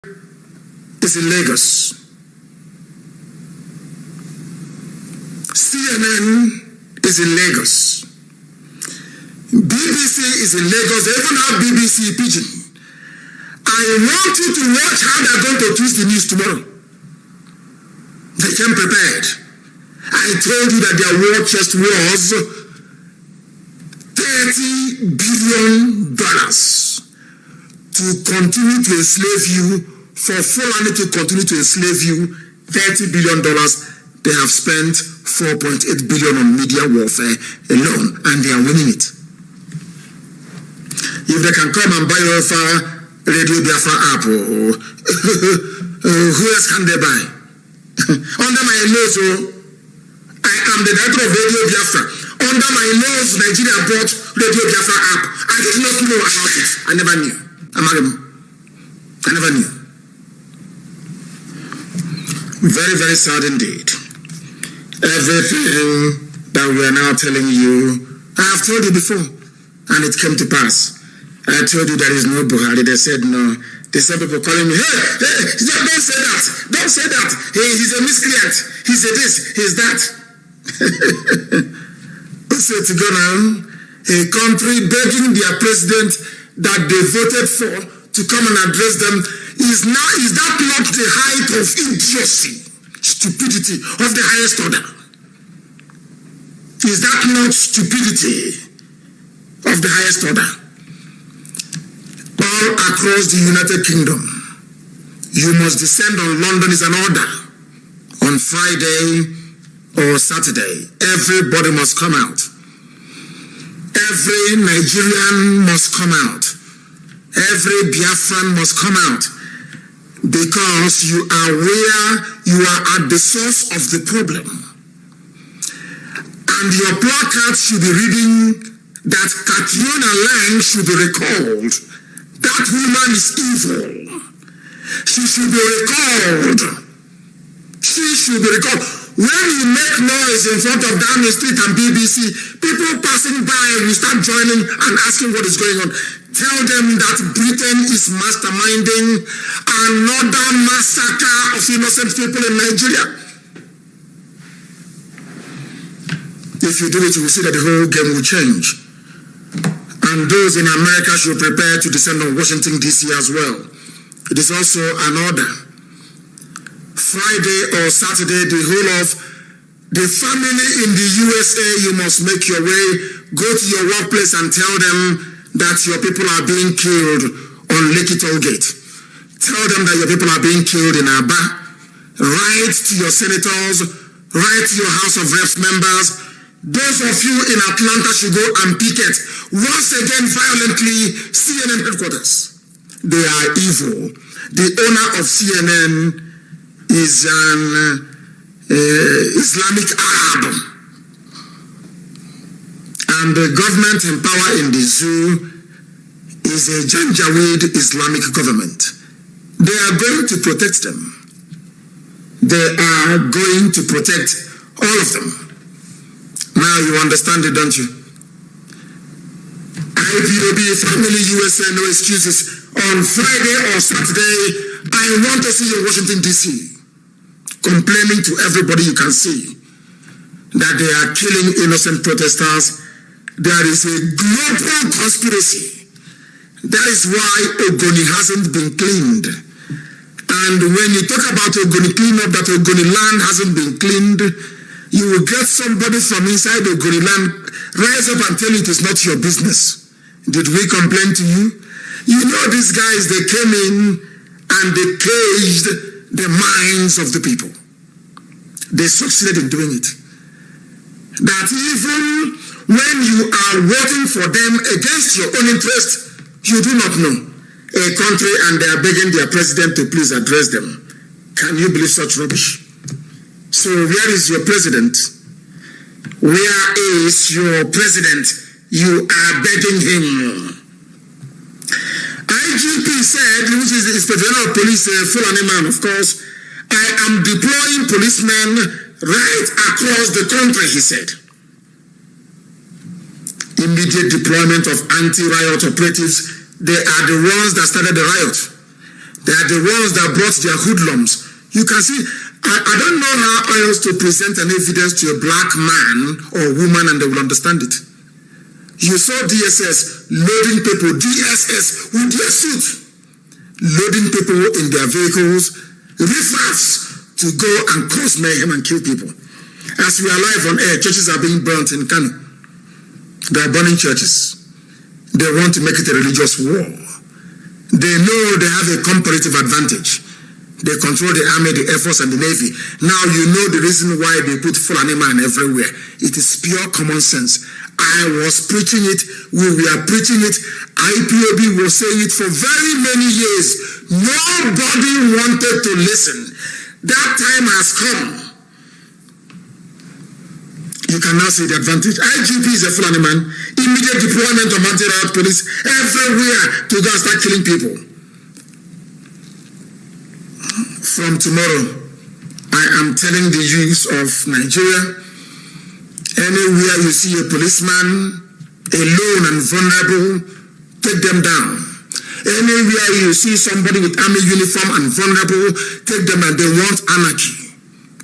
is in Lagos. CNN is in Lagos. BBC is in Lagos. They even have BBC Pidgin. I want you to watch how they're going to twist the news tomorrow. They came prepared. I told you that their war chest was $30 billion to continue to enslave you, for Fulani to continue to enslave you. $30 billion. They have spent $4.8 billion on media warfare alone, and they are winning it. If they can come and buy over Radio Biafra app, or who else can they buy? Under my nose, I am the director of Radio Biafra. Under my nose, Nigeria bought Radio Biafra app. I did not know about it. I never knew. I never knew. Very, very sad indeed. Everything that we are now telling you, I have told you before, and it came to pass. I told you there is no Buhari. They said no. They said people calling me, hey, don't say that. Don't say that. He's a miscreant. He's a this, he's that. So to go now, a country begging their president that they voted for to come and address them, is that not the height of idiocy, stupidity of the highest order? Is that not stupidity of the highest order? All across the United Kingdom, you must descend on London is an order. On Friday or Saturday, everybody must come out. Every Nigerian must come out. Every Biafran must come out. Because you are where you are at the source of the problem. And your placard should be reading that Catriona Lang should be recalled. That woman is evil. She should be recalled. She should be recalled. When you make noise in front of Downing Street and BBC, people passing by will start joining and asking what is going on. Tell them that Britain is masterminding another massacre of innocent people in Nigeria. If you do it, you will see that the whole game will change. And those in America should prepare to descend on Washington, D.C. as well. It is also an order. Friday or Saturday, the whole of the family in the USA, you must make your way, go to your workplace and tell them that your people are being killed on Lekki toll gate. Tell them that your people are being killed in Aba. Write to your senators, write to your House of Reps members. Those of you in Atlanta should go and picket once again violently CNN headquarters. They are evil. The owner of CNN is an Islamic Arab. And the government in power in the zoo is a Janjaweed Islamic government. They are going to protect them. They are going to protect all of them. Now you understand it, don't you? IPOB, Family USA, no excuses. On Friday or Saturday, I want to see you in Washington, D.C. complaining to everybody you can see that they are killing innocent protesters. There is a global conspiracy. That is why Ogoni hasn't been cleaned. And when you talk about Ogoni cleanup, that Ogoni land hasn't been cleaned, you will get somebody from inside Ogoni land rise up and tell you it is not your business. Did we complain to you? You know these guys, they came in and they caged the minds of the people. They succeeded in doing it. That even when you are working for them against your own interest, you do not know a country and they are begging their president to please address them. Can you believe such rubbish? So where is your president? Where is your president? You are begging him. IGP said, which is the Inspector General of Police, Fulani man, of course, I am deploying policemen right across the country, he said. Immediate deployment of anti-riot operatives. They are the ones that started the riot. They are the ones that brought their hoodlums. You can see, I don't know how else to present an evidence to a black man or woman and they will understand it. You saw DSS loading people, DSS with their suits, loading people in their vehicles, riffraffs to go and cause mayhem and kill people. As we are live on air, churches are being burnt in Kanu. They are burning churches. They want to make it a religious war. They know they have a comparative advantage. They control the army, the air force, and the navy. Now you know the reason why they put Fulani man everywhere. It is pure common sense. I was preaching it. We were preaching it. IPOB was saying it for very many years. Nobody wanted to listen. That time has come. You can now see the advantage. IGP is a Fulani man. Immediate deployment of anti-riot police everywhere to go and start killing people. From tomorrow, I am telling the youth of Nigeria, anywhere you see a policeman alone and vulnerable, take them down. Anywhere you see somebody with army uniform and vulnerable, take them and they want anarchy.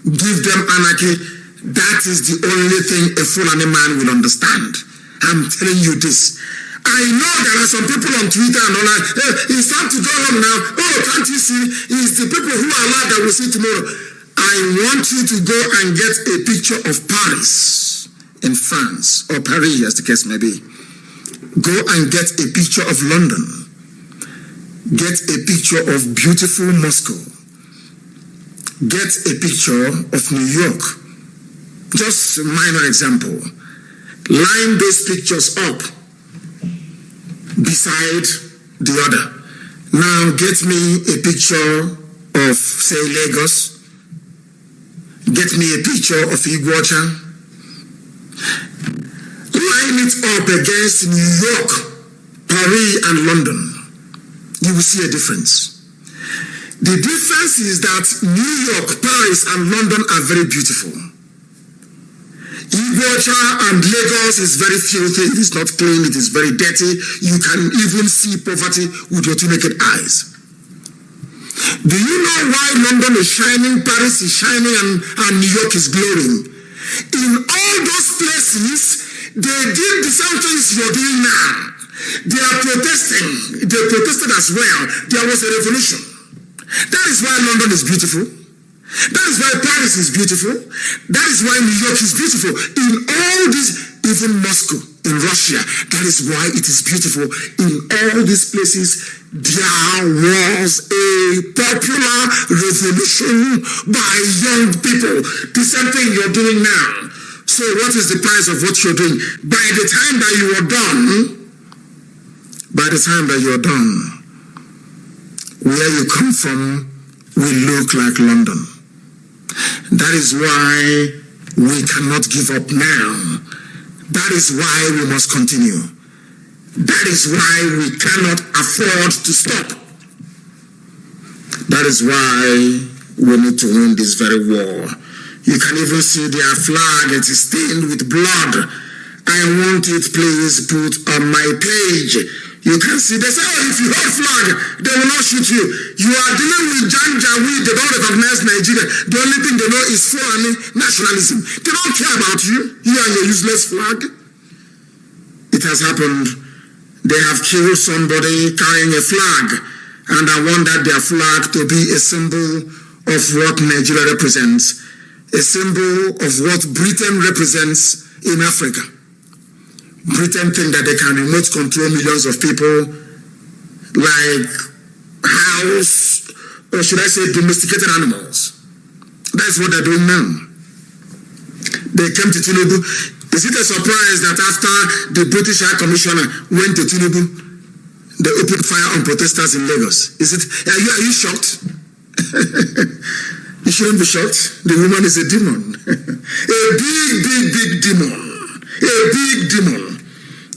Give them anarchy. That is the only thing a Fulani man will understand. I'm telling you this. I know there are some people on Twitter and all that. Hey, it's time to go home now. Oh, can't you see? It's the people who are alive that will see tomorrow. I want you to go and get a picture of Paris in France, or Paris as the case may be. Go and get a picture of London. Get a picture of beautiful Moscow. Get a picture of New York. Just a minor example. Line those pictures up beside the other. Now get me a picture of, say, Lagos. Get me a picture of Iguacha. Line it up against New York, Paris, and London. You will see a difference. The difference is that New York, Paris, and London are very beautiful. Iguacha and Lagos is very filthy, it is not clean, it is very dirty. You can even see poverty with your two naked eyes. Do you know why London is shining, Paris is shining, and New York is glowing? In all those places, they did the same things you're doing now. They are protesting. They protested as well. There was a revolution. That is why London is beautiful. That is why Paris is beautiful. That is why New York is beautiful. In all these, even Moscow in Russia, that is why it is beautiful. In all these places, there was a popular revolution by young people. The same thing you're doing now. So what is the price of what you're doing? By the time that you are done, where you come from will look like London. That is why we cannot give up now. That is why we must continue. That is why we cannot afford to stop. That is why we need to win this very war. You can even see their flag. It is stained with blood. I want it, please, put on my page. You can see, they say, oh, if you hold flag, they will not shoot you. You are dealing with Janjaweed, they don't recognize Nigeria. The only thing they know is Fulani nationalism. They don't care about you and your useless flag. It has happened. They have killed somebody carrying a flag, and I want that their flag to be a symbol of what Nigeria represents, a symbol of what Britain represents in Africa. Britain think that they can remote control millions of people like house, or should I say domesticated animals. That's what they're doing now. They came to Tinubu. Is it a surprise that after the British High Commissioner went to Tinubu, they opened fire on protesters in Lagos? Are you shocked? You shouldn't be shocked. The woman is a demon. A big demon. A big demon.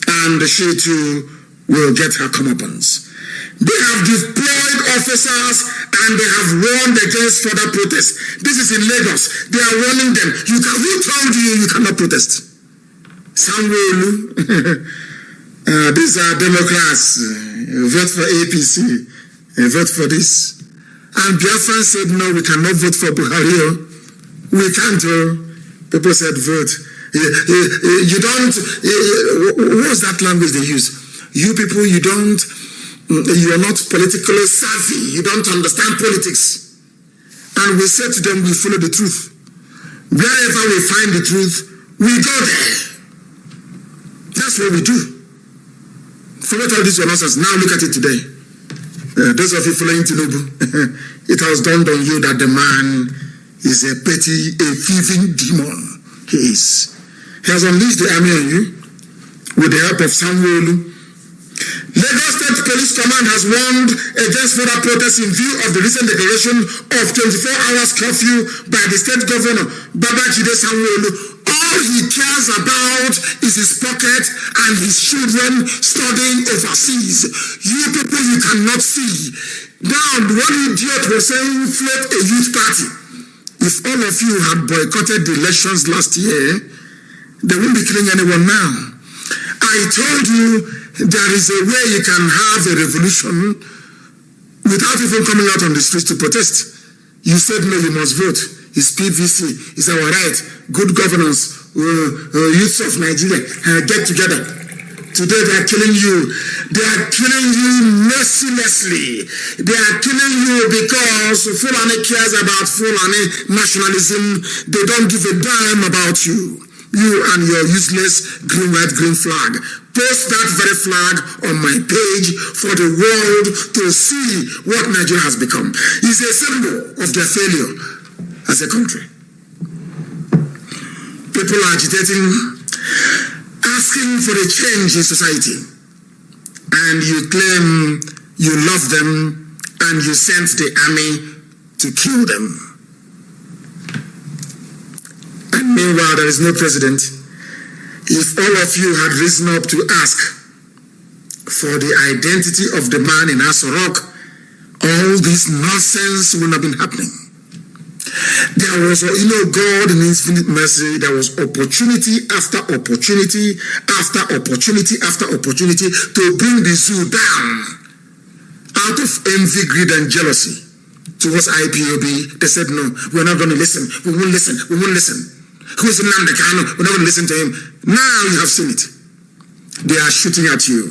And she too will get her comeuppance. They have deployed officers and they have warned against further protests. This is in Lagos. They are warning them. Who told you cannot protest? Samuel, these are Democrats. Vote for APC. Vote for this. And Biafran said, no, we cannot vote for Buhari. We can't. People said, vote. You don't, what's that language they use? You people, you are not politically savvy. You don't understand politics. And we said to them, we follow the truth. Wherever we find the truth, we go there. That's what we do. Forget all this nonsense. Now look at it today. Those of you following Tinubu, it has dawned on you that the man is a petty, a thieving demon. He is. He has unleashed the army on you with the help of Samuel. Lagos State Police Command has warned against further protests in view of the recent declaration of 24 hours curfew by the state governor, Babajide Sanwo-Olu. All he cares about is his pocket and his children studying overseas. You people, you cannot see. Now, one idiot was saying, float a youth party. If all of you had boycotted the elections last year, they won't be killing anyone now. I told you there is a way you can have a revolution without even coming out on the streets to protest. You said no, you must vote. It's PVC. It's our right. Good governance. Youths of Nigeria get together. Today they are killing you. They are killing you mercilessly. They are killing you because Fulani cares about Fulani nationalism. They don't give a damn about you. You and your useless green, white, green flag. Post that very flag on my page for the world to see what Nigeria has become. It's a symbol of their failure as a country. People are agitating, asking for a change in society. And you claim you love them and you sent the army to kill them. And meanwhile, there is no president. If all of you had risen up to ask for the identity of the man in Aso Rock, all this nonsense would not have been happening. There was, God in infinite mercy, there was opportunity after opportunity after opportunity after opportunity to bring the zoo down. Out of envy, greed, and jealousy towards IPOB, they said, no, we're not going to listen. We won't listen. We won't listen. Who is Nnamdi Kanu? We're not going to listen to him. Now you have seen it. They are shooting at you.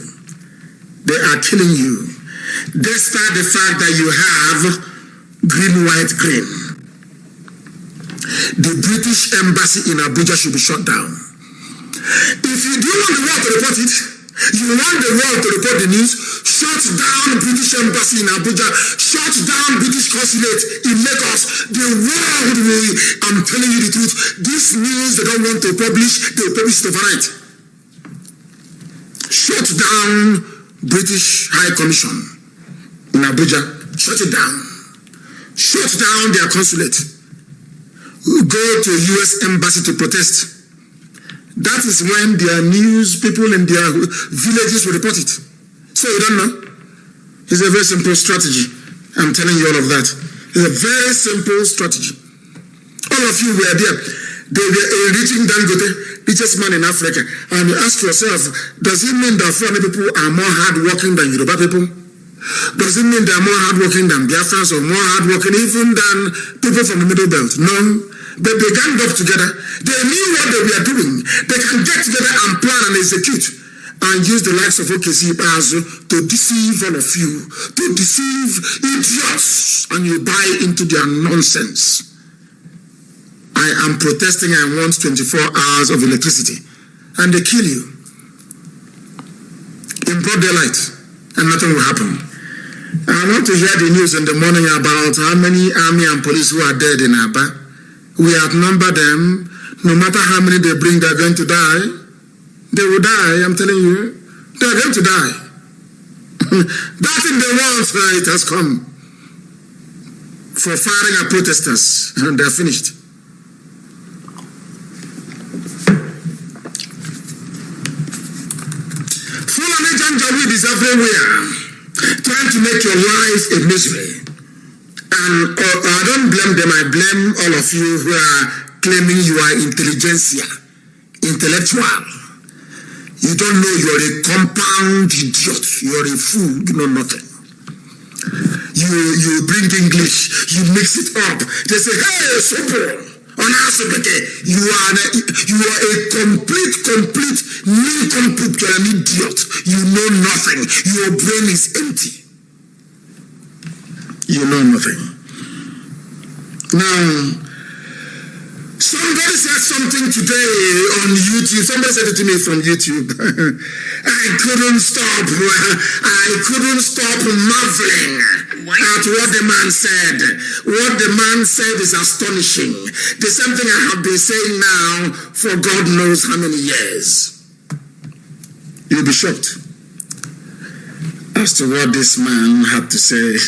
They are killing you. Despite the fact that you have green, white, green. The British embassy in Abuja should be shut down. If you do want the world to report it, you want the world to report the news, shut down British embassy in Abuja, shut down British consulate in Lagos. The world will, I'm telling you the truth, this news they don't want to publish, they'll publish it overnight. Shut down British High Commission in Abuja, shut it down. Shut down their consulate. Go to US embassy to protest. That is when their news people in their villages will report it. So you don't know? It's a very simple strategy. I'm telling you all of that. It's a very simple strategy. All of you were there. They were enriching Dangote, richest man in Africa. And you ask yourself, does it mean that Fulani people are more hardworking than Yoruba people? Does it mean they are more hardworking than Biafrans or more hardworking even than people from the Middle Belt? No. But they ganged up together. They knew what they were doing. They can get together and plan and execute and use the likes of OKC to deceive all of you, to deceive idiots, and you buy into their nonsense. I am protesting. I want 24 hours of electricity, and they kill you in broad daylight, and nothing will happen. I want to hear the news in the morning about how many army and police who are dead in Aba. We outnumber them. No matter how many they bring, they're going to die. They will die, I'm telling you. They're going to die. That thing they want, it has come. For firing at protesters. And they're finished. Fulani Janjaweed is everywhere. Trying to make your life a misery. And I don't blame them, I blame all of you who are claiming you are intelligentsia, intellectual. You don't know, you're a compound idiot, you're a fool, you know nothing. you bring English, you mix it up. They say, hey, super. You are a complete nincompoop. You're an idiot. You know nothing. Your brain is empty. You know nothing. Now, somebody said something today on YouTube. Somebody said it to me from YouTube. I couldn't stop marveling at what the man said. What the man said is astonishing. The same thing I have been saying now for God knows how many years. You'll be shocked as to what this man had to say.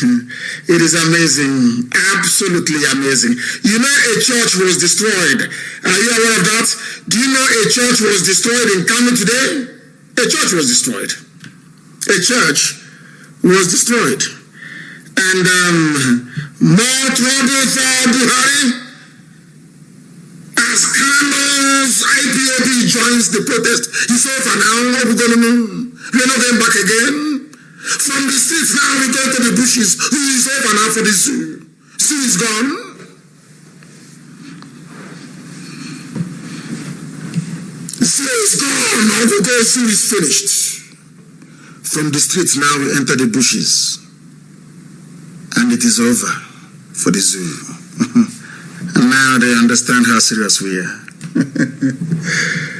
It is amazing, absolutely amazing. You know, a church was destroyed. Are you aware of that? Do you know a church was destroyed in Kanu today? A church was destroyed. A church was destroyed. And more trouble for Buhari as Kanu's IPOB joins the protest. He said, for now, what are we going to do? We're not going back again. From the streets now, we go to the bushes. Who is over now for the zoo? Zoo is gone. Zoo is gone. Now we go, zoo is finished. From the streets now, we enter the bushes. And it is over for the zoo. And now they understand how serious we are.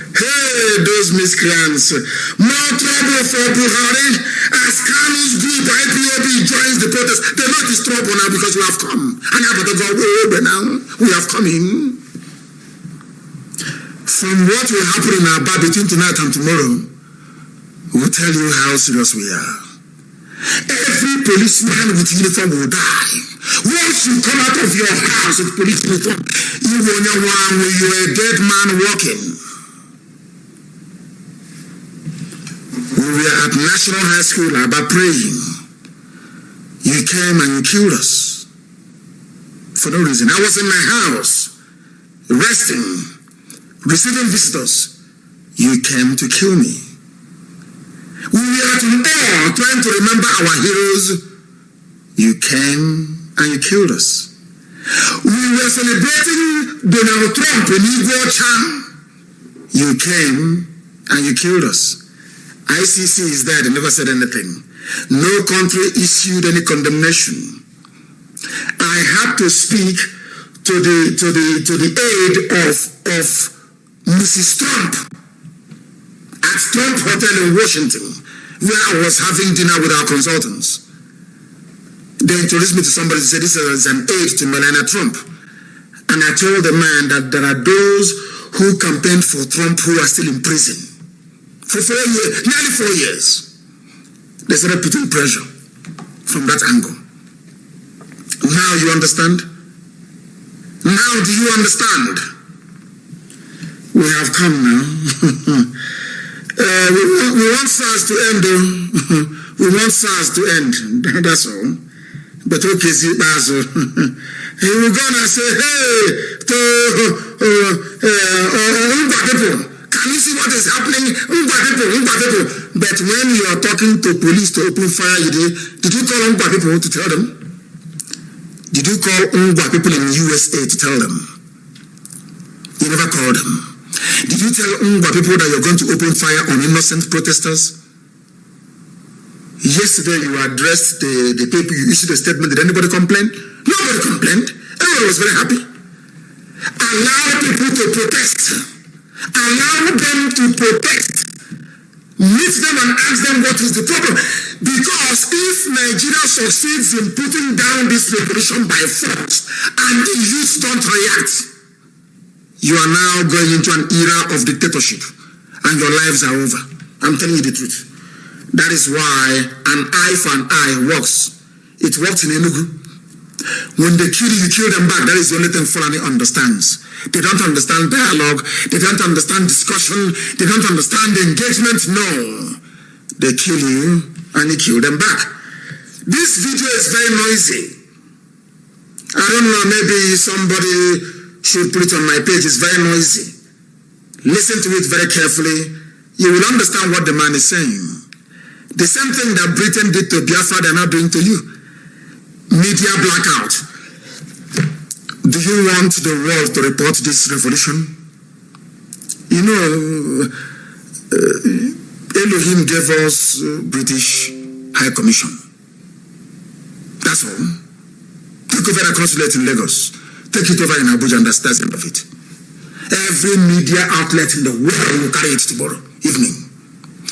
Hey, those miscreants. More trouble for Buhari as Kanu's group IPOB joins the protest. They know this trouble now because we have come. And now we have come in. From what will happen in our bar between tonight and tomorrow, we'll tell you how serious we are. Every policeman with uniform will die. Once you come out of your house with police uniform, you will know one when you're a dead man walking. We were at National High School about praying. You came and you killed us for no reason. I was in my house, resting, receiving visitors. You came to kill me. We were at all trying to remember our heroes. You came and you killed us. We were celebrating Donald Trump in Igbo Chan. You came and you killed us. ICC is there, they never said anything. No country issued any condemnation. I had to speak to the aid of Mrs. Trump at Trump Hotel in Washington, where I was having dinner with our consultants. They introduced me to somebody who said this is an aide to Melania Trump. And I told the man that there are those who campaigned for Trump who are still in prison. For 4 years, nearly 4 years. They started putting pressure from that angle. Now you understand? Now do you understand? We have come now. We want SARS to end though. We want SARS to end. That's all. But okay, see, Basil. He will go and say, hey, to people. Can you see what is happening? But when you are talking to police to open fire, did you call Ungwa people to tell them? Did you call Ungwa people in USA to tell them? You never called them. Did you tell Ungwa people that you're going to open fire on innocent protesters? Yesterday you addressed the people, you issued a statement. Did anybody complain? Nobody complained. Everyone was very happy. Allow people to protest. Allow them to protest. Meet them and ask them what is the problem. Because if Nigeria succeeds in putting down this revolution by force and the youth don't react, you are now going into an era of dictatorship and your lives are over. I'm telling you the truth. That is why an eye for an eye works. It worked in Enugu. When they kill you, you kill them back. That is the only thing Fulani understands. They don't understand dialogue. They don't understand discussion. They don't understand engagement. No. They kill you and you kill them back. This video is very noisy. I don't know, maybe somebody should put it on my page. It's very noisy. Listen to it very carefully. You will understand what the man is saying. The same thing that Britain did to Biafra, they're not doing to you. media blackout. Do you want the world to report this revolution? You know, Elohim gave us British High Commission. That's all. Take over the consulate in Lagos. Take it over in Abuja, and that's the end of it. Every media outlet in the world will carry it tomorrow evening.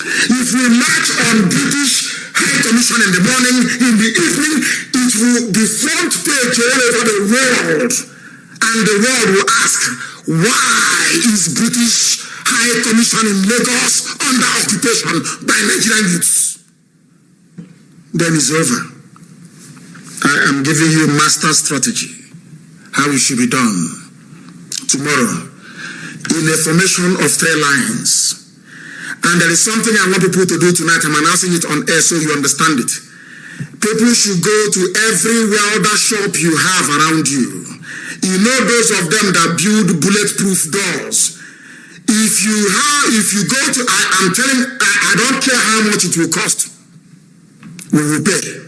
If we march on British High Commission in the morning, in the evening, it will be front page all over the world. And the world will ask, why is British High Commission in Lagos under occupation by Nigerian youths? Then it's over. I am giving you master strategy, how it should be done. Tomorrow, in a formation of 3 lines. And there is something I want people to do tonight. I'm announcing it on air so you understand it. People should go to every welder shop you have around you. You know those of them that build bulletproof doors. If you go to, I'm telling, I don't care how much it will cost. We will pay.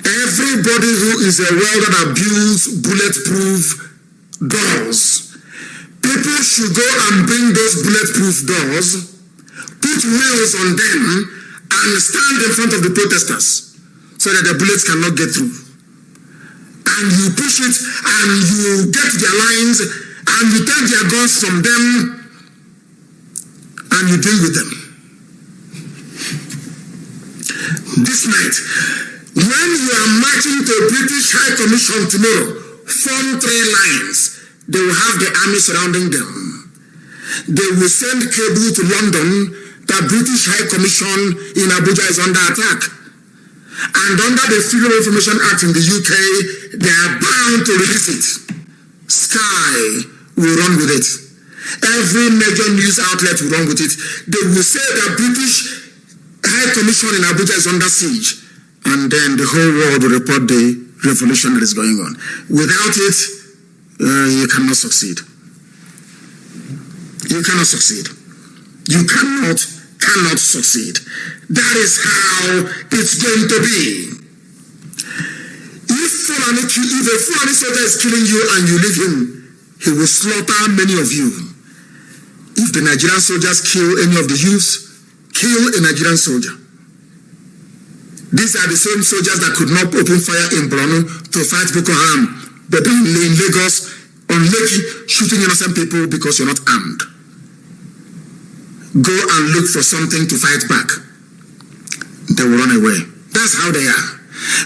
Everybody who is a welder that builds bulletproof doors, people should go and bring those bulletproof doors, put wheels on them, and stand in front of the protesters so that the bullets cannot get through. And you push it, and you get their lines, and you take their guns from them, and you deal with them. This night, when you are marching to a British High Commission tomorrow, form 3 lines. They will have the army surrounding them. They will send cable to London that British High Commission in Abuja is under attack. And under the Freedom of Information Act in the UK, they are bound to release it. Sky will run with it. Every major news outlet will run with it. They will say that British High Commission in Abuja is under siege. And then the whole world will report the revolution that is going on. Without it, you cannot succeed. You cannot succeed. You cannot succeed. That is how it's going to be. If a Fulani soldier is killing you and you leave him, he will slaughter many of you. If the Nigerian soldiers kill any of the youths, kill a Nigerian soldier. These are the same soldiers that could not open fire in Borno to fight Boko Haram, but in Lagos, on Lekki, shooting innocent people because you're not armed. Go and look for something to fight back. They will run away. That's how they are.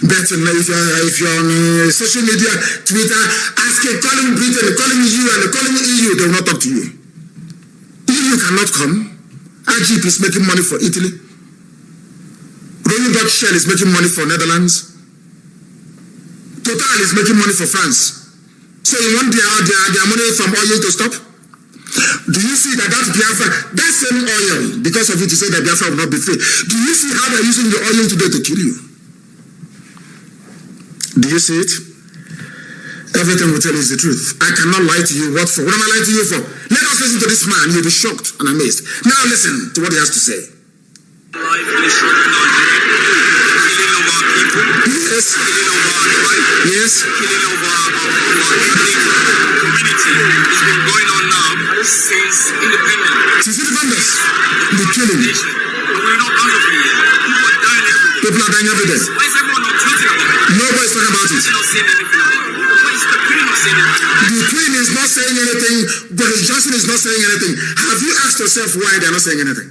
But if you're on social media, Twitter, asking, calling Britain, calling you and calling EU, they will not talk to you. EU cannot come. Egypt is making money for Italy. Rolling Dutch Shell is making money for Netherlands. Total is making money for France. So you want their money from oil to stop? Do you see that Biafra, that same oil, because of it you say that Biafra will not be free. Do you see how they're using the oil today to kill you? Do you see it? Everything we tell you is the truth. I cannot lie to you. What for? What am I lying to you for? Let us listen to this man. You'll be shocked and amazed. Now listen to what he has to say. Life is short in Nigeria. Killing of our people. Yes. Killing of our tribe. Yes. Killing of our ethnic community. It's been going on now since independence. Since independence, the killing. But we're not out of it yet. People are dying every day. People are dying every day. Why is everyone not tweeting about it? Nobody's talking about it. They're not saying anything about it. Why is the Queen not saying anything? The Queen is not saying anything. Boris Johnson is not saying anything. Have you asked yourself why they're not saying anything?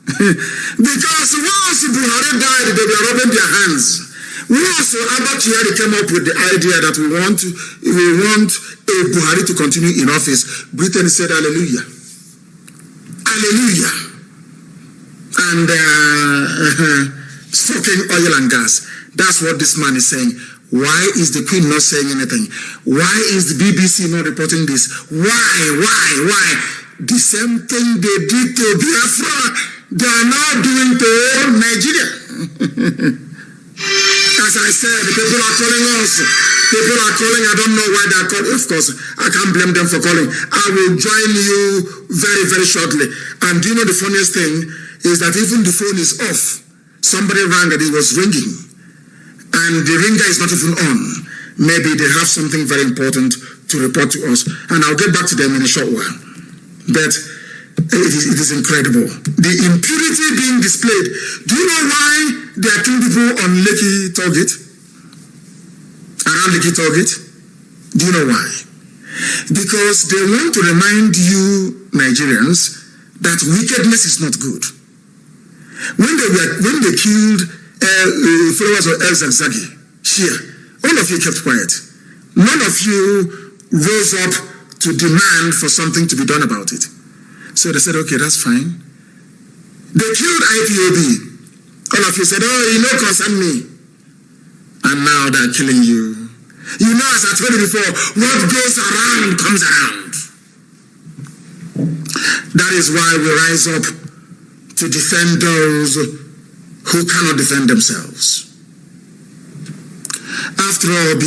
Because once Buhari died, they were rubbing their hands. Once Abba Kyari came up with the idea that we want a Buhari to continue in office, Britain said hallelujah. Hallelujah. And sucking oil and gas. That's what this man is saying. Why is the Queen not saying anything? Why is the BBC not reporting this? Why? The same thing they did to Biafra, they are now doing to Nigeria. As I said, people are calling us. People are calling. I don't know why they are calling. Of course, I can't blame them for calling. I will join you very, very shortly. And do you know the funniest thing is that even the phone is off. Somebody rang and it was ringing. and the ringer is not even on. Maybe they have something very important to report to us, and I'll get back to them in a short while. But it is incredible. The impunity being displayed. Do you know why they are killing people on Lekki Target? Around Lekki Target? Do you know why? Because they want to remind you, Nigerians, that wickedness is not good. When they killed followers of S00T1ING, all of you kept quiet. None of you rose up to demand for something to be done about it. So they said, okay, that's fine. They killed IPOB. All of you said, oh, you know, concern me. And now they're killing you. You know, as I told you before, what goes around comes around. That is why we rise up to defend those who cannot defend themselves. After all,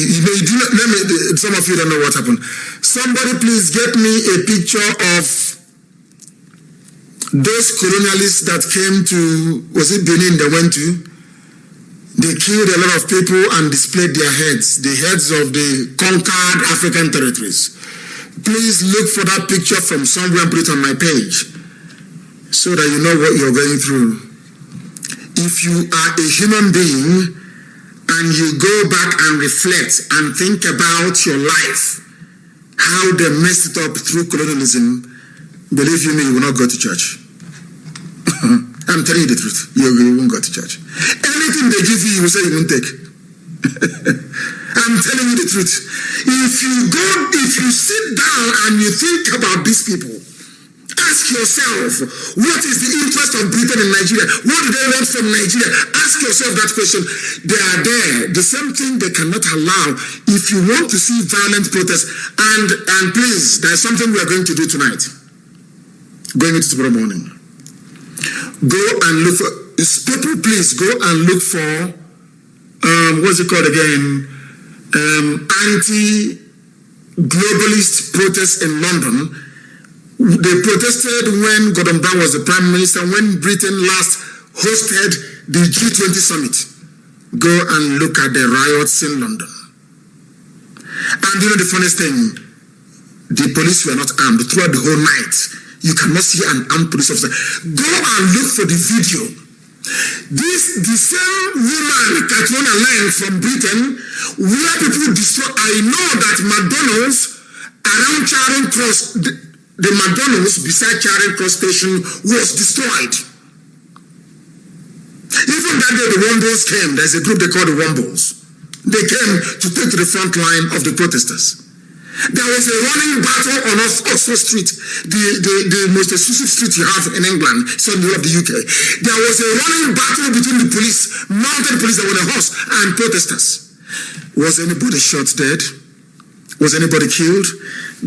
some of you don't know what happened. Somebody please get me a picture of those colonialists that came to, was it Benin they went to? They killed a lot of people and displayed their heads, the heads of the conquered African territories. Please look for that picture from somewhere and put it on my page so that you know what you're going through. If you are a human being and you go back and reflect and think about your life, how they messed it up through colonialism, believe you me, you will not go to church. I'm telling you the truth. You won't go to church. Anything they give you, you will say you won't take. I'm telling you the truth. If you sit down and you think about these people, ask yourself, what is the interest of Britain in Nigeria? What do they want from Nigeria? Ask yourself that question. They are there. The same thing they cannot allow. If you want to see violent protests, and please, there's something we are going to do tonight. Going into tomorrow morning. Go and look for, people please go and look for, what's it called again? Anti-globalist protests in London. They protested when Gordon Brown was the Prime Minister, when Britain last hosted the G20 summit. Go and look at the riots in London. And you know the funniest thing? The police were not armed throughout the whole night. You cannot see an armed police officer. Go and look for the video. The same woman, Katrina Line from Britain, where people destroy. I know that McDonald's around Charing Cross, the McDonald's beside Charing Cross Station was destroyed. Even that day the Wombles came. There's a group they call the Wombles. They came to take to the front line of the protesters. There was a running battle on Oxford Street, the most exclusive street you have in England, it's in the middle of the UK. There was a running battle between the police, mounted police that were on a horse, and protesters. Was anybody shot dead? Was anybody killed?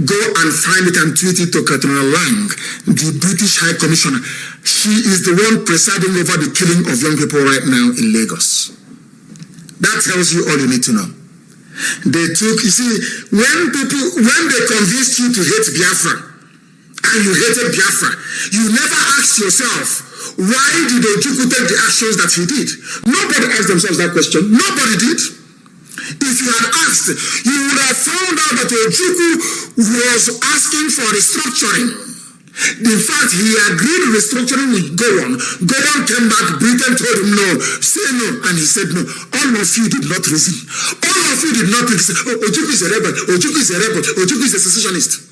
Go and find it and tweet it to Katrina Lang, the British High Commissioner. She is the one presiding over the killing of young people right now in Lagos. That tells you all you need to know. They took, you see, when they convinced you to hate Biafra, and you hated Biafra, you never asked yourself, why did Ojukwu take the actions that he did? Nobody asked themselves that question. Nobody did. If you had asked, you would have found out that Ojukwu was asking for restructuring. In fact, he agreed restructuring will go on. Gordon came back, Britain told him no, say no, and he said no. All of you did not reason. All of you did not think, oh, Ojukwu is a rebel, Ojukwu is a rebel, Ojukwu is a secessionist.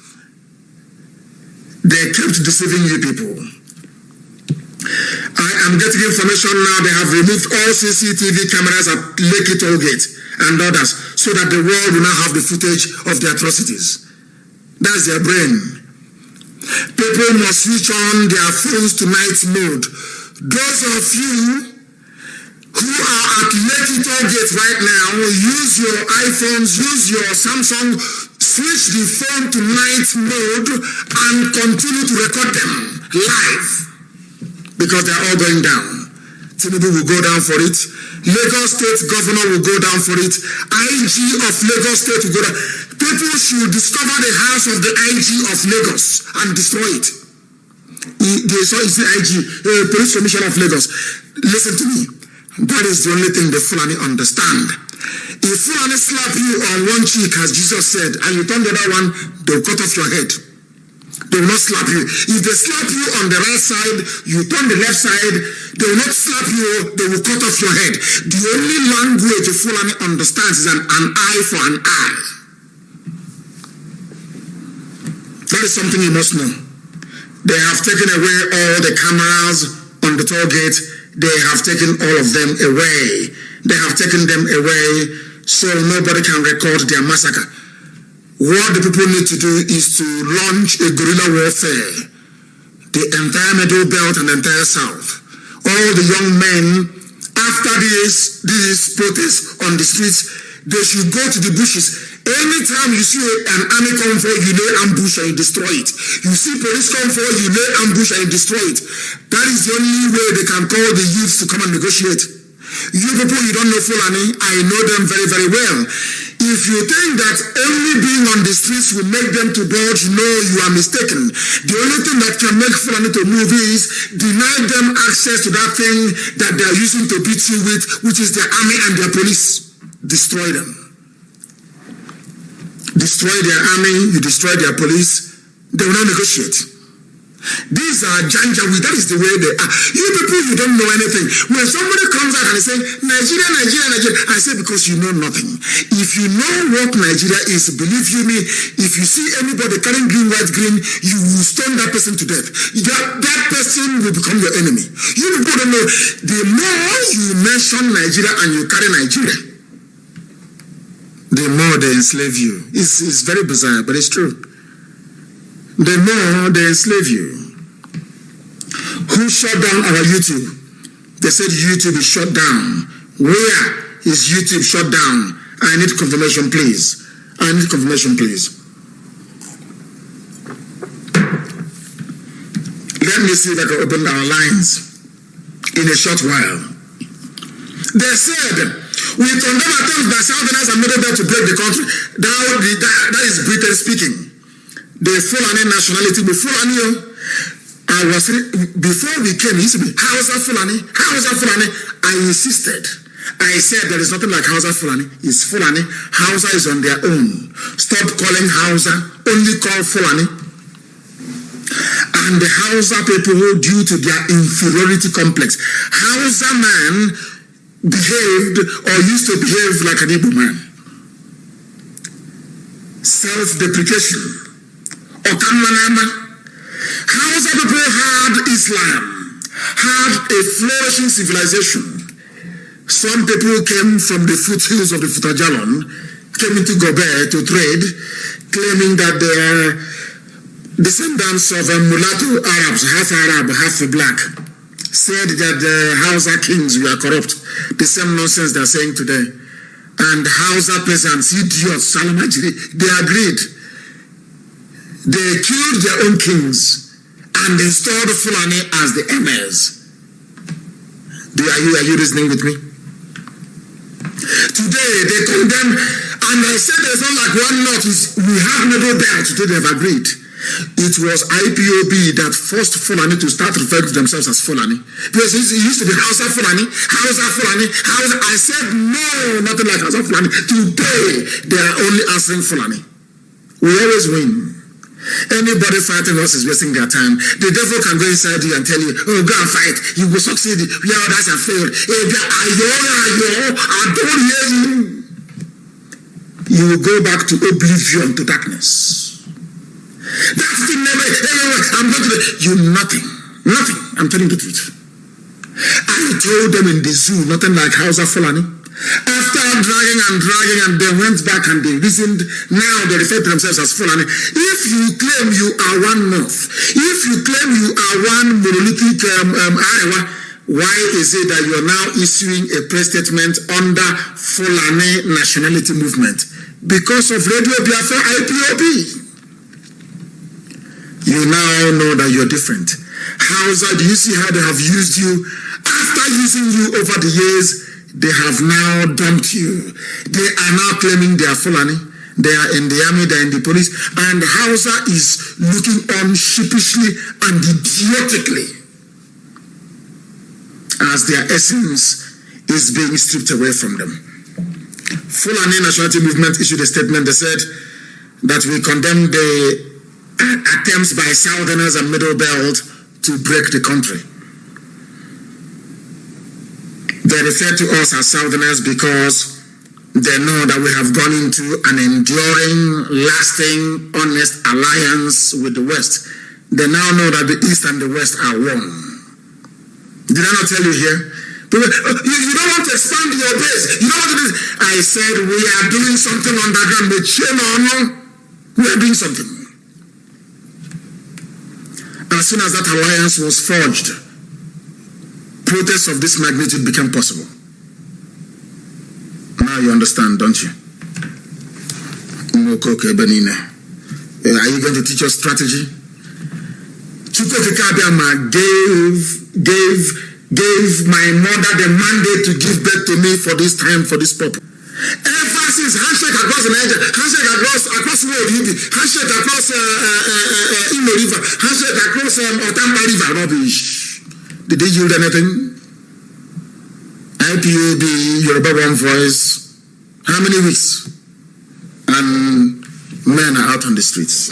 They kept deceiving you people. I am getting information now, they have removed all CCTV cameras at Lekki Toll Gate and others, so that the world will not have the footage of the atrocities. That's their brain. People must switch on their phones to night mode. Those of you who are at Lekki Toll Gate right now, use your iPhones, use your Samsung, switch the phone to night mode and continue to record them live. Because they're all going down. Tinubu will go down for it. Lagos State Governor will go down for it. IG of Lagos State will go down. People should discover the house of the IG of Lagos and destroy it. They saw it's the IG, Police Commissioner of Lagos. Listen to me. That is the only thing the Fulani understand. If Fulani slap you on one cheek, as Jesus said, and you turn the other one, they'll cut off your head. They will not slap you. If they slap you on the right side, you turn the left side, they will not slap you, they will cut off your head. The only language a Fulani understands is an eye for an eye. That is something you must know. They have taken away all the cameras on the toll gate. They have taken all of them away. They have taken them away so nobody can record their massacre. What the people need to do is to launch a guerrilla warfare. The entire Middle Belt and the entire South. All the young men, after these protests on the streets, they should go to the bushes. Anytime you see an army come for you lay ambush and you destroy it. You see police come for you lay ambush and you destroy it. That is the only way they can call the youth to come and negotiate. You people, you don't know Fulani, I know them very, very well. If you think that only being on the streets will make them to budge, no, you are mistaken. The only thing that can make Fulani to move is deny them access to that thing that they are using to beat you with, which is their army and their police. Destroy them. Destroy their army, you destroy their police, they will not negotiate. These are Janjaweed, that is the way they are. You people, you don't know anything. When somebody comes out and say, Nigeria, Nigeria, Nigeria, I say because you know nothing. If you know what Nigeria is, believe you me, if you see anybody carrying green, white, green, you will stone that person to death. That person will become your enemy. You people don't know. The more you mention Nigeria and you carry Nigeria, the more they enslave you. It's very bizarre, but it's true. The more they enslave you. Who shut down our YouTube? They said YouTube is shut down. Where is YouTube shut down? I need confirmation, please. I need confirmation, please. Let me see if I can open our lines in a short while. They said, we condemn attempts by Southerners and Middle Belt to break the country. That is Britain speaking. The Fulani nationality, the Fulani, before we came, it used to be Hausa Fulani, Hausa Fulani. I insisted. I said there is nothing like Hausa Fulani. It's Fulani. Hausa is on their own. Stop calling Hausa, only call Fulani. And the Hausa people, due to their inferiority complex, Hausa man behaved or used to behave like an Igbo man. Self-deprecation. Hausa people had Islam, had a flourishing civilization. Some people came from the foothills of the Futajalon, came into Gobe to trade, claiming that they are descendants of mulatto Arabs, half Arab, half black. Said that the Hausa kings were corrupt. The same nonsense they are saying today. And Hausa peasants, idiots, Salamajiri, they agreed. They killed their own kings and installed Fulani as the emirs. Are you reasoning with me? Today they condemn, and I said there's not like one knot. We have Middle Belt. Today they have agreed. It was IPOB that forced Fulani to start referring to themselves as Fulani. Because it used to be Hausa Fulani, Hausa Fulani, Hausa. I said no, nothing like Hausa Fulani. Today they are only answering Fulani. We always win. Anybody fighting us is wasting their time. The devil can go inside you and tell you, oh, go and fight. You will succeed. Yeah, that's a failed. I don't hear you. You will go back to oblivion, to darkness. That's the name. I'm going to you nothing. Nothing. I'm telling you the truth. I told them in the zoo, nothing like Hausa Fulani. After dragging and they went back and they reasoned, now they refer to themselves as Fulani. If you claim you are one North, if you claim you are one monolithic Arewa, why is it that you are now issuing a press statement under Fulani nationality movement? Because of Radio Biafra IPOB. You now know that you're different. Hausa, do you see how they have used you? After using you over the years, they have now dumped you. They are now claiming they are Fulani. They are in the army, they are in the police. And Hausa is looking on sheepishly and idiotically as their essence is being stripped away from them. Fulani Nationality Movement issued a statement. They said that we condemn the attempts by Southerners and Middle Belt to break the country. They refer to us as Southerners because they know that we have gone into an enduring, lasting, honest alliance with the West. They now know that the East and the West are one. Did I not tell you here? You don't want to expand your base. You don't want to do. I said we are doing something underground. But we are doing something. As soon as that alliance was forged, protests of this magnitude became possible. Now you understand, don't you? Are you going to teach us strategy? Chukwuka Kabiama gave my mother the mandate to give birth to me for this time, for this purpose. Ever since handshake across the Niger, handshake across the road, handshake across Imo River, handshake across Otamba River, rubbish. Did they yield anything? IPOB, Yoruba One Voice, how many weeks? And men are out on the streets.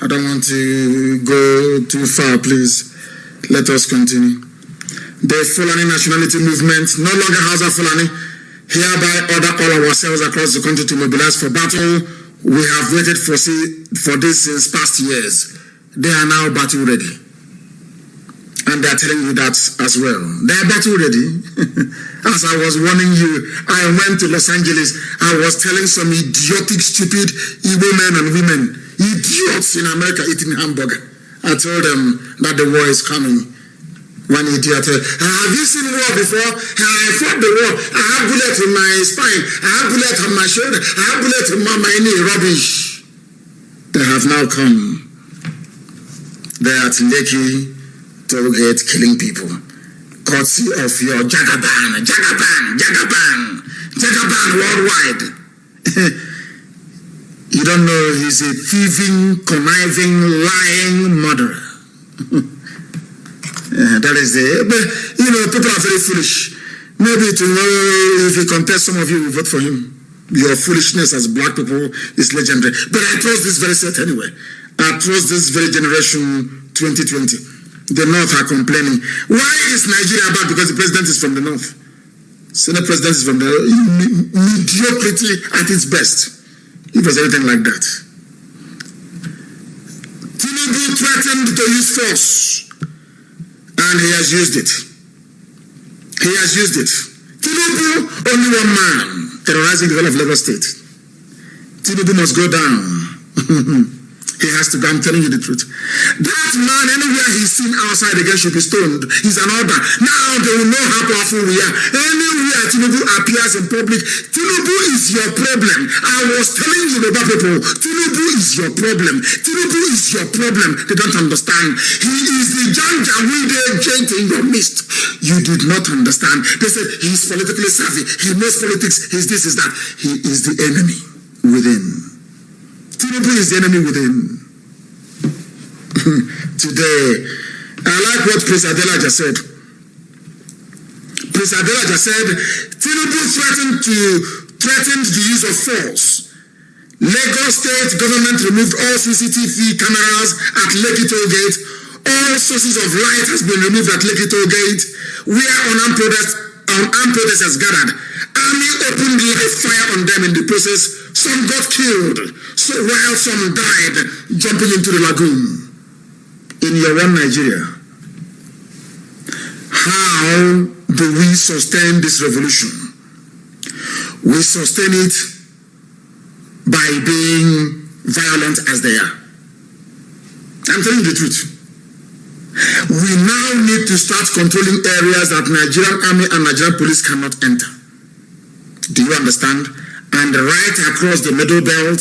I don't want to go too far, please. Let us continue. The Fulani Nationality Movement, no longer Hausa Fulani, hereby order all ourselves across the country to mobilize for battle. We have waited for this since past years. They are now battle ready. And they are telling you that as well. They are battle ready. As I was warning you, I went to Los Angeles. I was telling some idiotic, stupid Igbo men and women, idiots in America eating hamburger. I told them that the war is coming. One idiot, have you seen war before? I fought the war. I have bullets in my spine. I have bullets on my shoulder. I have bullets in my knee. Rubbish. They have now come. They are at Lekki, Tollgate, killing people. Courtesy of your Jagaban worldwide. You don't know he's a thieving, conniving, lying murderer. That is but people are very foolish. Maybe tomorrow, if he contests, some of you will vote for him. Your foolishness as black people is legendary. But I trust this very set anyway. I trust this very generation 2020. The North are complaining. Why is Nigeria bad? Because the president is from the North. Senate president is from the mediocrity at its best. It was anything like that. Tinubu threatened to use force. And he has used it. He has used it. Tinubu, only one man terrorizing the whole of Lagos State. Tinubu must go down. He has to go. I'm telling you the truth. That man, anywhere he's seen outside again, should be stoned. He's an order. Now they will know how powerful we are. Anywhere Tinubu appears in public, Tinubu is your problem. I was telling you about people. Tinubu is your problem. Tinubu is your problem. They don't understand. He is the Janjaweed agent in your midst. You did not understand. They said he's politically savvy. He knows politics. He's this, is that. He is the enemy within. Tinubu is the enemy within. Today, I like what Prince Adelaja said. Prince Adelaja said, Tinubu threatened the use of force. Lagos State government removed all CCTV cameras at Lekki Tollgate. All sources of light has been removed at Lekki Tollgate. Where unarmed protesters gathered. Army opened live fire on them in the process. Some got killed, so while some died jumping into the lagoon. In your one Nigeria, how do we sustain this revolution? We sustain it by being violent as they are. I'm telling you the truth. We now need to start controlling areas that Nigerian army and Nigerian police cannot enter. Do you understand? And right across the Middle Belt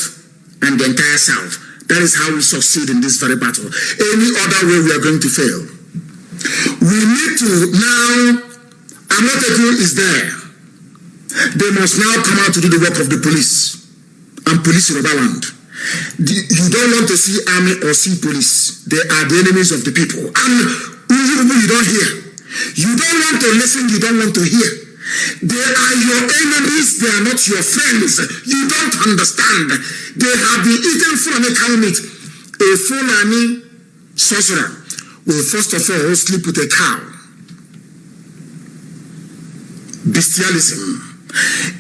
and the entire South. That is how we succeed in this very battle. Any other way, we are going to fail. We need to now, Amoteku is there. They must now come out to do the work of the police and police Yoruba land. You don't want to see army or see police. They are the enemies of the people. And you don't hear. You don't want to listen, you don't want to hear. They are your enemies, they are not your friends. You don't understand. They have been eating Fulani cow meat. A Fulani sorcerer will first of all sleep with a cow. Bestialism.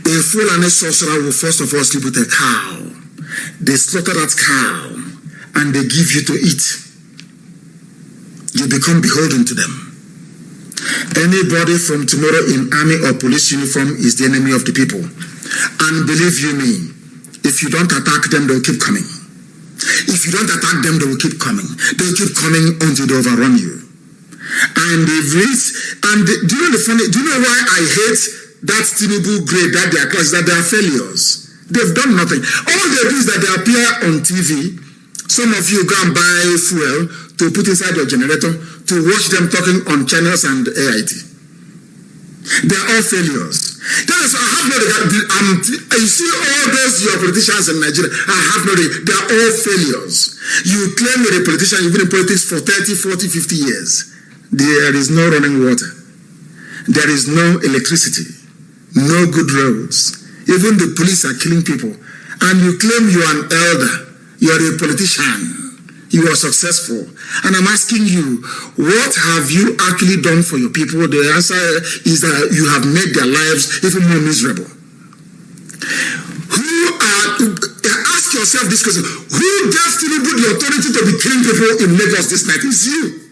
A Fulani sorcerer will first of all sleep with a cow. They slaughter that cow and they give you to eat. You become beholden to them. Anybody from tomorrow in army or police uniform is the enemy of the people. And believe you me, if you don't attack them, they'll keep coming. If you don't attack them, they will keep coming. They'll keep coming until they overrun you. And do you know why I hate that Tinubu grade that they are class, that they are failures? They've done nothing. All they do is that they appear on TV. Some of you go and buy fuel to put inside your generator to watch them talking on channels and AIT. They are all failures. I have no regard. You see all those your politicians in Nigeria, I have no regard. They are all failures. You claim you're a politician, you've been in politics for 30, 40, 50 years. There is no running water. There is no electricity. No good roads. Even the police are killing people. And you claim you are an elder. You are a politician. You are successful. And I'm asking you, what have you actually done for your people? The answer is that you have made their lives even more miserable. Ask yourself this question. Who gave Tinubu the authority to be killing people in Lagos this night? It's you.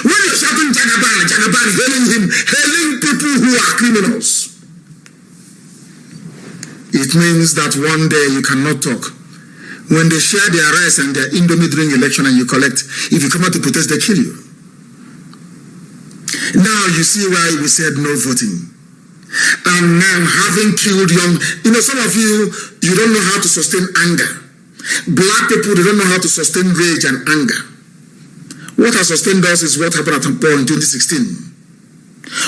When you're shouting Jagaban, hailing people who are criminals, it means that one day you cannot talk. When they share their rice and their indomie during election and you collect, if you come out to protest, they kill you. Now you see why we said no voting. And now having killed young, some of you don't know how to sustain anger. Black people, they don't know how to sustain rage and anger. What has sustained us is what happened at Paul in 2016.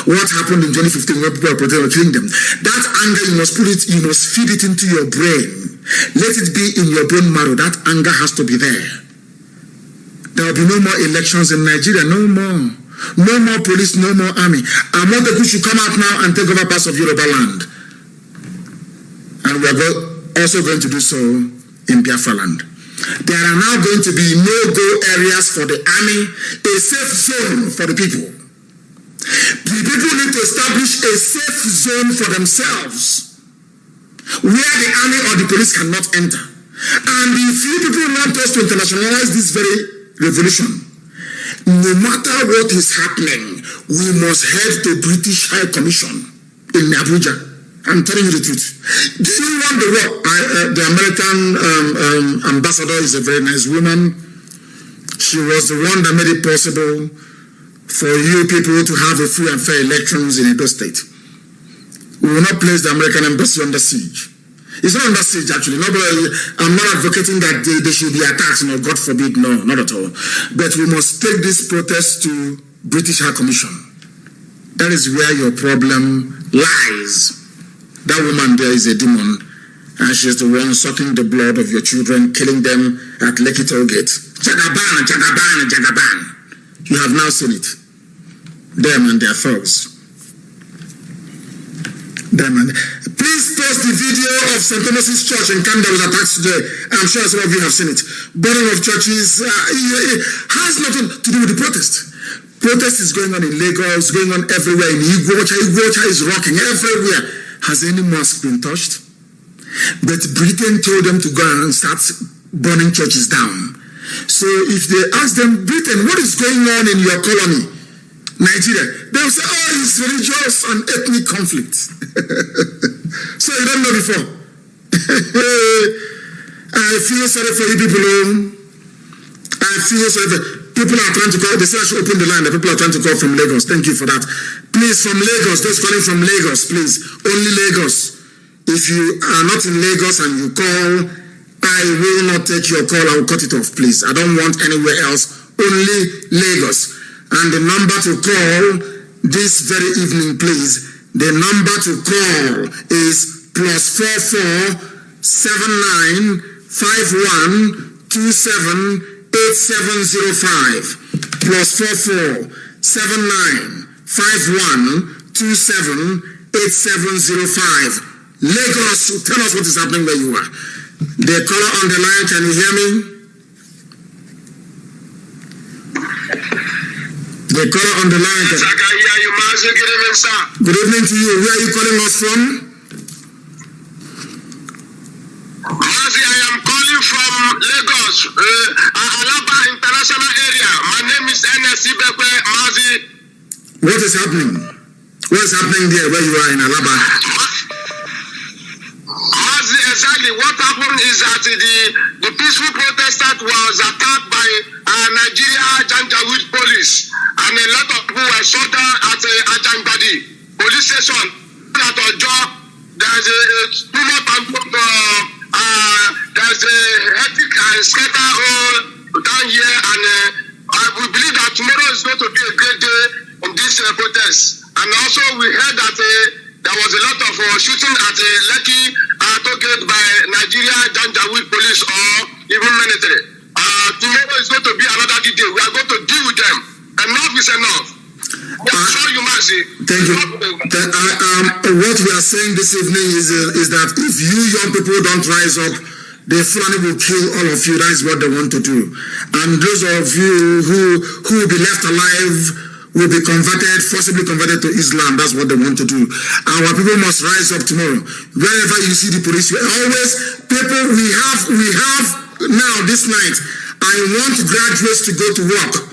What happened in 2015 when people are killing them. That anger, you must feed it into your brain. Let it be in your bone marrow. That anger has to be there. There will be no more elections in Nigeria. No more. No more police, no more army. Amoteku should come out now and take over parts of Yoruba land. And we are also going to do so in Biafra land. There are now going to be no-go areas for the army, a safe zone for the people. The people need to establish a safe zone for themselves where the army or the police cannot enter. And if you people want us to internationalize this very revolution, no matter what is happening, we must head to British High Commission in Abuja. I'm telling you the truth. Do you want the war? The American ambassador is a very nice woman. She was the one that made it possible for you people to have a free and fair elections in Edo State. We will not place the American embassy under siege. It's not under siege, actually. I'm not advocating that they should be attacked, God forbid, no, not at all. But we must take this protest to British High Commission. That is where your problem lies. That woman there is a demon, and she's the one sucking the blood of your children, killing them at Lekki toll gate. Jagaban, Jagaban, Jagaban. You have now seen it. Them and their thugs. Please post the video of St. Thomas's Church in Kanu that was attacked today. I'm sure some of you have seen it. Burning of churches has nothing to do with the protest. Protest is going on in Lagos, going on everywhere. In Igwocha is rocking everywhere. Has any mosque been touched? But Britain told them to go and start burning churches down. So if they ask them, Britain, what is going on in your colony, Nigeria? They'll say, it's religious and ethnic conflict. So you don't know before. I feel sorry for you people. I feel sorry for people are trying to call. They say I should open the line. The people are trying to call from Lagos. Thank you for that. Please, from Lagos, those calling from Lagos, please. Only Lagos. If you are not in Lagos and you call, I will not take your call. I will cut it off, please. I don't want anywhere else. Only Lagos. And the number to call this very evening, please. The number to call is +44 79 51 27 8705. +44 79 51 27 8705. Lagos, tell us what is happening where you are. The caller on the line, can you hear me? The caller on the line. Yes, I can hear you, Mazi. Good evening, sir. Good evening to you. Where are you calling us from? Mazi, I am calling from Lagos, Alaba International Area. My name is S00T1ING, Mazi. What is happening? What is happening there where you are in Alaba? Mazi, exactly what happened is that the peaceful protesters was attacked by Nigeria Janjaweed police, and a lot of people were shot down at Ajangbadi police station. At Ojo, there's a tumult and there's a hectic scatter down here, and we believe that tomorrow is going to be a great day in this protest. And also we heard that there was a lot of shooting at Lekki targeted by Nigeria Janjaweed police or even military. Tomorrow is going to be another day. We are going to deal with them. Enough is enough. You, Mazi. Thank you. What we are saying this evening is that if you young people don't rise up, the Fulani will kill all of you. That is what they want to do. And those of you who will be left alive will be forcibly converted to Islam. That's what they want to do. Our people must rise up tomorrow. Wherever you see the police, people, we have now this night, I want graduates to go to work.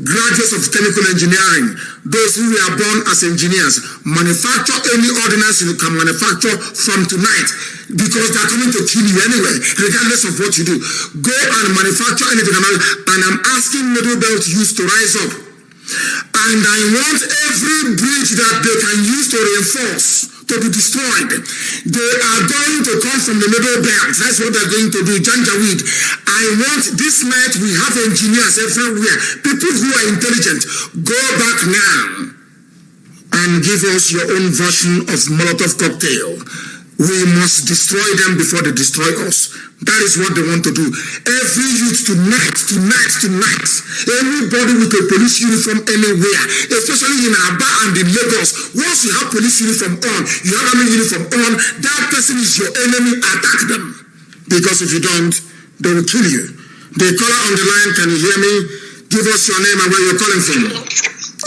Graduates of chemical engineering, those who were born as engineers, manufacture any ordinance you can manufacture from tonight, because they're coming to kill you anyway, regardless of what you do. Go and manufacture anything. And I'm asking middle belt youth to rise up. And I want every bridge that they can use to reinforce to be destroyed. They are going to come from the middle belt. That's what they're going to do. Janjaweed. I want this night, we have engineers everywhere. People who are intelligent. Go back now and give us your own version of Molotov cocktail. We must destroy them before they destroy us. That is what they want to do. Every youth tonight. Anybody with a police uniform anywhere, especially in Aba and in Lagos, once you have police uniform on, you have army uniform on, that person is your enemy. Attack them. Because if you don't, they will kill you. The caller on the line, can you hear me? Give us your name and where you're calling from.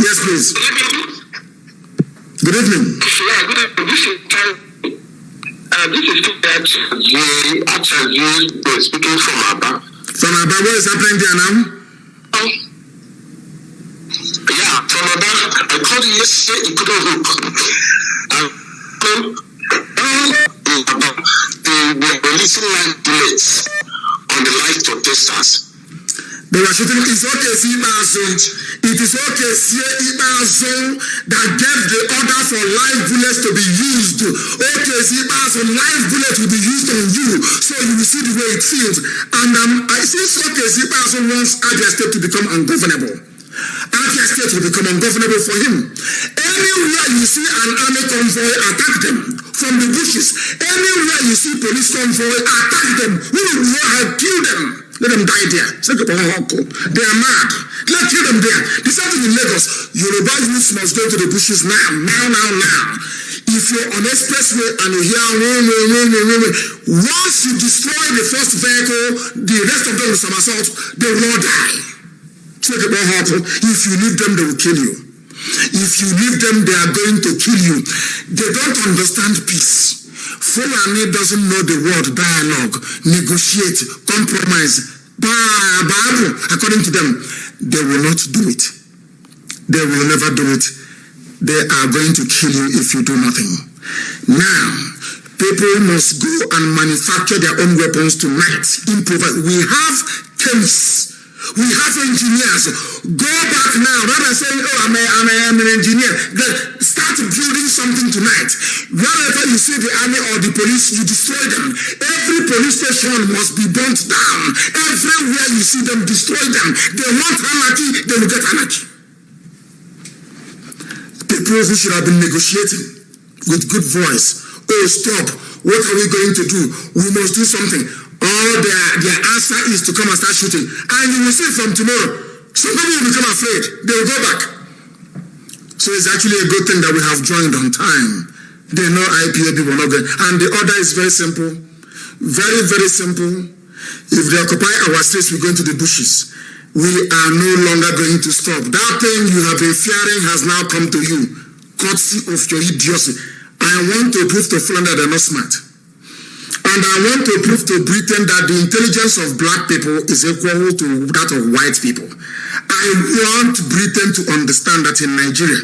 Yes, please. Good evening. Yeah, good evening. This is speaking from Aba. From Aba, what is happening there now? Yeah, from Aba. I called you yesterday, you couldn't hook. They were releasing live bullets on the live protesters. They were shooting. It's okay, see, it is okay, see, that gave the order for live bullets to be used. Okay, see, live bullets will be used on you, so you will see the way it feels. And I see, okay, see, wants Abia State to become ungovernable. Abia State will become ungovernable for him. Anywhere you see an army convoy, attack them from the bushes. Anywhere you see police convoy, attack them. Who will kill them? Let them die there. They are mad. Let's kill them there. The same thing in Lagos. Yoruba youth must go to the bushes now. If you're on expressway and you hear once you destroy the first vehicle, the rest of them will somersault, they will all die. If you leave them, they will kill you. If you leave them, they are going to kill you. They don't understand peace. Fulani doesn't know the word dialogue, negotiate, compromise. According to them, they will not do it. They will never do it. They are going to kill you if you do nothing. Now, people must go and manufacture their own weapons tonight. Improvise. We have chemists. We have engineers. Go back now. Rather than saying, I'm an engineer. Start building something tonight. Wherever you see the army or the police, you destroy them. Every police station must be burnt down. Everywhere you see them, destroy them. They want anarchy, they will get anarchy. People who should have been negotiating with good voice. Oh, stop. What are we going to do? We must do something. All their answer is to come and start shooting. And you will see from tomorrow, some people will become afraid. They will go back. So it's actually a good thing that we have joined on time. They know IPOB will not go. And the order is very simple. Very, very simple. If they occupy our streets, we go into the bushes. We are no longer going to stop. That thing you have been fearing has now come to you. Courtesy of your idiocy. I want to prove to Flanders they're not smart. And I want to prove to Britain that the intelligence of black people is equal to that of white people. I want Britain to understand that in Nigeria,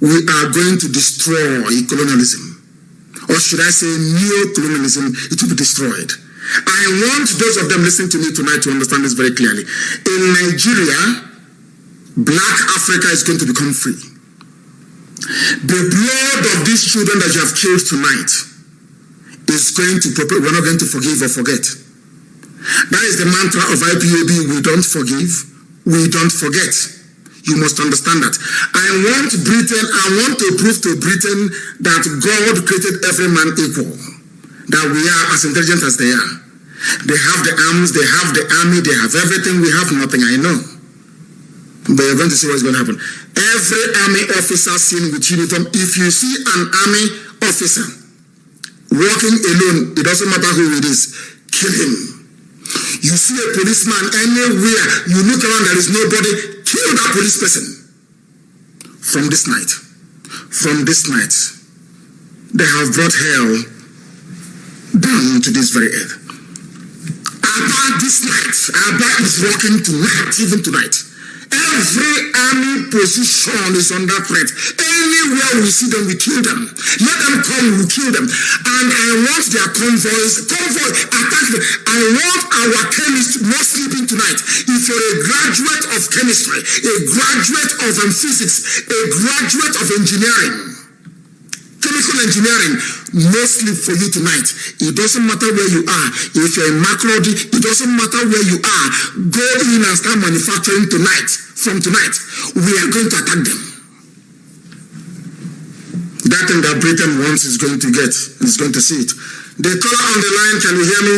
we are going to destroy colonialism. Or should I say neo-colonialism, it will be destroyed. I want those of them listening to me tonight to understand this very clearly. In Nigeria, black Africa is going to become free. The blood of these children that you have killed tonight is going to prepare. We're not going to forgive or forget. That is the mantra of IPOB. We don't forgive, we don't forget. You must understand that. I want to prove to Britain that God created every man equal. That we are as intelligent as they are. They have the arms, they have the army, they have everything. We have nothing, I know. But you're going to see what's going to happen. Every army officer seen with uniform, if you see an army officer walking alone, it doesn't matter who it is, kill him. You see a policeman anywhere, you look around, there is nobody, kill that police person. From this night, they have brought hell down to this very earth. About this night, Abba is working tonight, even tonight. Every army position is under threat. Anywhere we see them, we kill them. Let them come, we kill them. And I want their convoys, attack them. I want our chemists not sleeping tonight. If you're a graduate of chemistry, a graduate of physics, a graduate of engineering, chemical engineering, mostly for you tonight. It doesn't matter where you are. If you're in Macaroni, it doesn't matter where you are. Go in and start manufacturing tonight. From tonight, we are going to attack them. That thing that Britain wants is going to get, is going to see it. The caller on the line, can you hear me?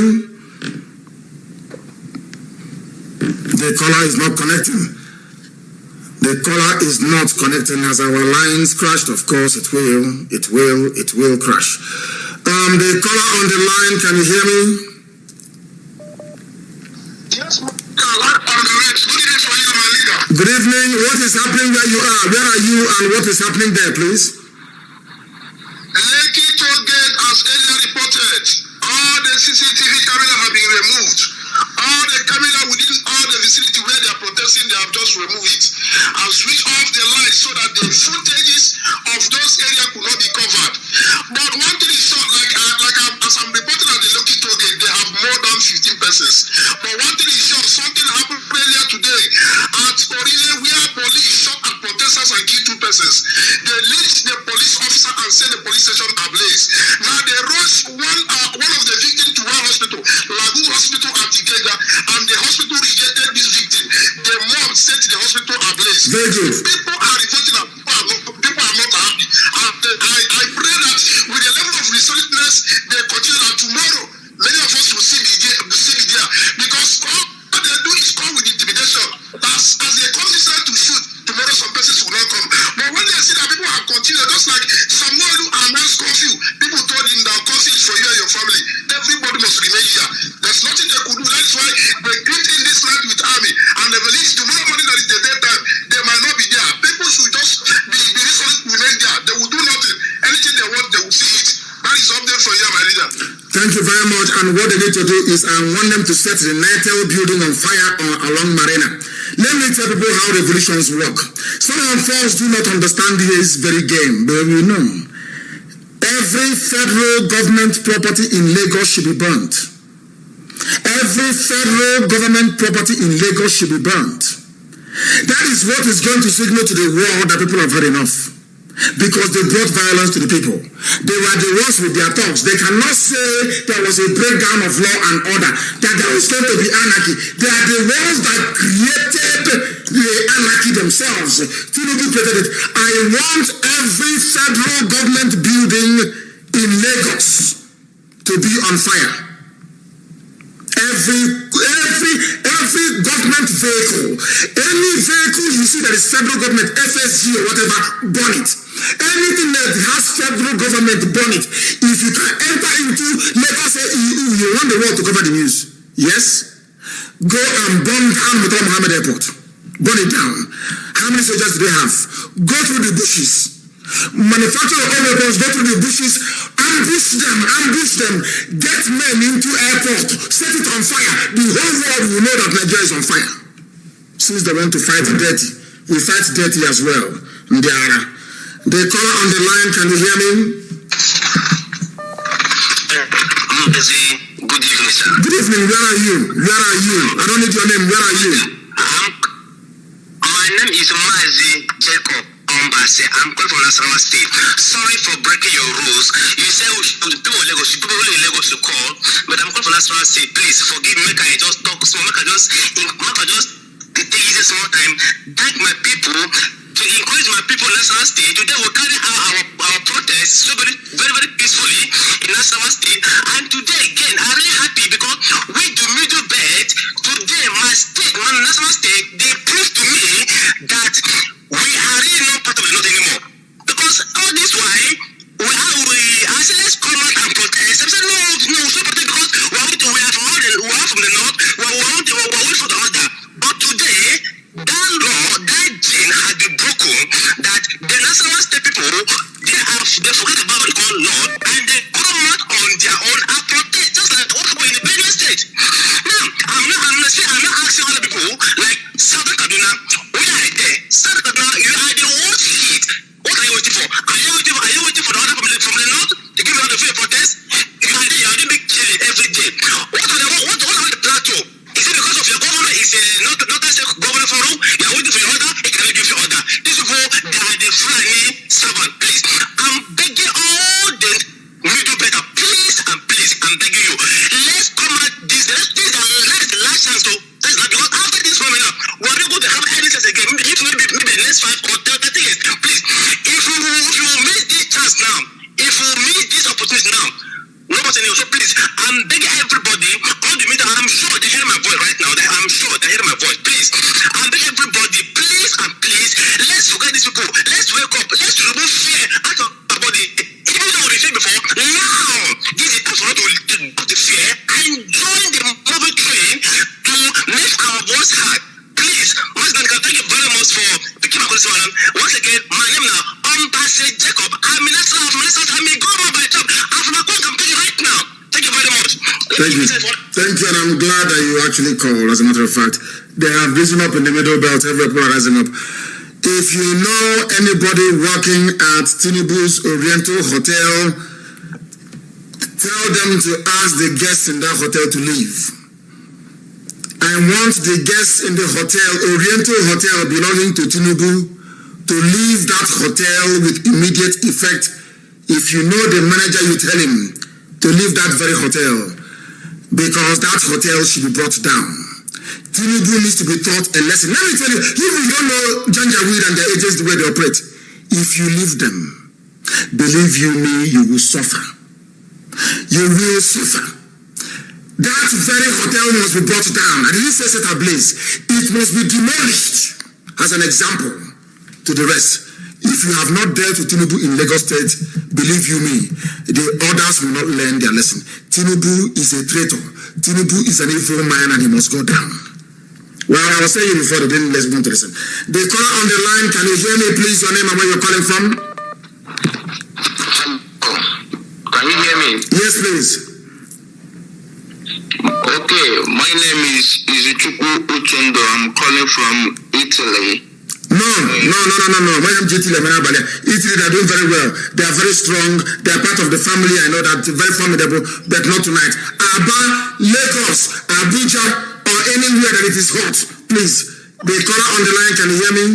The caller is not connecting. The caller is not connecting. As our lines crashed, of course, it will crash. The caller on the line, can you hear me? Yes, on the line. Good evening. What is happening where you are? Where are you and what is happening there, please? Lekki toll gate, as earlier reported, all the CCTV cameras have been removed. All the camera within all the vicinity where they are protesting, they have just removed it and switched off the lights so that the footages of those areas could not be covered. But one thing is sure, as I'm reporting at the Lekki toll gate, they have more than 15 persons. But one thing is sure, something happened earlier today at Orile where police shot at protesters and killed 2 persons. They lynched the police officer and set the police station ablaze. Now they rushed one of the victims to one hospital, Lagu Hospital at Igega, and the hospital rejected this victim. The mob set the hospital ablaze. Very good. People are revolting and people are not happy. And I pray that with the level of resolutiveness they continue, that tomorrow many of us will see me there, because all they do is come with intimidation. As they come inside to shoot, tomorrow some persons will not come. But when they see that people are continuing, just like someone who announced curfew, people told him that curfew is for you and your family. Everybody must remain here. There's nothing they could do. That is why they greet in this land with army, and they believe tomorrow morning that is the daytime, they might not be there. People should just be resolute, remain there. They will do nothing. Anything they want, they will see it. That is update for you, my leader. Thank you very much. And what they need to do is I want them to set the Nitel building on fire along Marina. Let me tell people how revolutions work. Some of us do not understand this very game, but we know. Every federal government property in Lagos should be burnt. Every federal government property in Lagos should be burnt. That is what is going to signal to the world that people have had enough. Because they brought violence to the people. They were the ones with their thugs. They cannot say there was a breakdown of law and order, that there was going to be anarchy. They are the ones that created the anarchy themselves. Tinubu created it. I want every federal government building in Lagos to be on fire. Every government vehicle, any vehicle you see that is federal government, FSG or whatever, burn it. Anything that has federal government burn it. If you can enter into Lagos EU, you want the world to cover the news. Yes? Go and burn down Murtala Mohammed Airport. Burn it down. How many soldiers do they have? Go through the bushes. Manufacture your own weapons, go through the bushes, ambush them, get men into airport, set it on fire. The whole world will know that Nigeria is on fire. Since they want to fight dirty, we fight dirty as well. Ndiara. The caller on the line, can you hear me? Mazi, good evening, sir. Good evening, where are you? Where are you? I don't need your name, where are you? My name is Mazi Jacob Ombase. I'm calling from Nasarawa State. Sorry for breaking your rules. You said people in Lagos should call, but I'm calling from Nasarawa State. Please forgive me, make I just talk small, make I just take easy small time. Thank my people. To encourage my people in Nasarawa State, today we carry out our protest so very, very, very peacefully in Nasarawa State. And today again, I'm really happy because with the middle belt, today my state, my Nasarawa State, they proved to me that we are really not part of the North anymore. Because all this while, I said let's come out and protest. I said no, we should protest because we are from the North, we're waiting for the order. But today, that law, that gene has been broken, that the National State people, they forget about the call Lord, and they come out on their own and protest, just like what happened in the Benue State. Now, I'm not asking other people, like Southern Kaduna, where are they? Southern Kaduna, you are the worst hit. What are you waiting for? Are you waiting for the order from the North to give you all the free protest? You are there, being killed every day. What about the plateau? Is it because of your governor is not a governor for you? You are waiting for your order, he cannot give you order. These people, they are the Fulani servant. Please, I'm begging all the middle better. Please, I'm begging you. Let's come at this. Let's the last chance to test that because after this moment now, we are not going to have any sense again. Maybe the next 5 or 30 years. Please, if you miss this chance now, if you miss this opportunity now, nobody knows. So please, I'm begging everybody, all the media, I'm sure they hear my voice right now. I'm sure they hear my voice. Please, I'm begging everybody, please and please, let's forget these people. Let's wake up. Let's remove fear out of our body. Even though we fear before, now this is time for us to put the fear and join the moving train to make our voice heard. Please, Mazi, thank you very much for picking my call. Once again, my name now, Ombase Jacob. I'm in I'm a governor by job. I'm from a campaign right now. Thank you very much. Thank you, and I'm glad that you actually called. As a matter of fact, they have risen up in the middle belt. Every people are rising up. If you know anybody working at Tinubu's Oriental Hotel, tell them to ask the guests in that hotel to leave. I want the guests in the hotel, Oriental Hotel belonging to Tinubu, to leave that hotel with immediate effect. If you know the manager, you tell him to leave that very hotel because that hotel should be brought down. Tinubu needs to be taught a lesson. Let me tell you, if you don't know Janjaweed and the agents, the way they operate, if you leave them, believe you me, you will suffer. You will suffer. That very hotel must be brought down. I didn't say set ablaze. It must be demolished as an example to the rest. If you have not dealt with Tinubu in Lagos State, believe you me, the others will not learn their lesson. Tinubu is a traitor. Tinubu is an evil man and he must go down. Well, I was saying before, they didn't want to listen. The caller on the line, can you hear me please, your name and where you're calling from? Can you hear me? Yes, please. Okay, my name is Izuchukwu Uchondo. I'm calling from Italy. No. My name is Italy, they're doing very well. They are very strong. They are part of the family. I know that, very formidable, but not tonight. Aba, Lagos, Abuja, or anywhere that it is hot. Please, the caller on the line, can you hear me?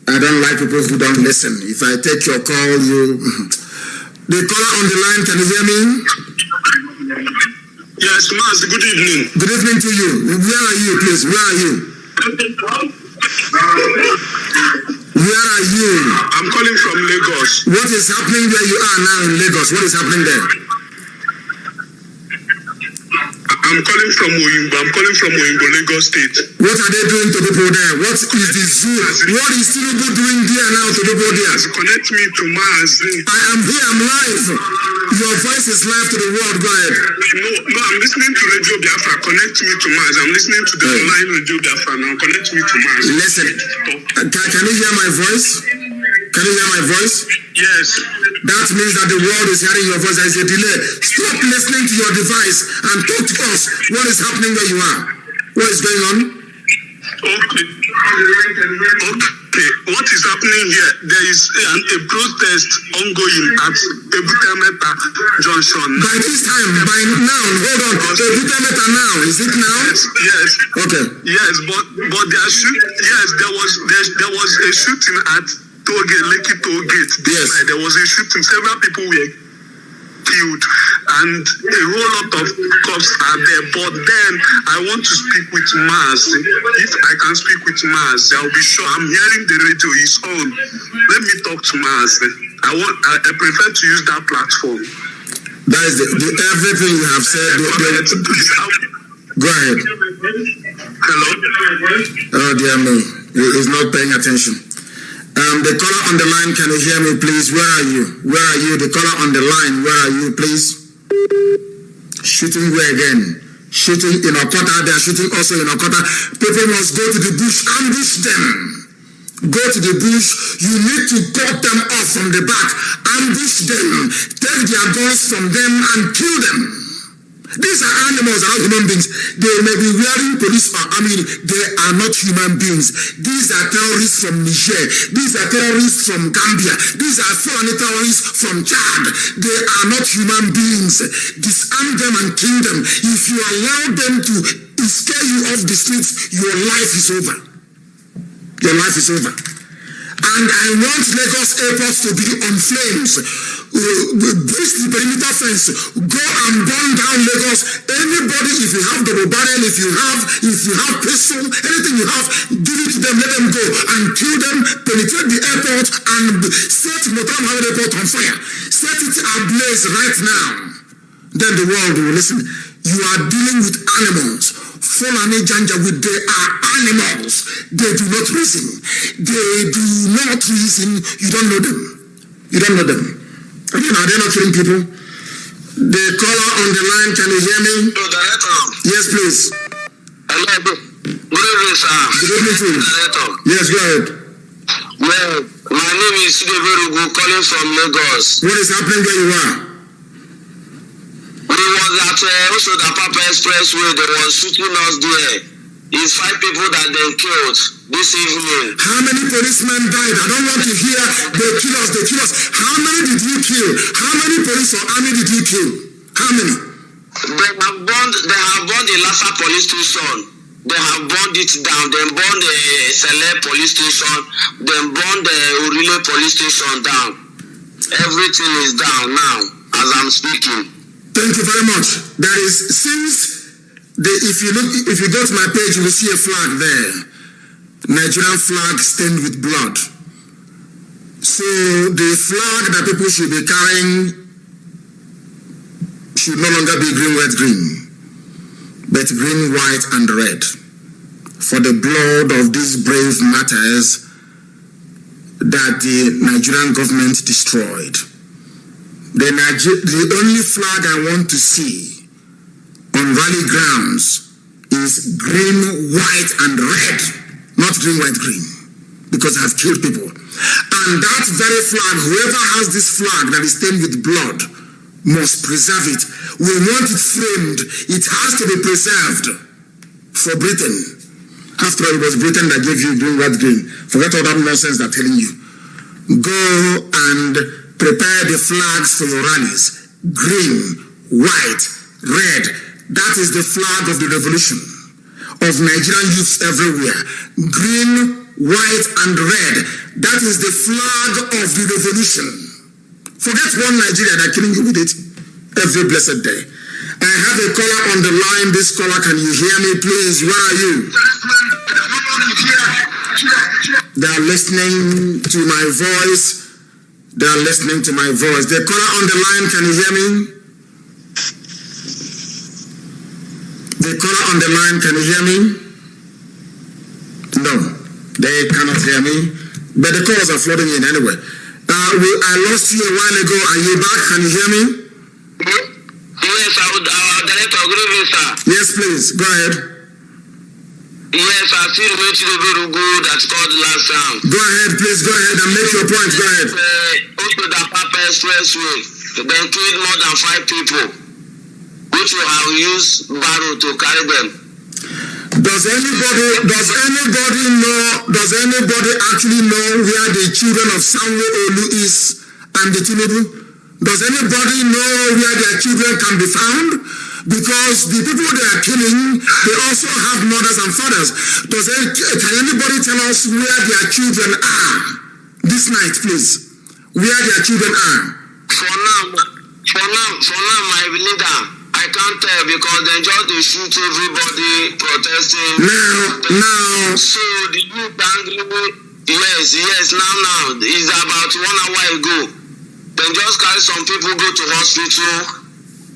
I don't like people who don't listen. If I take your call, you... The caller on the line, can you hear me? Yes, Mazi, good evening. Good evening to you. Where are you, please? Where are you? Where are you? I'm calling from Lagos. What is happening where you are now in Lagos? What is happening there? I'm calling from Oyingbo, Lagos State. What are they doing to people there? What is the zoo? What is Tinubu doing there now to people there? Connect me to Mazi. I am here, I'm live. Your voice is live to the world, go ahead. No, I'm listening to Radio Biafra. Connect me to Mazi. I'm listening to the online Radio Biafra now. Connect me to Mazi. Listen, can you hear my voice? Can you hear my voice? Yes. That means that the world is hearing your voice. There is a delay. Stop listening to your device and talk to us. What is happening where you are? What is going on? Okay. What is happening here? There is a protest ongoing at Ebutemeta Junction. By this time, by now, hold on. Ebutemeta now, is it now? Yes. Okay. Yes, but there was a shooting at Lekki toll gate. Yes. There was a shooting. Several people were killed, and a whole lot of cops are there. But then I want to speak with Mazi. If I can speak with Mazi, I'll be sure. I'm hearing the radio is on. Let me talk to Mazi. I prefer to use that platform. That is the everything you have said. Go ahead. Hello. Oh dear me, he's not paying attention. The caller on the line, can you hear me, please? Where are you? Where are you? The caller on the line, where are you, please? Shooting where again? Shooting in Okota. They are shooting also in Okota. People must go to the bush, ambush them. Go to the bush. You need to cut them off from the back, ambush them, take their guns from them and kill them. These are animals, are not human beings. They may be wearing police or army. They are not human beings. These are terrorists from Niger. These are terrorists from Gambia. These are foreign terrorists from Chad. They are not human beings. Disarm them and kill them. If you allow them to scare you off the streets, your life is over. Your life is over. And I want Lagos Airport to be on flames. Breach the perimeter fence. Go and burn down Lagos. Anybody, if you have the barrel, if you have pistol, anything you have, give it to them, let them go and kill them, penetrate the airport and set Motam Airport on fire. Set it ablaze right now. Then the world will listen. You are dealing with animals. Fulani Janjaweed, they are animals. They do not reason. They do not reason. You don't know them. You don't know them. Again, are they not killing people? The caller on the line, can you hear me? No, Director. Yes, please. Hello. Good evening, sir. Good evening, please. Director. Yes, go ahead. Well, my name is Sideverugu, calling from Lagos. What is happening where you are? We was at Osoda Papa Expressway. They was shooting us there. It's 5 people that they killed this evening. How many policemen died? I don't want to hear they kill us, they kill us. How many did you kill? How many police or army did you kill? How many? They have burned the Lassa police station. They have burned it down. They burned the Sele police station. They burned the Urile police station down. Everything is down now as I'm speaking. Thank you very much. That is, if you go to my page, you will see a flag there. Nigerian flag stained with blood. So the flag that people should be carrying should no longer be green, white, green, but green, white, and red. For the blood of these brave martyrs that the Nigerian government destroyed. The only flag I want to see on rally grounds is green, white, and red. Not green, white, green. Because I've killed people. And that very flag, whoever has this flag that is stained with blood, must preserve it. We want it framed. It has to be preserved for Britain. After all, it was Britain that gave you green, white, green. Forget all that nonsense they're telling you. Go and prepare the flags for your rallies. Green, white, red. That is the flag of the revolution of Nigerian youths everywhere. Green, white, and red. That is the flag of the revolution. Forget one Nigeria, they're killing you with it every blessed day. I have a caller on the line. This caller, can you hear me, please? Where are you? They are listening to my voice. They are listening to my voice. The caller on the line, can you hear me? The caller on the line, can you hear me? No, they cannot hear me. But the calls are flooding in anyway. I lost you a while ago. Are you back? Can you hear me? Yes, our director, good evening, sir. Yes, please. Go ahead. Yes, I see the way to the very good that called last time. Go ahead, please. Go ahead and make your point. Go ahead. Also, the Papa Expressway, they killed more than 5 people, which will have used barrow to carry them. Does anybody actually know where the children of Samuel Olu is and the Tinubu? Does anybody know where their children can be found? Because the people they are killing, they also have mothers and fathers. Can anybody tell us where their children are this night, please? Where their children are? For now, my leader, I can't tell because they just shoot everybody protesting. Now. So the youth angry. Yes. Now. It's about 1 hour ago. They just carry some people go to hospital.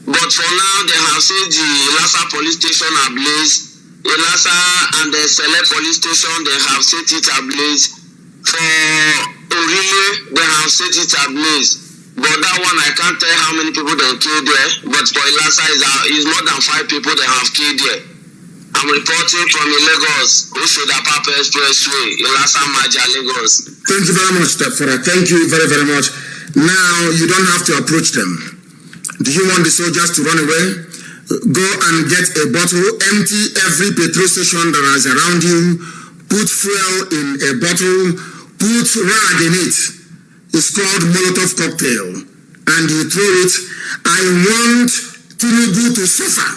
But for now, they have said the Lhasa police station ablaze. The Lhasa and the Select police station, they have set it ablaze. For Orile, they have set it ablaze. But that one, I can't tell how many people they killed there. But for Lhasa, is more than 5 people they have killed there. I'm reporting from Lagos, Oshoda Papa Expressway, Lhasa Maja, Lagos. Thank you very much, Tafara. Thank you very, very much. Now, you don't have to approach them. Do you want the soldiers to run away? Go and get a bottle, empty every petrol station that is around you, put fuel in a bottle, put rag in it. It's called Molotov cocktail. And you throw it. I want Tinubu to suffer.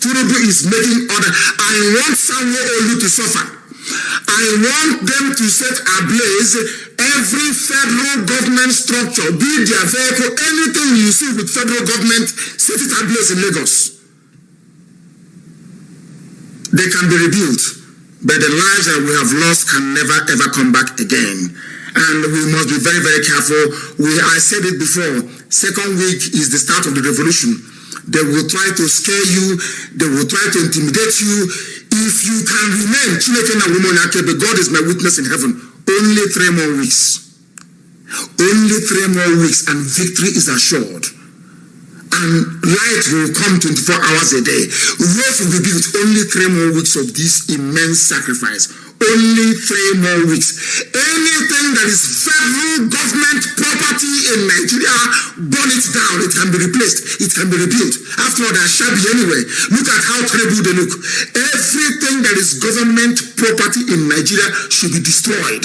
Tinubu is making order. I want Samuel Olu to suffer. I want them to set ablaze every federal government structure, be it their vehicle, anything you see with federal government, set it ablaze in Lagos. They can be rebuilt, but the lives that we have lost can never ever come back again. And we must be very, very careful. I said it before, second week is the start of the revolution. They will try to scare you, they will try to intimidate you. If you can remain, but God is my witness in heaven, only 3 more weeks. Only 3 more weeks and victory is assured. And light will come 24 hours a day. Roads will be built. Only 3 more weeks of this immense sacrifice. Only 3 more weeks. Anything that is federal government property in Nigeria, burn it down. It can be replaced. It can be rebuilt. After all, they are shabby anyway. Look at how terrible they look. Everything that is government property in Nigeria should be destroyed.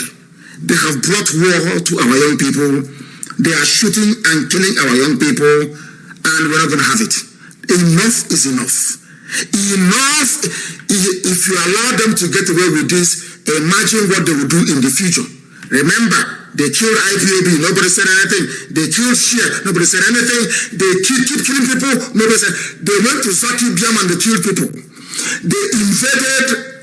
They have brought war to our young people. They are shooting and killing our young people, and we're not going to have it. Enough is enough. Enough. If you allow them to get away with this, imagine what they will do in the future. Remember, they killed IPAB, nobody said anything. They killed Shia, nobody said anything. They keep killing people, nobody said. They went to Zaki Biam and they killed people. They invaded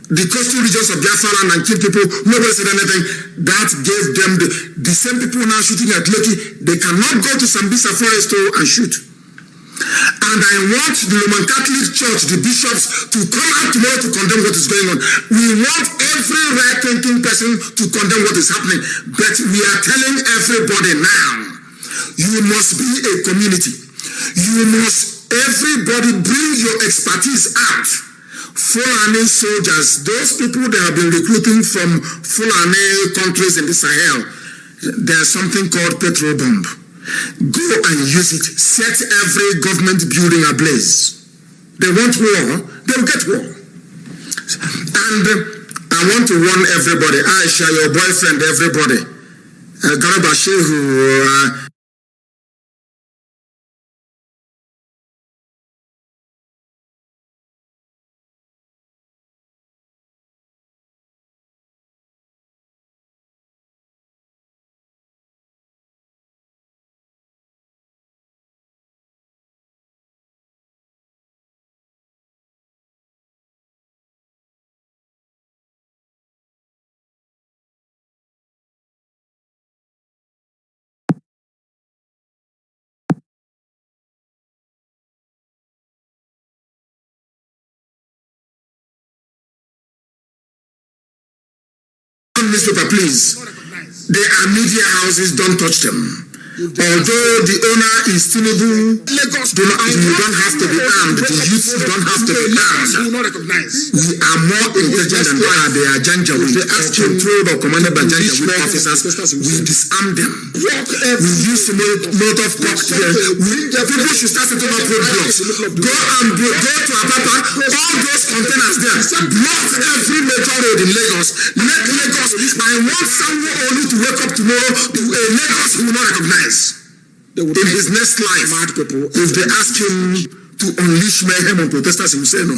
the coastal regions of Biafra and killed people, nobody said anything. That gave them the same people now shooting at Lekki. They cannot go to Sambisa Forest and shoot. And I want the Roman Catholic Church, the bishops, to come out tomorrow to condemn what is going on. We want every right-thinking person to condemn what is happening. But we are telling everybody now, you must be a community. Everybody bring your expertise out. Fulani soldiers, those people that have been recruiting from Fulani countries in the Sahel, there's something called petrol bomb. Go and use it. Set every government building ablaze. They want war, they'll get war. And I want to warn everybody, Aisha, your boyfriend, everybody, Garba Shehu, Nigerian newspaper, please. They are media houses, don't touch them. Although the owner is Tinubu, Lagos, you don't have to be armed. The youth don't have to be armed. We are more intelligent than they are. They are Janjaweed. They are controlled or commanded by Janjaweed officers. We disarm them. We use molotov cocktail. People should start setting up roadblocks. Go to Apapa, all those containers there. Block every major road in Lagos. Let Lagos. I want someone only to wake up tomorrow to a Lagos who will not recognize. In his next life, mad people, if they ask him to unleash mayhem on protesters, he will say no.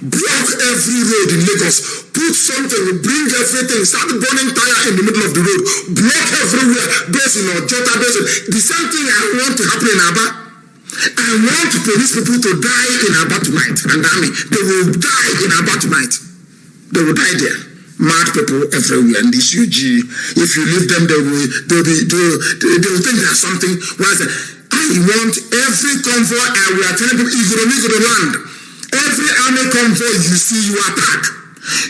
Block every road in Lagos. Put something, bring everything, start burning tire in the middle of the road. Block everywhere, based in Ojota, the same thing I want to happen in Aba. I want police people to die in Aba tonight, and army. They will die in Aba tonight. They will die there. Mad people everywhere, and this UG, if you leave them, they will think there's something. I want every convoy, and we are telling people, Igoro land. Every army convoy you see, you attack.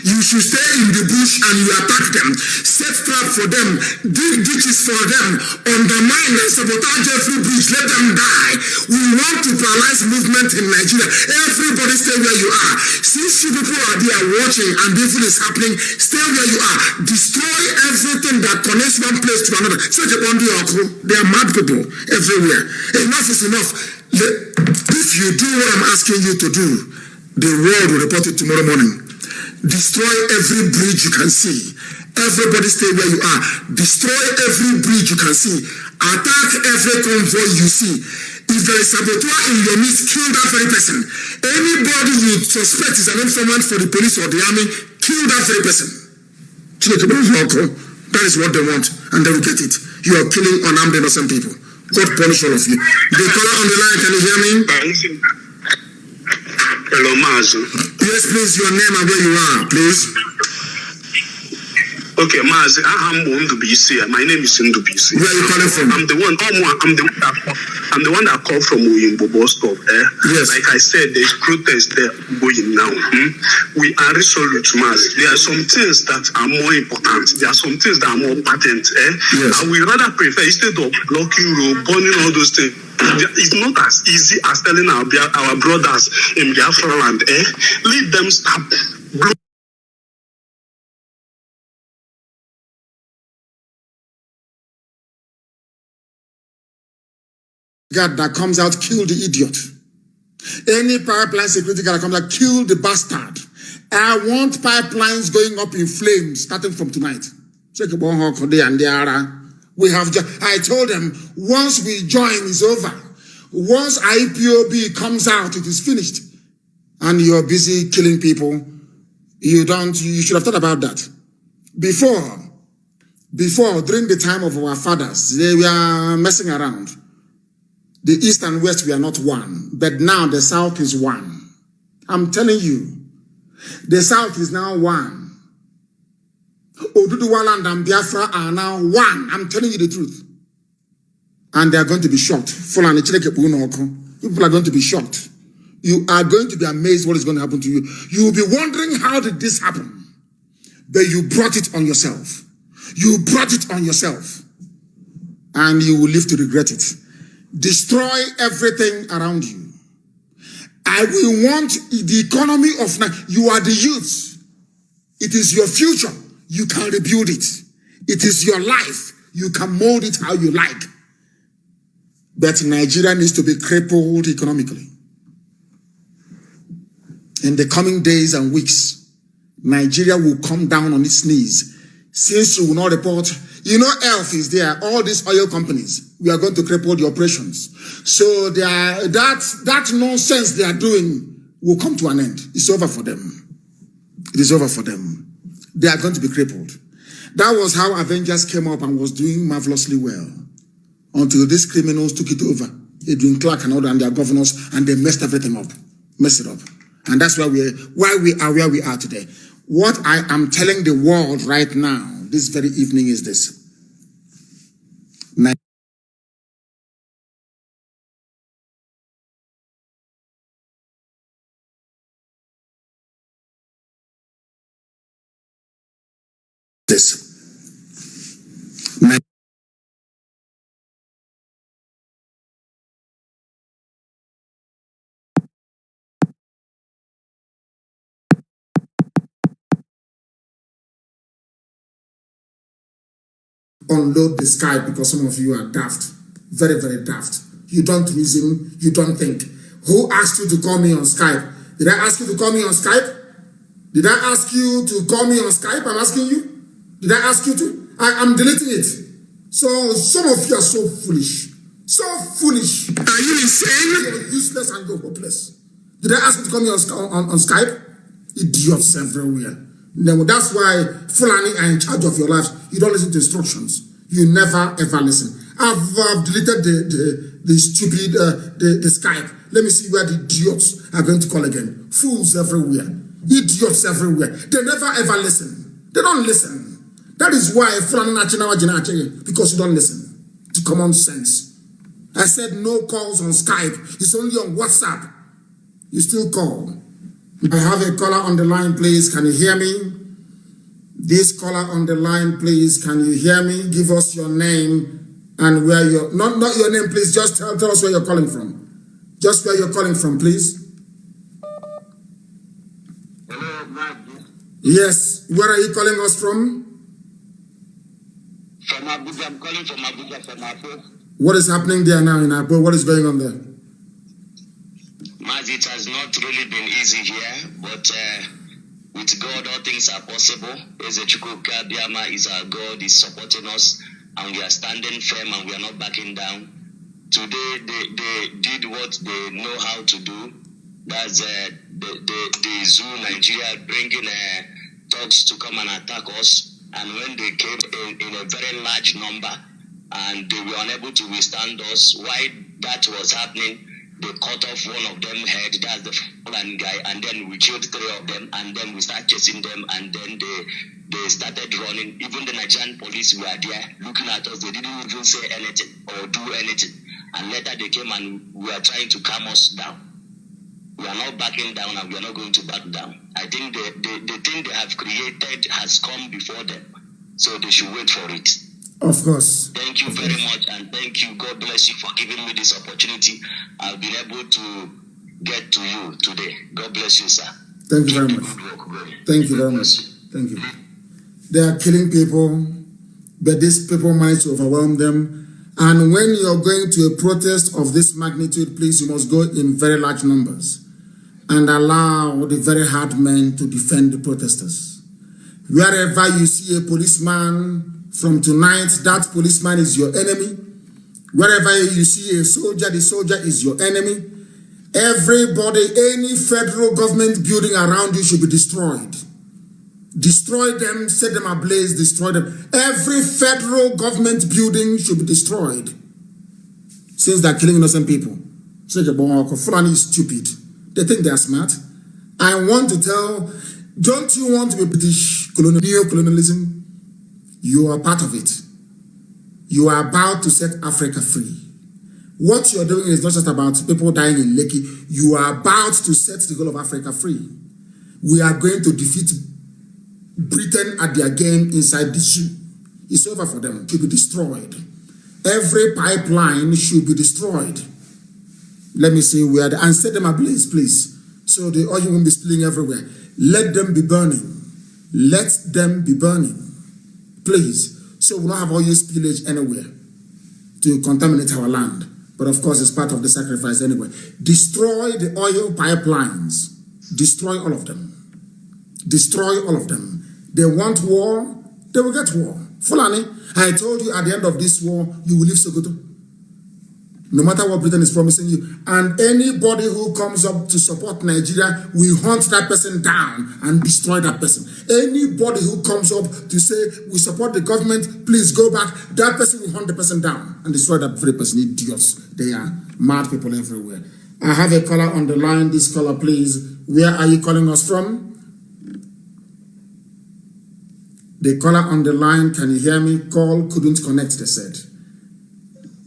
You should stay in the bush and you attack them. Set trap for them. Dig ditches for them. Undermine and sabotage every bridge. Let them die. We want to paralyze movement in Nigeria. Everybody stay where you are. Since you people are there watching and evil is happening, stay where you are. Destroy everything that connects one place to another. They are mad people everywhere. Enough is enough. If you do what I'm asking you to do, the world will report it tomorrow morning. Destroy every bridge you can see. Everybody stay where you are. Destroy every bridge you can see. Attack every convoy you see. If there is saboteur in your midst, kill that very person. Anybody you suspect is an informant for the police or the army, kill that very person. That is what they want, and they will get it. You are killing unarmed innocent people. God punish all of you. The caller on the line, can you hear me? Hello, Mazi. Yes, please, your name and where you are, please. Okay, Mazi, I'm Nnamdi. My name is Nnamdi. Where are you calling from? I'm the one that called from Oyinbo bus stop. Yes. Like I said, there's protest there going now. We are resolute, Mazi. There are some things that are more important. There are some things that are more patent. Yes. And we rather prefer, instead of blocking road, burning all those things. It's not as easy as telling our brothers in Biafra land, leave them stop. God that comes out, kill the idiot. Any pipeline security guard that comes out, kill the bastard. I want pipelines going up in flames starting from tonight. Check we have I told them, once we join, it's over. Once IPOB comes out, it is finished. And you're busy killing people. You should have thought about that. Before, during the time of our fathers, they were messing around. The East and West were not one. But now the South is one. I'm telling you, the South is now one. Oduduwa and Biafra are now one. I'm telling you the truth. And they are going to be shocked. People are going to be shocked. You are going to be amazed what is going to happen to you. You will be wondering, how did this happen? But you brought it on yourself. You brought it on yourself. And you will live to regret it. Destroy everything around you. I will want the economy of you are the youth. It is your future. You can rebuild it. It is your life. You can mold it how you like. But Nigeria needs to be crippled economically. In the coming days and weeks, Nigeria will come down on its knees. Since you will not report, ELF is there, all these oil companies, we are going to cripple the operations. So that nonsense they are doing will come to an end. It's over for them. It is over for them. They are going to be crippled. That was how Avengers came up and was doing marvelously well. Until these criminals took it over. Edwin Clark and all and their governors, and they messed everything up. Messed it up. And that's why we are where we are today. What I am telling the world right now, this very evening, is this. This. unload the Skype because some of you are daft. Very, very daft. You don't reason, you don't think. Who asked you to call me on Skype? Did I ask you to call me on Skype? Did I ask you to call me on Skype? I'm asking you. Did I ask you to? I'm deleting it. So some of you are so foolish. So foolish. Are you insane? You're useless and you're hopeless. Did I ask you to call me on Skype? Idiots everywhere. No, that's why Fulani are in charge of your lives. You don't listen to instructions. You never ever listen. I've deleted the stupid the Skype. Let me see where the idiots are going to call again. Fools everywhere. Idiots everywhere. They never ever listen. They don't listen. That is why because you don't listen to common sense. I said no calls on Skype. It's only on WhatsApp. You still call. I have a caller on the line, please. Can you hear me? This caller on the line, please. Can you hear me? Give us your name and where you're... Not your name, please. Just tell us where you're calling from. Just where you're calling from, please. Hello, Mazi. Yes. Where are you calling us from? From Abuja. I'm calling from Abuja, from Abuja. What is happening there now in Abuja? What is going on there? Mazi, it has not really been easy here, but with God, all things are possible. Ezechukwu Biama is our God, is supporting us, and we are standing firm and we are not backing down. Today, they did what they know how to do. That's the zoo Nigeria bringing thugs to come and attack us. And when they came in a very large number, and they were unable to withstand us, while that was happening, they cut off one of them head, that's the fallen guy, and then we killed 3 of them, and then we started chasing them, and then they started running. Even the Nigerian police were there looking at us. They didn't even say anything or do anything. And later they came and we are trying to calm us down. We are not backing down and we are not going to back down. I think the thing they have created has come before them. So they should wait for it. Of course. Thank you very much, and thank you. God bless you for giving me this opportunity. I've been able to get to you today. God bless you, sir. Thank you very much. Thank you very much. Thank you. They are killing people, but these people manage to overwhelm them. And when you're going to a protest of this magnitude, please, you must go in very large numbers and allow the very hard men to defend the protesters. Wherever you see a policeman, from tonight, that policeman is your enemy. Wherever you see a soldier, the soldier is your enemy. Everybody, any federal government building around you should be destroyed. Destroy them, set them ablaze, destroy them. Every federal government building should be destroyed. Since they're killing innocent people. Fulani is stupid. They think they're smart. I want to tell, don't you want to be British neo-colonialism? You are part of it. You are about to set Africa free. What you're doing is not just about people dying in Lekki. You are about to set the goal of Africa free. We are going to defeat Britain at their game inside the zoo. It's over for them. It should be destroyed. Every pipeline should be destroyed. Let me see where and set them ablaze, please. So the oil won't be spilling everywhere. Let them be burning. Let them be burning. Please. So we'll not have oil spillage anywhere to contaminate our land. But of course, it's part of the sacrifice anyway. Destroy the oil pipelines. Destroy all of them. Destroy all of them. They want war, they will get war. Fulani, I told you at the end of this war, you will leave Sokoto. No matter what Britain is promising you. And anybody who comes up to support Nigeria, we hunt that person down and destroy that person. Anybody who comes up to say, we support the government, please go back, that person will hunt the person down and destroy that very person. Idiots. They are mad people everywhere. I have a caller on the line. This caller, please. Where are you calling us from? The caller on the line, can you hear me? Call couldn't connect, they said.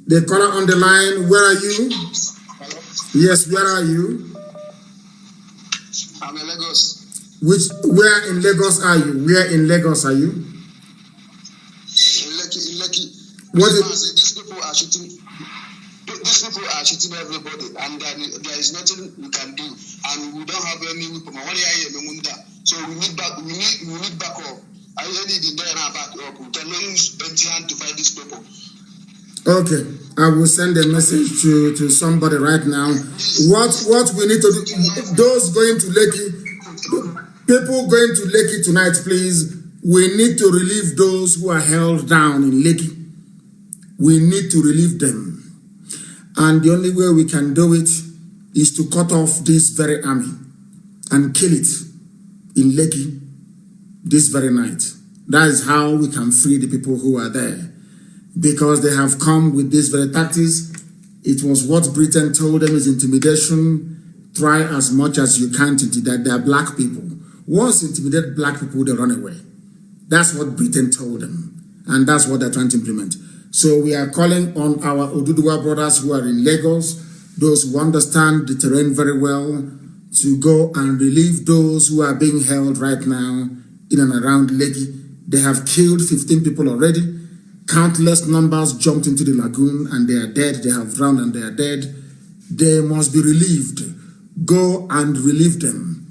The caller on the line, where are you? Hello? Yes, where are you? I'm in Lagos. Where in Lagos are you? Where in Lagos are you? In Lekki. These people are shooting. These people are shooting everybody, and there is nothing we can do, and we don't have any weapon. So we need backup. I need the there back up. We cannot use empty hand to fight these people. Okay, I will send a message to somebody right now. What we need to do, those going to Lekki, people going to Lekki tonight, please, we need to relieve those who are held down in Lekki. We need to relieve them. And the only way we can do it is to cut off this very army and kill it in Lekki this very night. That is how we can free the people who are there. Because they have come with these very tactics. It was what Britain told them is intimidation. Try as much as you can to intimidate. They are black people. Once you intimidate black people, they run away. That's what Britain told them. And that's what they're trying to implement. So we are calling on our Oduduwa brothers who are in Lagos, those who understand the terrain very well, to go and relieve those who are being held right now in and around Lekki. They have killed 15 people already. Countless numbers jumped into the lagoon and they are dead. They have drowned and they are dead. They must be relieved. Go and relieve them.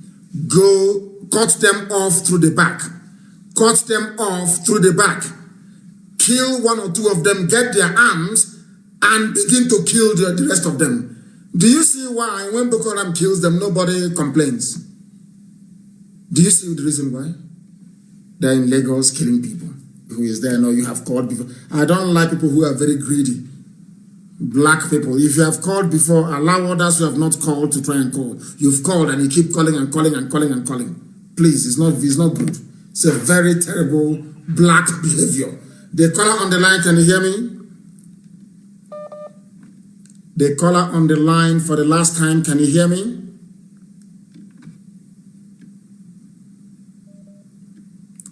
Go cut them off through the back. Cut them off through the back. Kill one or two of them, get their arms, and begin to kill the rest of them. Do you see why when Boko Haram kills them, nobody complains? Do you see the reason why? They're in Lagos killing people. Who is there? No, you have called before. I don't like people who are very greedy. Black people. If you have called before, allow others who have not called to try and call. You've called and you keep calling and calling and calling and calling. Please, it's not good. It's a very terrible black behavior. The caller on the line, can you hear me? The caller on the line for the last time, can you hear me?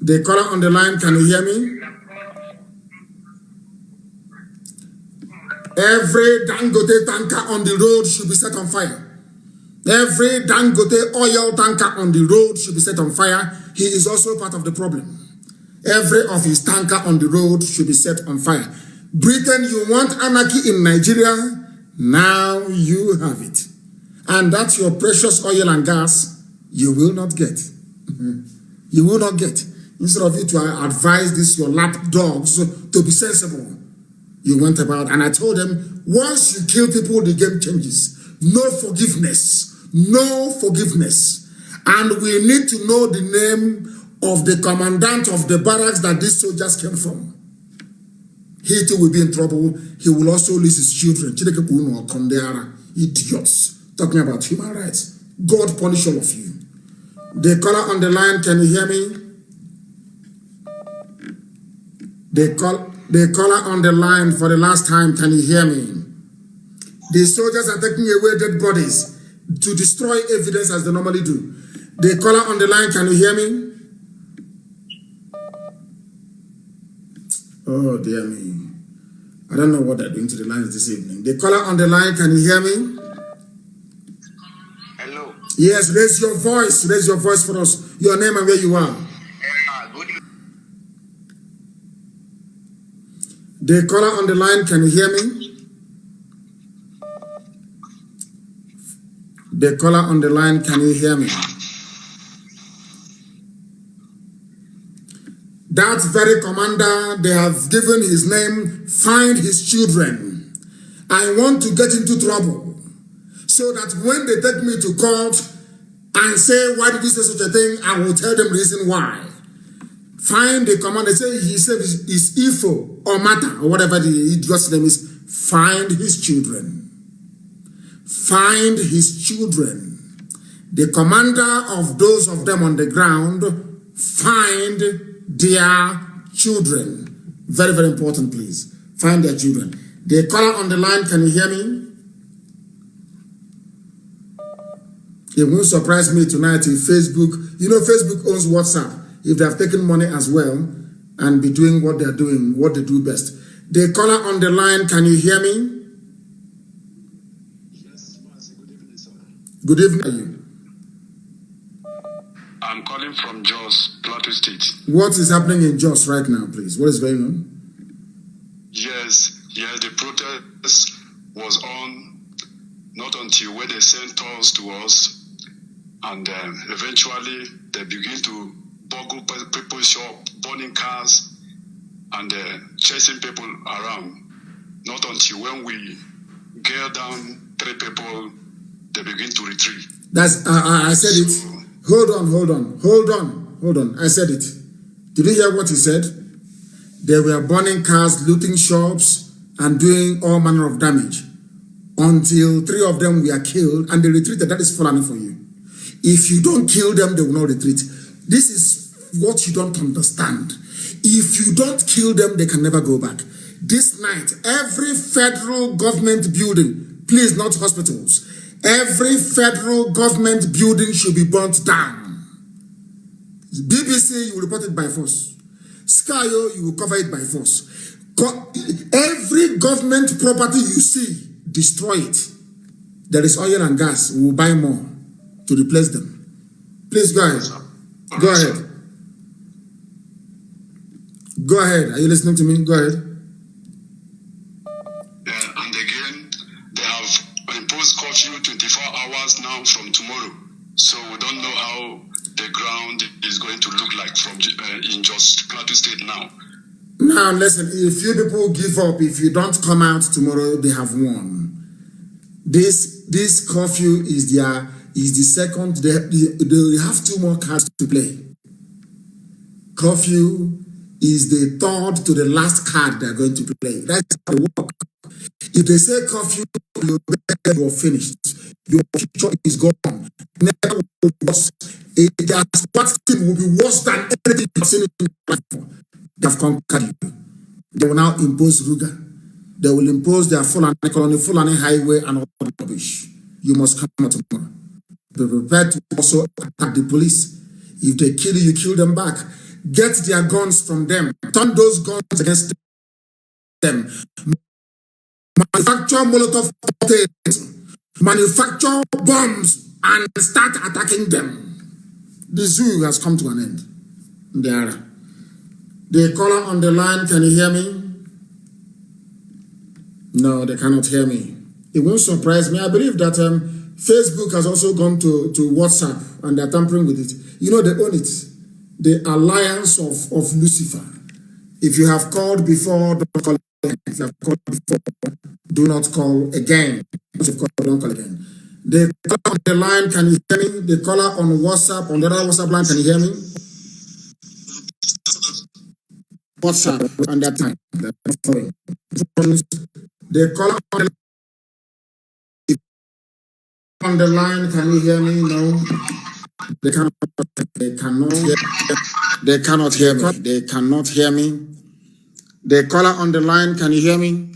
The caller on the line, can you hear me? Every Dangote tanker on the road should be set on fire. Every Dangote oil tanker on the road should be set on fire. He is also part of the problem. Every of his tanker on the road should be set on fire. Britain, you want anarchy in Nigeria? Now you have it. And that's your precious oil and gas you will not get. You will not get. Instead of you to advise this, your lap dogs, to be sensible, you went about, and I told them, once you kill people, the game changes. No forgiveness. No forgiveness. And we need to know the name of the commandant of the barracks that these soldiers came from. He too will be in trouble. He will also lose his children. Idiots. Talking about human rights. God punish all of you. The caller on the line, can you hear me? The caller on the line for the last time, can you hear me? The soldiers are taking away dead bodies to destroy evidence as they normally do. The caller on the line, can you hear me? Oh, dear me. I don't know what they're doing to the lines this evening. The caller on the line, can you hear me? Hello. Yes, raise your voice. Raise your voice for us. Your name and where you are. The caller on the line, can you hear me? The caller on the line, can you hear me? That very commander, they have given his name, find his children. I want to get into trouble so that when they take me to court and say, why did you say such a thing? I will tell them the reason why. Find the commander. He said it's Ifo or Mata or whatever the idiot's name is. Find his children. Find his children. The commander of those of them on the ground, find their children. Very, very important, please. Find their children. The caller on the line, can you hear me? It won't surprise me tonight if Facebook, you know Facebook owns WhatsApp. If they have taken money as well and be doing what they're doing, what they do best. The caller on the line, can you hear me? Yes, Mazi. Good evening, sir. Good evening. I'm calling from Jos, Plateau State. What is happening in Jos right now, please? What is going on? Yes, the protest was on, not until when they sent us to us, and eventually they begin to burgle people's shop, burning cars, and chasing people around. Not until when we gear down 3 people, they begin to retreat. That's I said it. Hold on. I said it. Did you hear what he said? They were burning cars, looting shops, and doing all manner of damage until 3 of them were killed and they retreated. That is Fulani for you. If you don't kill them, they will not retreat. This is what you don't understand. If you don't kill them, they can never go back. This night, every federal government building, please not hospitals, every federal government building should be burnt down. BBC, you will report it by force. Skyo, you will cover it by force. Every government property you see, destroy it. There is oil and gas. We will buy more to replace them. Please go ahead. Go ahead. Go ahead. Are you listening to me? Go ahead. And again, they have imposed curfew 24 hours now from tomorrow. So we don't know how the ground is going to look like from in just Plateau State now. Now listen, if you people give up, if you don't come out tomorrow, they have won. This curfew is the second. They have 2 more cards to play. Curfew is the 3rd to the last card they're going to play. That's how it works. If they say curfew, you're finished. Your future is gone. Never will be worse. Their sports team will be worse than anything you've seen in your life. They have conquered you. They will now impose Ruga. They will impose their Fulani highway and all the rubbish. You must come out tomorrow. Be prepared to also attack the police. If they kill you, you kill them back. Get their guns from them. Turn those guns against them. Manufacture Molotov cocktails. Manufacture bombs and start attacking them. The zoo has come to an end. There. The caller on the line, can you hear me? No, they cannot hear me. It won't surprise me. I believe that Facebook has also gone to WhatsApp and they're tampering with it. You know, they own it. The alliance of Lucifer. If you have called before, don't call again. If you have called before, do not call again. If you've called, don't call again. The caller on the line, can you hear me? The caller on WhatsApp, on the other WhatsApp line, can you hear me? WhatsApp and that time. The caller on the line, can you hear me? No. They cannot hear me. They cannot hear me. The caller on the line, can you hear me?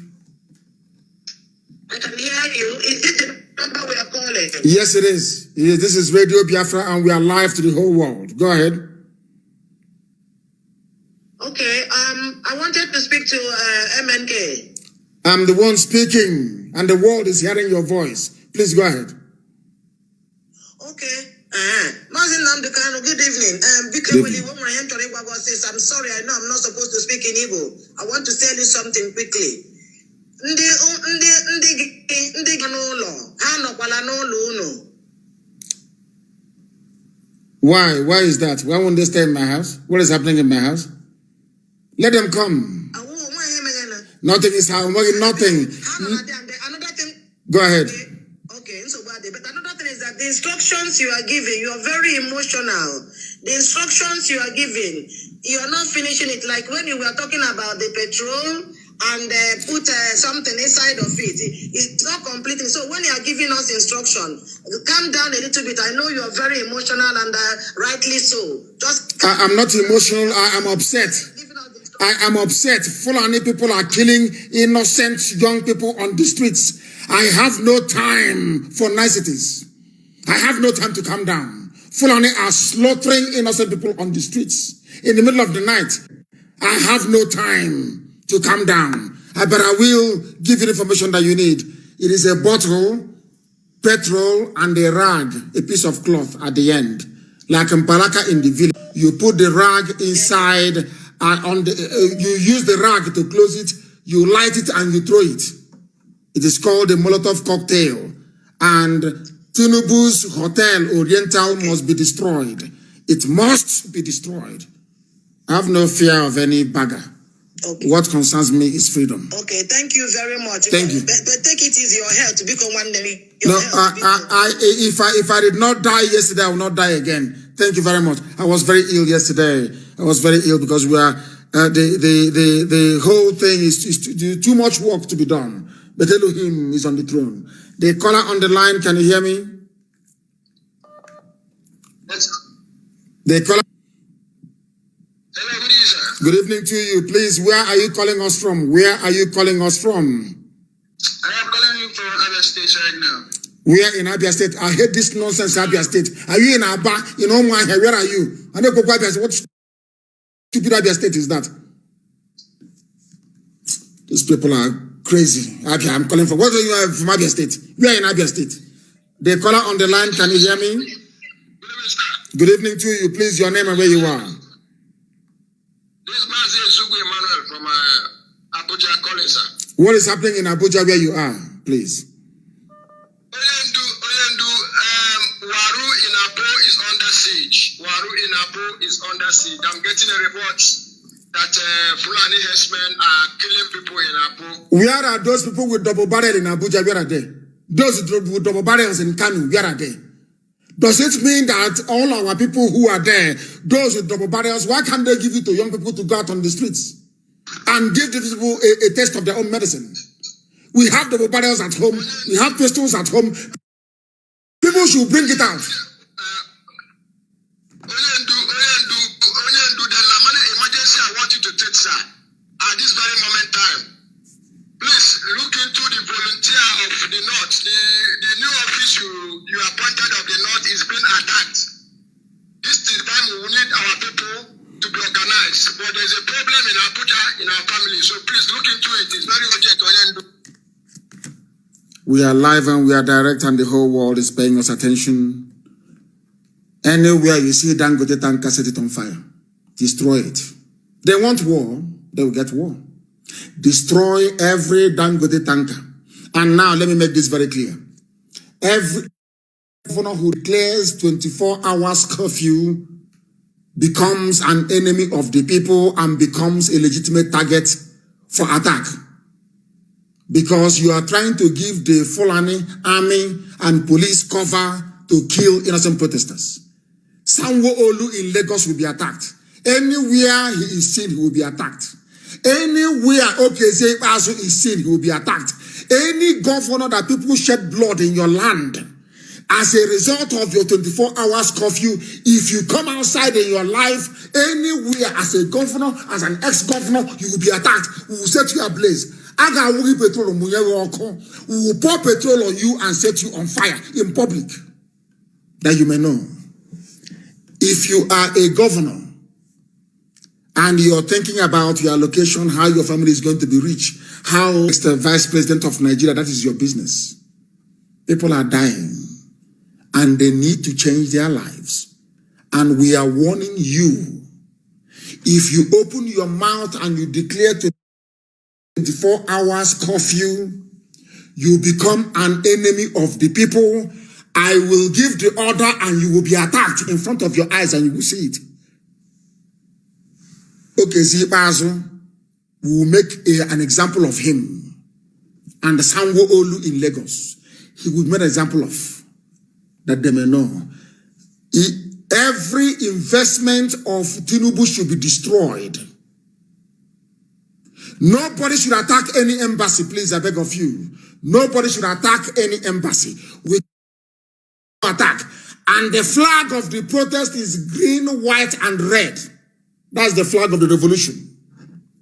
I can hear you. Is this the number we are calling? Yes, it is. This is Radio Biafra and we are live to the whole world. Go ahead. Okay, I wanted to speak to MNK. I'm the one speaking and the world is hearing your voice. Please go ahead. Okay. Mazi Nnamdi Kanu, good evening. I'm sorry, I know I'm not supposed to speak in Igbo. I want to tell you something quickly. Why? Why is that? Why won't they stay in my house? What is happening in my house? Let them come. Nothing is happening. Nothing. Another thing. Go ahead. Okay, so bad. But another thing is that the instructions you are giving, you are very emotional. The instructions you are giving, you are not finishing it. Like when you were talking about the petrol and put something inside of it, it's not completing. So when you are giving us instruction, calm down a little bit. I know you are very emotional and rightly so. I'm not emotional. I am upset. I am upset. Fulani people are killing innocent young people on the streets. I have no time for niceties. I have no time to calm down. Fulani are slaughtering innocent people on the streets in the middle of the night. I have no time to calm down. But I will give you the information that you need. It is a bottle, petrol, and a rag, a piece of cloth at the end. Like in Palaka in the village. You put the rag inside, you use the rag to close it, you light it and you throw it. It is called a Molotov cocktail. And Tinubu's Hotel Oriental must be destroyed. It must be destroyed. I have no fear of any bagger. Okay. What concerns me is freedom. Okay, thank you very much. Thank you. But take it easy, your health to become one day. No, if I did not die yesterday, I will not die again. Thank you very much. I was very ill yesterday. I was very ill because we are the whole thing is too much work to be done. But Elohim is on the throne. The caller on the line, can you hear me? Yes. The caller. Hello, good evening, sir. Good evening to you. Please, where are you calling us from? Where are you calling us from? I am calling you from Abia State right now. Where in Abia State? I hate this nonsense, Abia State. Are you in Aba? In Omwa? Where are you? I know Abia State. What stupid Abia State is that? These people are crazy. Abia, I'm calling from. What are you from Abia State? Where in Abia State? The caller on the line, can you hear me? Good evening, sir. Good evening to you. Please, your name and where you are. This is Mazi Emmanuel from Abuja calling, sir. What is happening in Abuja where you are, please? Oyendu, Waru in Apo is under siege. Waru in Apo is under siege. I'm getting a report that Fulani herdsmen are killing people in Apo. Where are those people with double barrel in Abuja? Where are they? Those with double barrels in Kanu, where are they? Does it mean that all our people who are there, those with double barrels, why can't they give it to young people to go out on the streets and give these people a taste of their own medicine? We have double barrels at home. We have pistols at home. People should bring it out. Oyendu, there's a money emergency I want you to take, sir, at this very moment time. Please look into the volunteer of the North. The new office you appointed of the North is being attacked. This is the time we need our people to be organized. But there's a problem in Abuja, in our family. So please look into it. It's very urgent, Oyendu. We are live and we are direct and the whole world is paying us attention. Anywhere you see Dangote tanker, set it on fire. Destroy it. They want war, they will get war. Destroy every Dangote tanker. And now let me make this very clear. Every governor who declares 24 hours curfew becomes an enemy of the people and becomes a legitimate target for attack. Because you are trying to give the Fulani army and police cover to kill innocent protesters. Sanwo-Olu in Lagos will be attacked. Anywhere he is seen, he will be attacked. Anywhere Okeze Azu is seen, he will be attacked. Any governor that people shed blood in your land, as a result of your 24 hours curfew, if you come outside in your life, anywhere as a governor, as an ex-governor, you will be attacked. We will set you ablaze. We will pour petrol on you and set you on fire in public. That you may know. If you are a governor and you're thinking about your location, how your family is going to be rich, how it's the vice president of Nigeria, that is your business. People are dying and they need to change their lives. And we are warning you, if you open your mouth and you declare 24 hours curfew, you become an enemy of the people. I will give the order and you will be attacked in front of your eyes and you will see it. Okay, Zibazo will make an example of him. And the Sanwo-Olu in Lagos, he will make an example of, that they may know. Every investment of Tinubu should be destroyed. Nobody should attack any embassy, please, I beg of you. Nobody should attack any embassy. We attack. And the flag of the protest is green, white, and red. That's the flag of the revolution.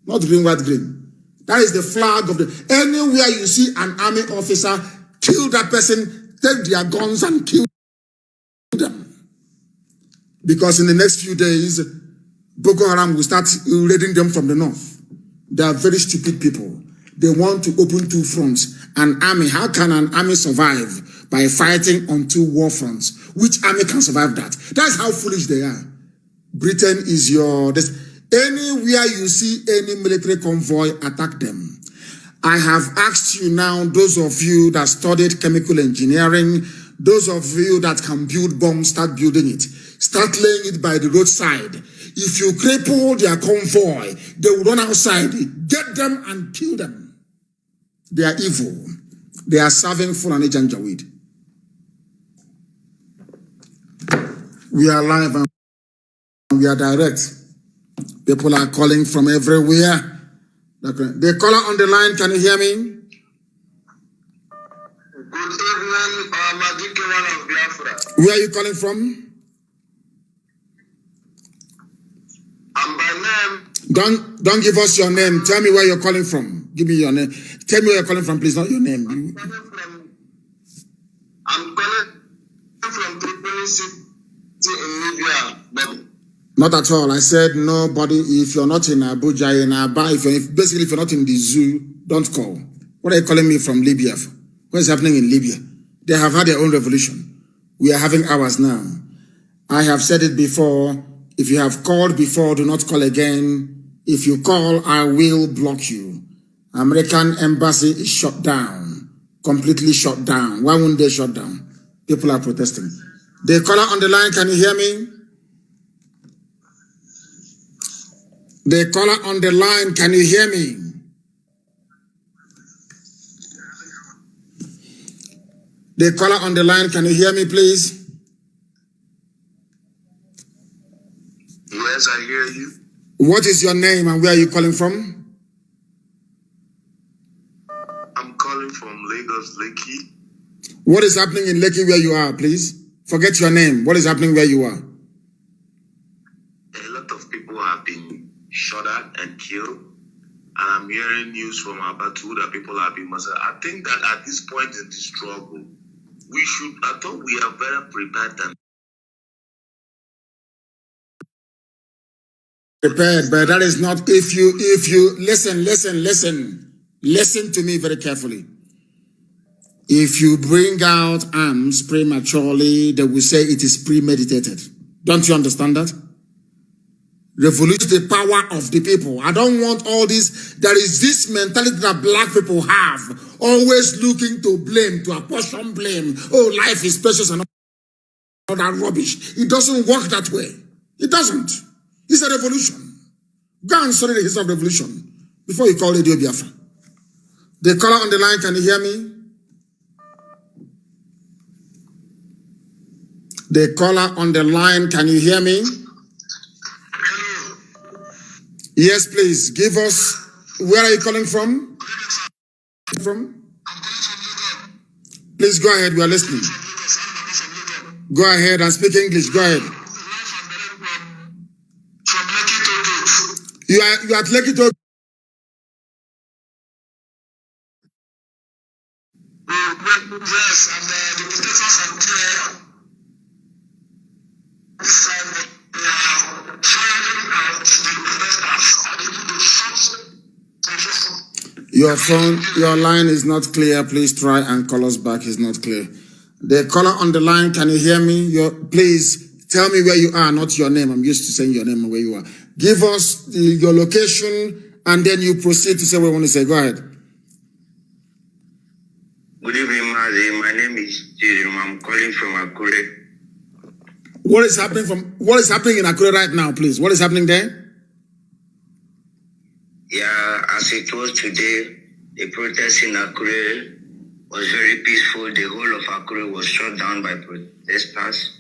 Not green, white, green. That is the flag of the... Anywhere you see an army officer, kill that person, take their guns and kill them. Because in the next few days, Boko Haram will start raiding them from the north. They are very stupid people. They want to open two fronts. An army, how can an army survive? By fighting on two war fronts. Which army can survive that? That's how foolish they are. Britain is your... Anywhere you see any military convoy, attack them. I have asked you now, those of you that studied chemical engineering, Those of you that can build bombs, start building it. Start laying it by the roadside. If you cripple their convoy, they will run outside, get them and kill them. They are evil. They are serving Fulani Janjaweed. We are live and we are direct. People are calling from everywhere. The caller on the line, can you hear me? Good evening, Mazi of Biafra. Where are you calling from? And by name. Don't give us your name. Tell me where you're calling from. Give me your name. Tell me where you're calling from, please, not your name. I'm calling from Tripoli City in Libya. Not at all. I said nobody. If you're not in Abuja, in Aba, if you're not in the zoo, don't call. What are you calling me from Libya for? What is happening in Libya? They have had their own revolution. We are having ours now. I have said it before. If you have called before, do not call again. If you call, I will block you. American embassy is shut down. Completely shut down. Why wouldn't they shut down? People are protesting. The caller on the line, can you hear me? The caller on the line, can you hear me? The caller on the line, can you hear me, please? Yes, I hear you. What is your name and where are you calling from? I'm calling from Lagos, Lekki. What is happening in Lekki where you are, please? Forget your name. What is happening where you are? A lot of people have been shot at and killed. And I'm hearing news from Abatu that people have been murdered. I think that at this point in the struggle, I thought we are very prepared and prepared, but that is not, if you listen to me very carefully. If you bring out arms prematurely, they will say it is premeditated. Don't you understand that? Revolution is the power of the people. I don't want all this. There is this mentality that black people have, always looking to blame, to apportion blame. Oh, life is precious and all that rubbish. It doesn't work that way. It doesn't. It's a revolution. Go and study the history of revolution before you call it Biafra. The caller on the line, can you hear me? The caller on the line, can you hear me? Yes, please. Give us, where are you calling from? Please go ahead, we are listening. Go ahead and speak English, go ahead. You are at Lekki to... Yes, and the protesters are there. This time they are firing out the protesters and they will shoot your phone, your line is not clear. Please try and call us back. It's not clear. The caller on the line, can you hear me? Please tell me where you are, not your name. I'm used to saying your name and where you are. Give us your location and then you proceed to say what you want to say. Go ahead. Good evening, Mazi. My name is Jerome. I'm calling from Akure. What is happening in Akure right now, please? What is happening there? Yeah, as it was today, the protest in Akure was very peaceful. The whole of Akure was shut down by protesters.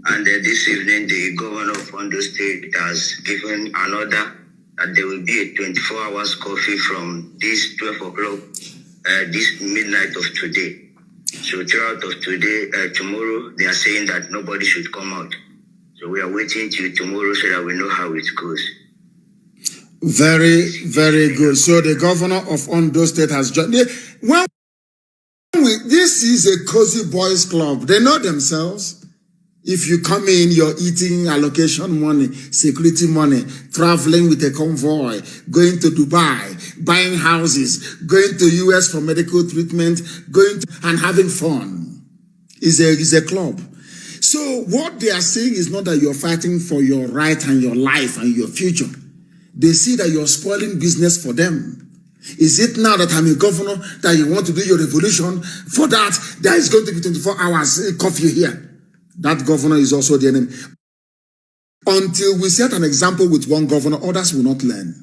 And this evening, the governor of Ondo State has given an order that there will be a 24 hours coffee from this 12 o'clock, this midnight of today. So throughout of today, tomorrow, they are saying that nobody should come out. So we are waiting till tomorrow so that we know how it goes. Very, very good. So the governor of Ondo State has joined. This is a cozy boys club. They know themselves. If you come in, you're eating allocation money, security money, traveling with a convoy, going to Dubai, buying houses, going to US for medical treatment, and having fun. Is a club. So what they are saying is not that you're fighting for your right and your life and your future. They see that you're spoiling business for them. Is it now that I'm a governor that you want to do your revolution? For that, there is going to be 24 hours curfew here. That governor is also the enemy. Until we set an example with one governor, others will not learn.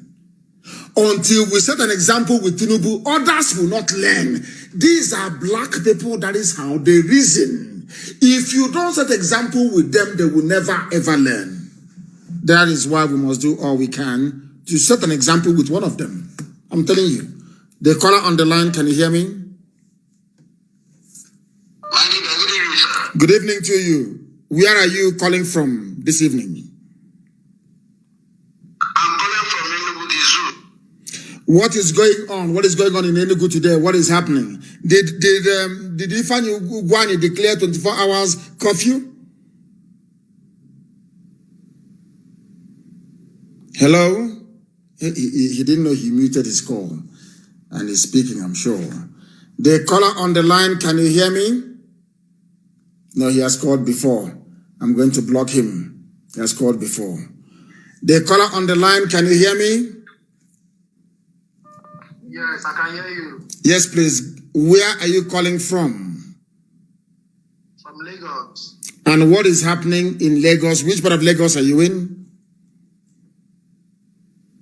Until we set an example with Tinubu, others will not learn. These are black people, that is how they reason. If you don't set example with them, they will never ever learn. That is why we must do all we can to set an example with one of them. I'm telling you. The caller on the line, can you hear me? Good evening to you. Where are you calling from this evening? I'm calling from Enugu, the zoo. What is going on? What is going on in Enugu today? What is happening? Did Ifeanyi Ugwuanyi declare 24 hours curfew? Hello? He didn't know he muted his call. And he's speaking, I'm sure. The caller on the line, can you hear me? No, he has called before. I'm going to block him. He has called before. The caller on the line, can you hear me? Yes, I can hear you. Yes, please. Where are you calling from? From Lagos. And what is happening in Lagos? Which part of Lagos are you in?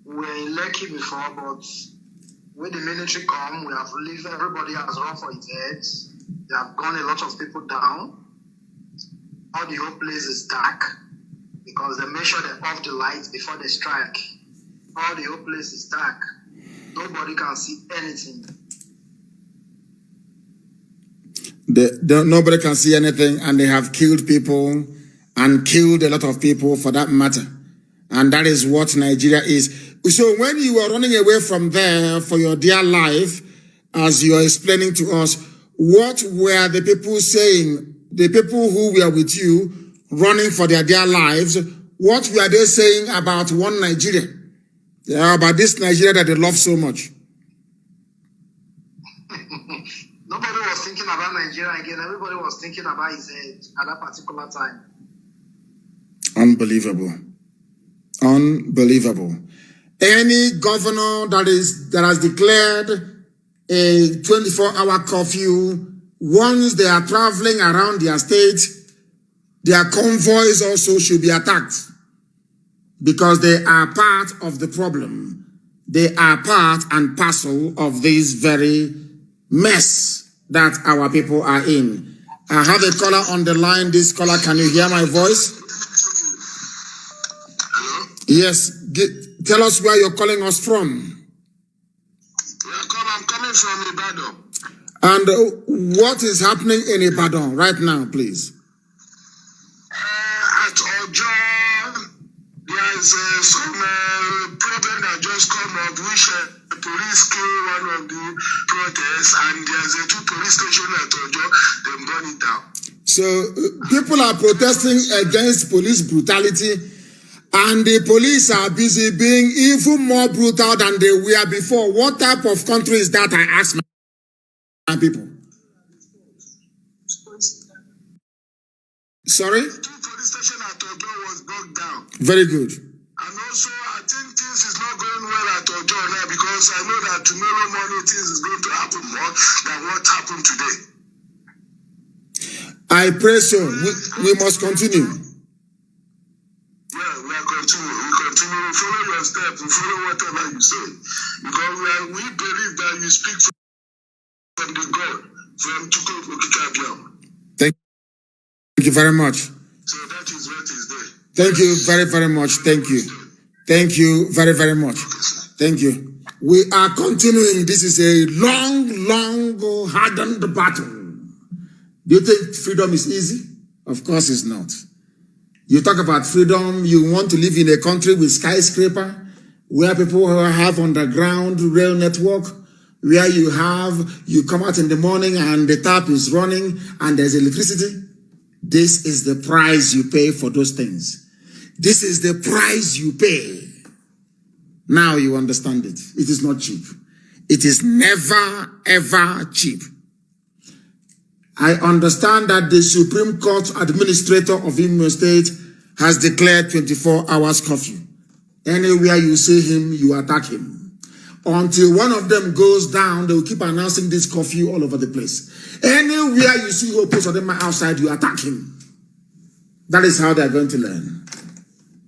We're in Lekki before, but when the military come, we have leave. Everybody has run for its heads. They have gone a lot of people down. All the whole place is dark because they make sure they off the lights before they strike. All the whole place is dark. Nobody can see anything. Nobody can see anything, and they have killed people and killed a lot of people for that matter. And that is what Nigeria is. So when you were running away from there for your dear life, as you are explaining to us, what were the people saying? The people who were with you running for their dear lives, what were they saying about one Nigeria? Yeah, about this Nigeria that they love so much. Nobody was thinking about Nigeria again. Everybody was thinking about his head at that particular time. Unbelievable. Unbelievable. Any governor that has declared a 24-hour curfew, once they are traveling around their state, their convoys also should be attacked because they are part of the problem. They are part and parcel of this very mess that our people are in. I have a caller on the line. This caller, can you hear my voice? Hello? Yes. Tell us where you're calling us from. I'm coming from Ibadan. And what is happening in Ibadan right now, please? At Ojo, there's some problem that just come up, which the police killed one of the protests, and there's a 2 police stations at Ojo, they burn it down. So people are protesting against police brutality, and the police are busy being even more brutal than they were before. What type of country is that, I ask my people? Sorry? 2 police stations at Ojo was knocked down. Very good. And also, I think things is not going well at Ojo now, because I know that tomorrow morning things is going to happen more than what happened today. I pray so. We must continue. Yeah, we are continuing. We continue. We follow your step. We follow whatever you say. Because we believe that you speak from the God, from Chukwu Okikabiam. Thank you very much. So that is what is there. Thank you very, very much. Thank you. Thank you very, very much. Thank you. We are continuing. This is a long, hardened battle. Do you think freedom is easy? Of course it's not. You talk about freedom, you want to live in a country with skyscraper, where people have underground rail network, where you come out in the morning and the tap is running and there's electricity. This is the price you pay for those things. This is the price you pay. Now you understand it. It is not cheap. It is never, ever cheap. I understand that the Supreme Court Administrator of Imo State has declared 24 hours curfew. Anywhere you see him, you attack him. until one of them goes down. They will keep announcing this curfew all over the place. Anywhere you see who post on them outside, you attack him. That is how they are going to learn.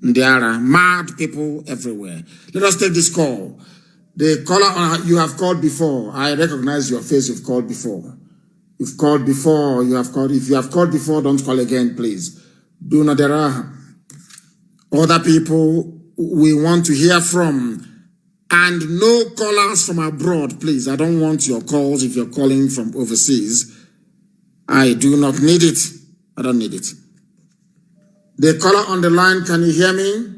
There are mad people everywhere. Let us take this call. The caller you have called before. I recognize your face. You've called before. You've called before. You have called. If you have called before, don't call again, please. Do not. There are other people we want to hear from, and no callers from abroad, please. I don't want your calls if you're calling from overseas. I do not need it. I don't need it. The caller on the line, can you hear me?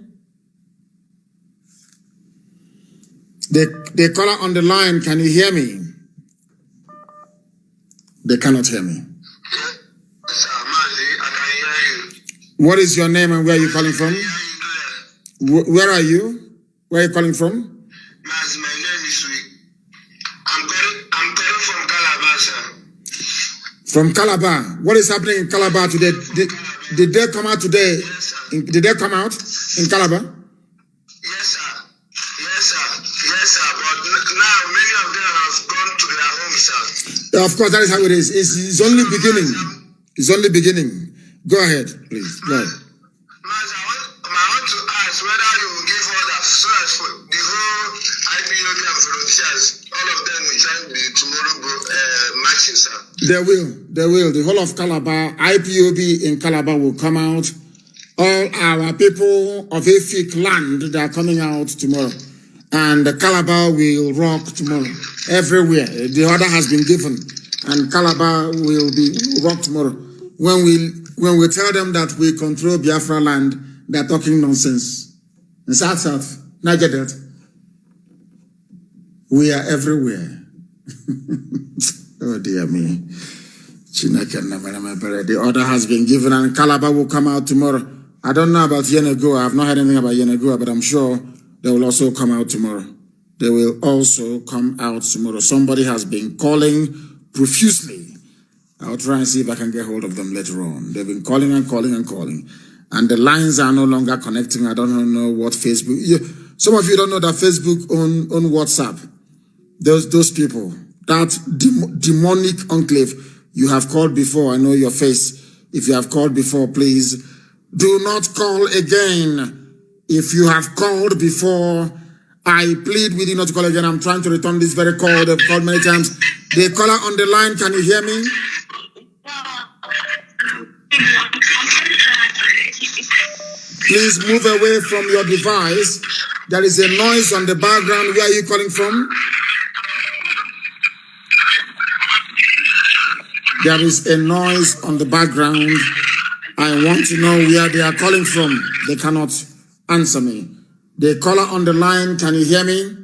The caller on the line, can you hear me? They cannot hear me. Yes, sir, Mazi, I can hear you. What is your name and where are you calling from? Where are you? Where are you calling from? Mazi, my name is Sweet. I'm calling from Calabar, sir. From Calabar. What is happening in Calabar today? Did they come out today? Yes, sir. Did they come out in Calabar? Yes, sir. Yes, sir. Yes, sir. But now many of them have gone to their homes, sir. Of course, that is how it is. It's only beginning. It's only beginning. Go ahead, please. Go ahead. Mazi, I want to ask whether you will give orders so as for the whole IPOB and volunteers, all of them will join the tomorrow marching, sir. They will. The whole of Calabar, IPOB in Calabar will come out. All our people of Efik land, they are coming out tomorrow. And Calabar will rock tomorrow. Everywhere. The order has been given. And Calabar will be rock tomorrow. When we tell them that we control Biafra land, they are talking nonsense. In South, now get that. We are everywhere. Oh dear me. The order has been given and Calabar will come out tomorrow. I don't know about Yenagoa. I have not heard anything about Yenagoa, but I'm sure they will also come out tomorrow. They will also come out tomorrow. Somebody has been calling profusely. I'll try and see if I can get hold of them later on. They've been calling and calling and calling. And the lines are no longer connecting. I don't know what Facebook... some of you don't know that Facebook on WhatsApp. Those people. That demonic enclave. You have called before. I know your face. If you have called before, please do not call again. If you have called before, I plead with you not to call again. I'm trying to return this very call. They've called many times. The caller on the line, can you hear me? Please move away from your device. There is a noise on the background. Where are you calling from? There is a noise on the background. I want to know where they are calling from. They cannot answer me. The caller on the line, can you hear me?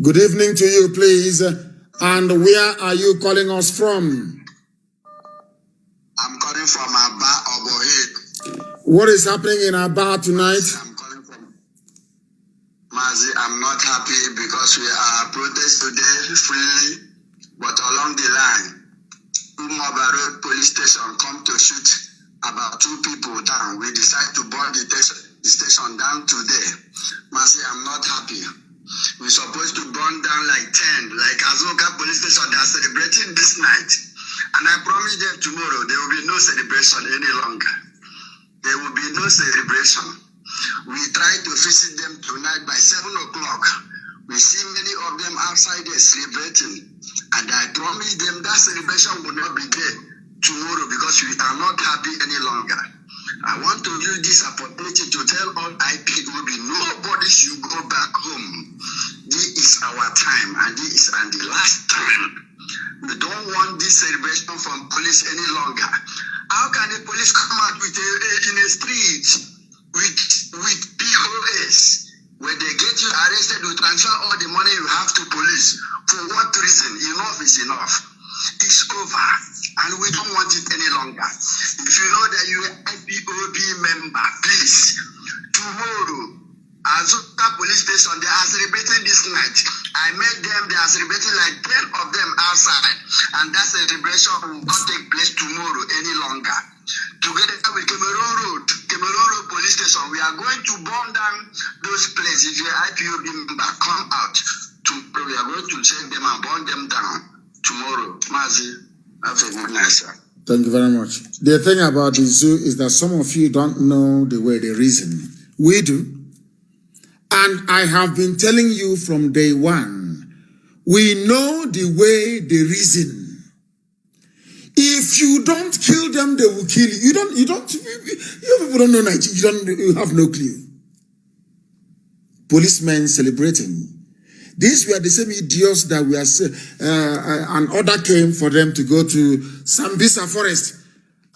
Good evening to you, please. And where are you calling us from? I'm calling from Aba, Obohe. What is happening in Aba tonight? I'm calling from Mazi. I'm not happy because we are protesting today freely, but along the line, Umaba Road Police Station come to shoot about 2 people down. We decide to burn the station down today. Mazi, I'm not happy. We're supposed to burn down like 10, like Azoka Police Station. They are celebrating this night. And I promise them tomorrow there will be no celebration any longer. There will be no celebration. We try to visit them tonight by 7 o'clock. We see many of them outside there celebrating. And I promise them that celebration will not be there tomorrow because we are not happy any longer. I want to use this opportunity to tell all IPOB, nobody should go back home. This is our time and this is the last time. We don't want this celebration from police any longer. How can the police come out with in a street with POS? When they get you arrested, you transfer all the money you have to police. For what reason? Enough is enough. It's over. And we don't want it any longer. If you know that you're an IPOB member, please, tomorrow, Azuka police station, they are celebrating this night. I met them, they are celebrating like 10 of them outside. And that celebration will not take place tomorrow any longer. Together with Cameroon Road police station, we are going to burn down those places. If you're IPOB member, come out. Tomorrow we are going to take them and burn them down tomorrow. Mazi, have a good night, sir. Thank you very much. The thing about the zoo is that some of you don't know the way they reason. We do. And I have been telling you from day one, we know the way they reason. If you don't kill them, they will kill you. You people don't know Nigeria. You have no clue. Policemen celebrating. These were the same idiots that we are. An order came for them to go to Sambisa forest,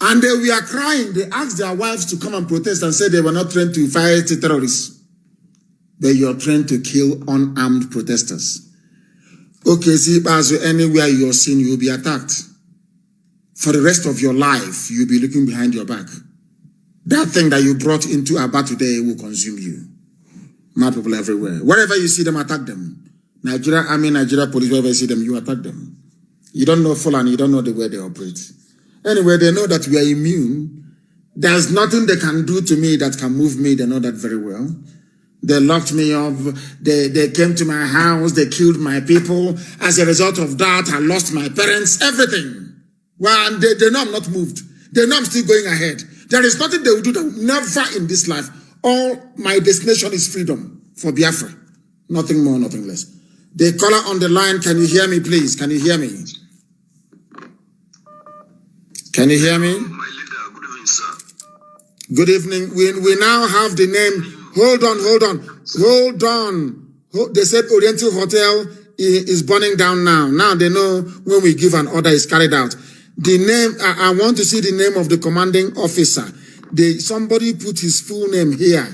and they were crying. They asked their wives to come and protest and said they were not trained to fight terrorists. But you're trained to kill unarmed protesters. Okay, see, as anywhere you're seen, you'll be attacked. For the rest of your life, you'll be looking behind your back. That thing that you brought into Aba today will consume you. Mad people everywhere. Wherever you see them, attack them. Nigeria Army, Nigeria Police, wherever you see them, you attack them. You don't know Fulani, you don't know the way they operate. Anyway, they know that we are immune. There's nothing they can do to me that can move me. They know that very well. They locked me up. They came to my house. They killed my people. As a result of that, I lost my parents, everything. Well, and they know I'm not moved. They know I'm still going ahead. There is nothing they will do. That never in this life. All my destination is freedom for Biafra. Nothing more, nothing less. The caller on the line, can you hear me, please? Can you hear me? Can you hear me? My leader, good evening, sir. Good evening. We now have the name. Hold on. They said Oriental Hotel is burning down now. Now they know when we give an order is carried out. The name, I want to see the name of the commanding officer. Somebody put his full name here.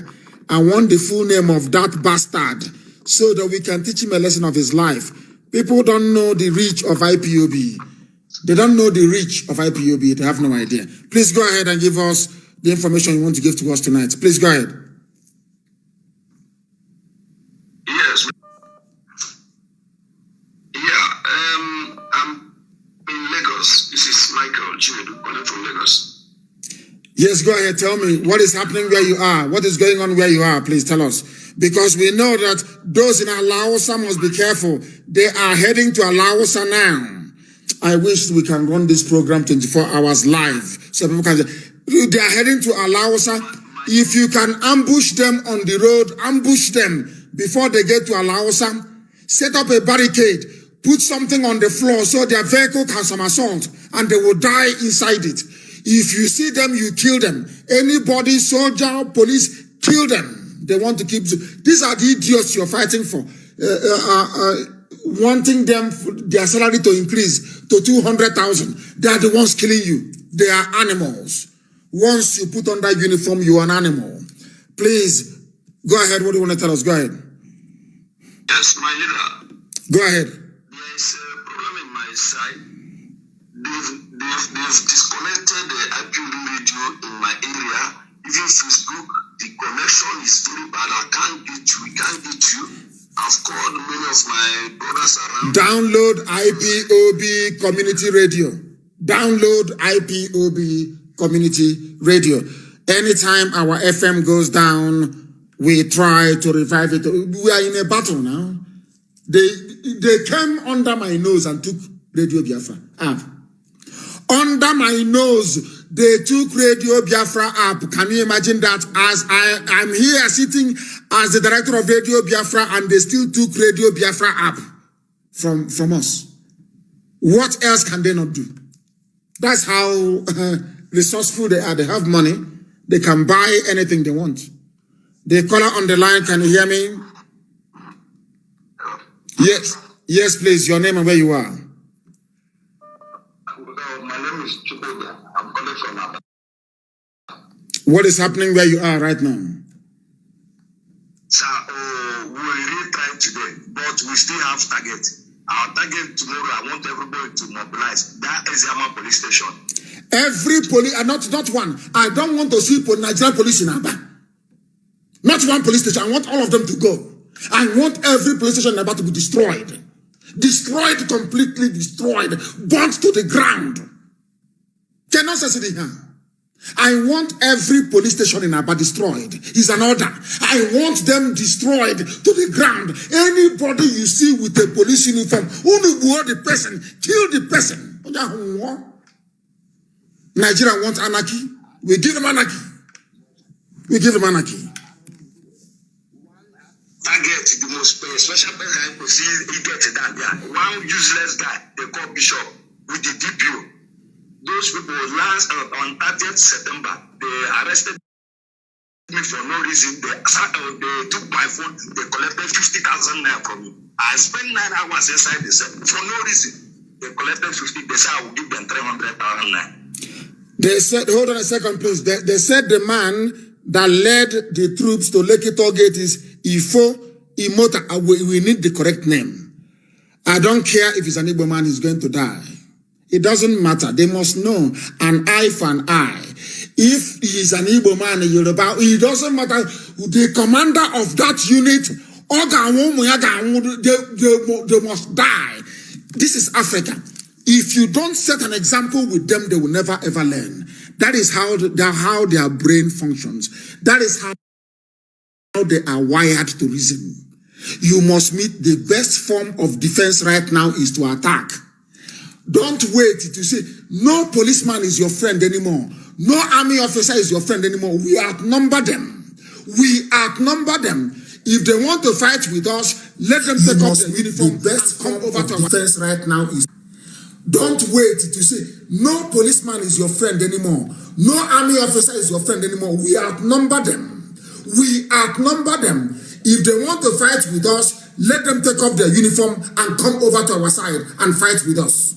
I want the full name of that bastard so that we can teach him a lesson of his life. People don't know the reach of IPOB. They don't know the reach of IPOB. They have no idea. Please go ahead and give us the information you want to give to us tonight. Please go ahead. Yes. Yeah, I'm in Lagos. This is Michael Chinedu calling from Lagos. Yes, go ahead. Tell me what is happening where you are. What is going on where you are? Please tell us. Because we know that those in Alaosa must be careful. They are heading to Alaosa now. I wish we can run this program 24 hours live. So people can say, they are heading to Alaosa. If you can ambush them on the road, ambush them before they get to Alaosa. Set up a barricade. Put something on the floor so their vehicle can somersault and they will die inside it. If you see them, you kill them. Anybody, soldier, police, kill them. They want to keep... These are the idiots you're fighting for. Wanting them, their salary to increase to 200,000. They are the ones killing you. They are animals. Once you put on that uniform, you are an animal. Please, go ahead. What do you want to tell us? Go ahead. Yes, my leader. Go ahead. There is a problem in my side. They've disconnected the IPOB radio in my area. Even Facebook, the connection is very bad. I can't get you. We can't get you. I've called many of my brothers around. Download IPOB Community Radio. Download IPOB Community Radio. Anytime our FM goes down, we try to revive it. We are in a battle now. They came under my nose and took Radio Biafra app. Under my nose, they took Radio Biafra app. Can you imagine that? As I'm here sitting as the director of Radio Biafra and they still took Radio Biafra app from us. What else can they not do? That's how resourceful they are. They have money. They can buy anything they want. The caller on the line, can you hear me? Yes. Yes, please. Your name and where you are. My name is Chukwuka. I'm calling from Aba. What is happening where you are right now? Sir, we really tried today, but we still have target. Our target tomorrow, I want everybody to mobilize. That is Yama police station. Every police, not one. I don't want to see Nigerian police in Aba. Not one police station. I want all of them to go. I want every police station about to be destroyed. Destroyed, completely destroyed. Burnt to the ground. Cannot say it here. I want every police station in Aba destroyed. It's an order. I want them destroyed to the ground. Anybody you see with a police uniform, only the person, kill the person. Nigeria wants anarchy. We give them anarchy. We give them anarchy. Target the most special person to see he get that guy. One useless guy, they call Bishop with the DPO. Those people last on 30th September, they arrested me for no reason. They took my phone, they collected 50,000 naira from me. I spent 9 hours inside the cell for no reason. They collected 50, they said I will give them 300,000 naira. They said, hold on a second, please. They said the man that led the troops to Lekki toll gate is Ifo Imota. We need the correct name. I don't care if it's an Igbo man, he's going to die. It doesn't matter. They must know an eye for an eye. If he is an Igbo man, it doesn't matter. The commander of that unit, they must die. This is Africa. If you don't set an example with them, they will never ever learn. That is how their brain functions. That is how they are wired to reason. You must meet the best form of defense right now is to attack. Don't wait to say, no policeman is your friend anymore. No army officer is your friend anymore. We outnumber them. We outnumber them. If they want to fight with us, let them take off their uniform. The best come over to defense right now is. Don't wait to say, no policeman is your friend anymore. No army officer is your friend anymore. We outnumber them. We outnumber them. If they want to fight with us, let them take off their uniform and come over to our side and fight with us.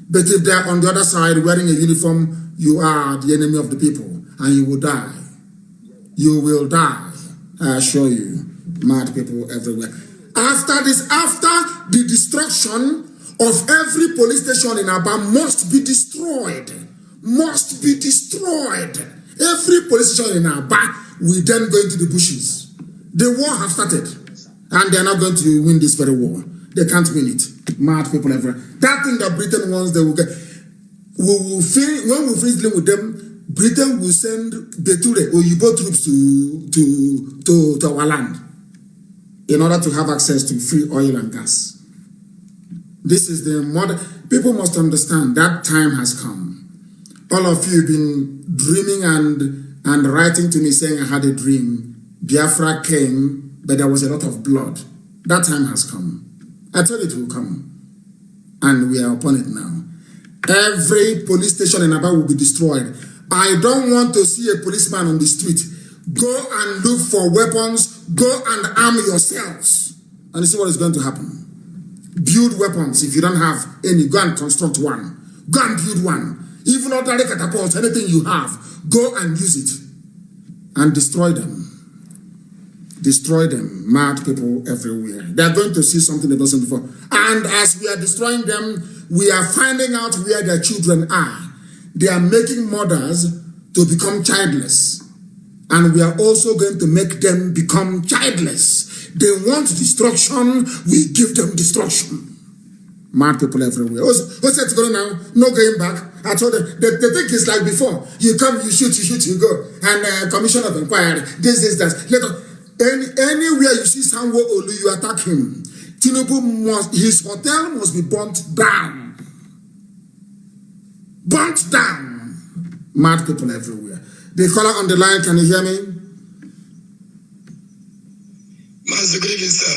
But if they're on the other side wearing a uniform, you are the enemy of the people and you will die. You will die. I assure you, mad people everywhere. After the destruction of every police station in Aba must be destroyed. Must be destroyed. Every police station in Aba will then go into the bushes. The war has started and they are not going to win this very war. They can't win it. Mad people everywhere. That thing that Britain wants, they will get. When we finish dealing with them, Britain will send Beture or Yibo troops to our land in order to have access to free oil and gas. This is the modern. People must understand that time has come. All of you have been dreaming and writing to me saying I had a dream. Biafra came, but there was a lot of blood. That time has come. I told it will come. And we are upon it now. Every police station in Aba will be destroyed. I don't want to see a policeman on the street. Go and look for weapons. Go and arm yourselves. And you see what is going to happen. Build weapons. If you don't have any, go and construct one. Go and build one. Even ordinary catapults, anything you have, go and use it. And destroy them. Destroy them. Mad people everywhere. They are going to see something they've not seen before. And as we are destroying them, we are finding out where their children are. They are making mothers to become childless. And we are also going to make them become childless. They want destruction, we give them destruction. Mad people everywhere. What's that going now? No going back. I told them, the thing is like before. You come, you shoot, you go. And commission of inquiry, this, that. Let us. Anywhere you see Sanwo Olu, you attack him. Tinubu his hotel must be burnt down. Burnt down. Mad people everywhere. The caller on the line, can you hear me? Mazi, good evening, sir.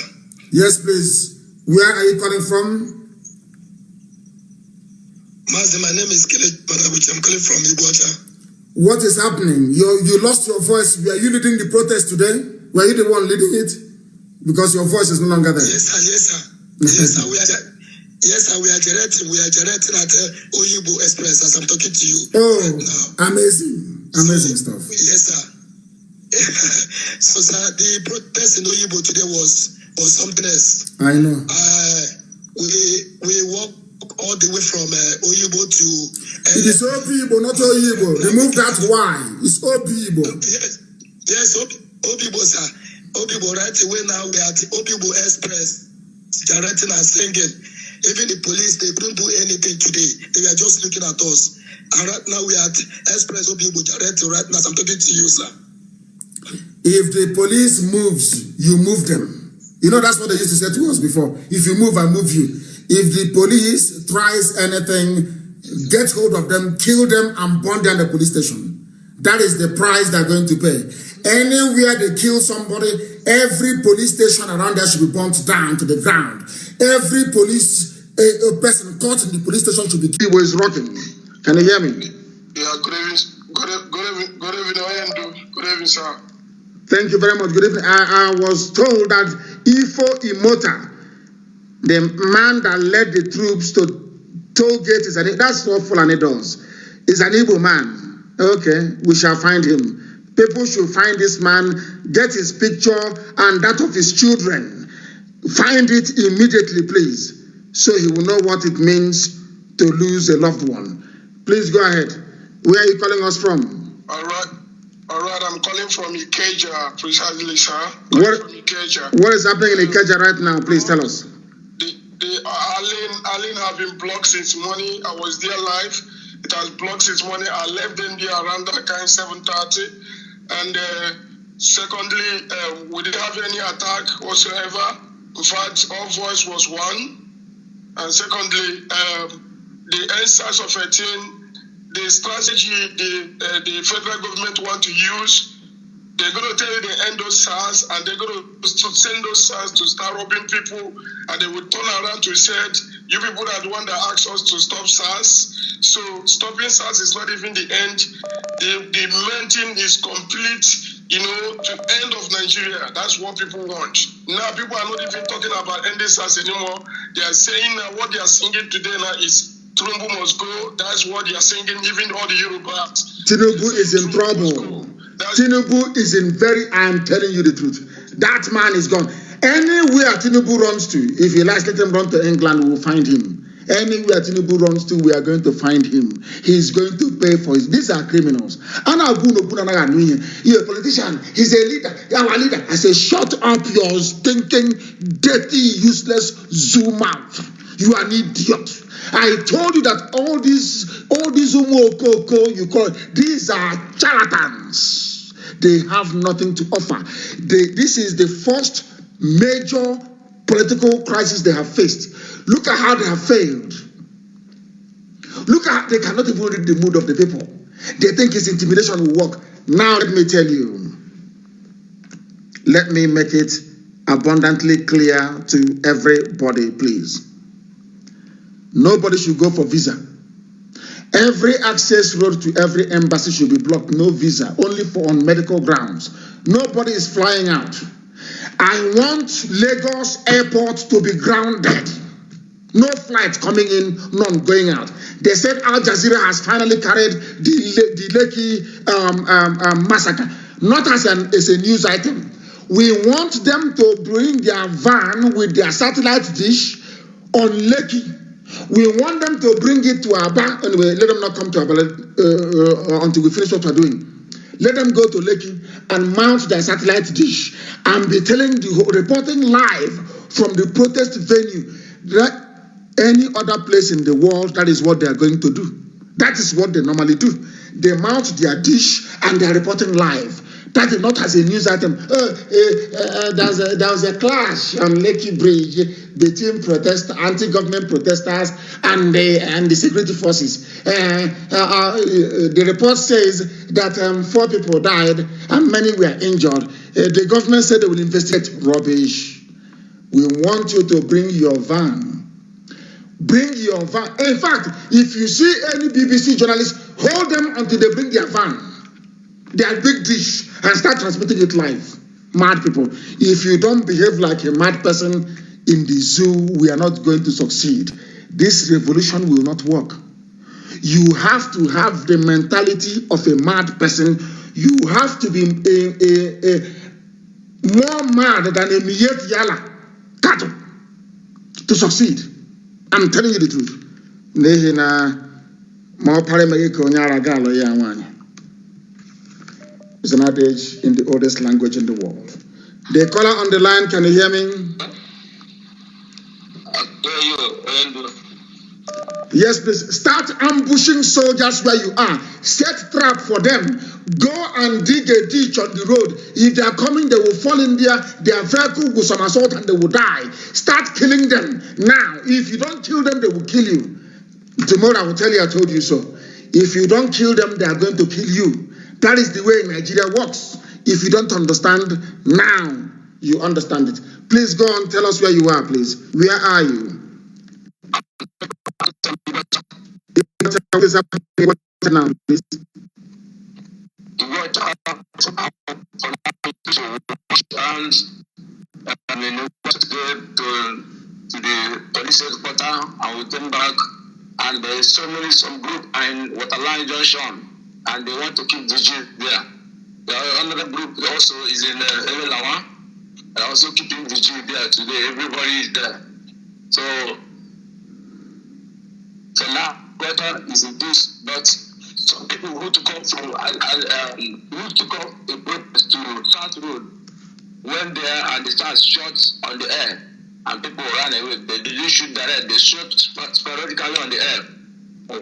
Yes, please. Where are you calling from? Mazi, my name is Kele Barabuchi. I'm calling from Iguacha. What is happening? You lost your voice. Were you leading the protest today? Were you the one leading it? Because your voice is no longer there. Yes, sir. Yes, sir. Yes, sir. We are generating at Oyibo Express as I'm talking to you. Oh, right now. Amazing stuff. Yes, sir. So, sir, the protest in Oyibo today was something else. I know. We walked all the way from Oyibo to. It is Obibo, not Oyibo. Remove that Y. It's Obibo. Yes. Obibo right away now we are at Obibo Express, directing and singing. Even the police, they couldn't do anything today. They were just looking at us. And right now we are at Express Obibo directing right now. I'm talking to you, sir. If the police moves, you move them. You know, that's what they used to say to us before. If you move, I move you. If the police tries anything, get hold of them, kill them, and burn down the police station. That is the price they're going to pay. Anywhere they kill somebody, every police station around there should be burnt down to the ground. Every police person caught in the police station should be killed. Is rotting. Can you hear me? Yeah, good evening. Good evening, sir. Thank you very much. Good evening. I was told that Ifo Imota, the man that led the troops to toll gate, that's what Fulani does. Is an Igbo man. Okay, we shall find him. People should find this man, get his picture and that of his children. Find it immediately, please, so he will know what it means to lose a loved one. Please go ahead. Where are you calling us from? All right, I'm calling from Ikeja, precisely, sir. What is happening in Ikeja right now? Please tell us. The Allen have been blocked since morning. I was there live. It has blocked since morning. I left them there around that kind 7:30. And secondly, we didn't have any attack whatsoever. In fact, our voice was one. And secondly, the S00T1ING, the strategy the federal government want to use, they're going to tell you they end those SARS, and they're going to send those SARS to start robbing people, and they will turn around to say, you people are the one that asked us to stop SARS. So stopping SARS is not even the end. The main thing is complete, to end of Nigeria. That's what people want. Now people are not even talking about ending SARS anymore. They are saying what they are singing today now is Trumbu must go. That's what they are singing, even all the Yorubas. Tinubu is in trouble. Tinubu is I'm telling you the truth. That man is gone. Anywhere Tinubu runs to, if he likes, let him run to England, we will find him. Anywhere Tinubu runs to, we are going to find him. He's going to pay for it. These are criminals. You're a politician. He's a leader. You're a leader. I say, shut up your stinking, dirty, useless Zoom mouth. You are an idiot. I told you that all these Umokoko you call, these are charlatans. They have nothing to offer. This is the first major political crisis they have faced. Look at how they have failed. Look at how they cannot even read the mood of the people. They think his intimidation will work. Now let me tell you. Let me make it abundantly clear to everybody, please. Nobody should go for visa. Every access road to every embassy should be blocked. No visa, only on medical grounds. Nobody is flying out. I want Lagos airport to be grounded. No flight coming in, none going out. They said Al Jazeera has finally carried the Lekki massacre, not as a news item. We want them to bring their van with their satellite dish on Lekki. We want them to bring it to Aba. Anyway, let them not come to Aba until we finish what we're doing. Let them go to Lekki and mount their satellite dish and be reporting live from the protest venue. Any other place in the world, that is what they are going to do. That is what they normally do. They mount their dish and they are reporting live. That is not as a news item. There was a clash on Lekki Bridge between anti-government protesters and the security forces. The report says that 4 people died and many were injured. The government said they will investigate. Rubbish. We want you to bring your van. Bring your van. In fact, if you see any BBC journalist, hold them until they bring their van, their big dish, and start transmitting it live. Mad people. If you don't behave like a mad person in the zoo, we are not going to succeed. This revolution will not work. You have to have the mentality of a mad person. You have to be more mad than a Miyet Yala Kato to succeed. I'm telling you the truth. It's an adage in the oldest language in the world. The caller on the line, can you hear me? Yes, please. Start ambushing soldiers where you are. Set trap for them. Go and dig a ditch on the road. If they are coming, they will fall in there. Their vehicle will somersault and they will die. Start killing them now. If you don't kill them, they will kill you. Tomorrow I will tell you I told you so. If you don't kill them, they are going to kill you. That is the way Nigeria works. If you don't understand, now you understand it. Please go on, tell us where you are, please. Where are you? What is happening now, please? And we to the police headquarters, and we came back, and there is some group in Waterline Junction, and they want to keep the Jeep there. Another group also is in Elelawa, they're also keeping the Jeep there today. Everybody is there. So now, weather is in this, but some people who took up from who took up a boat to South Road went there and they started shots on the air, and people ran away. They didn't shoot direct; they shot sporadically on the air.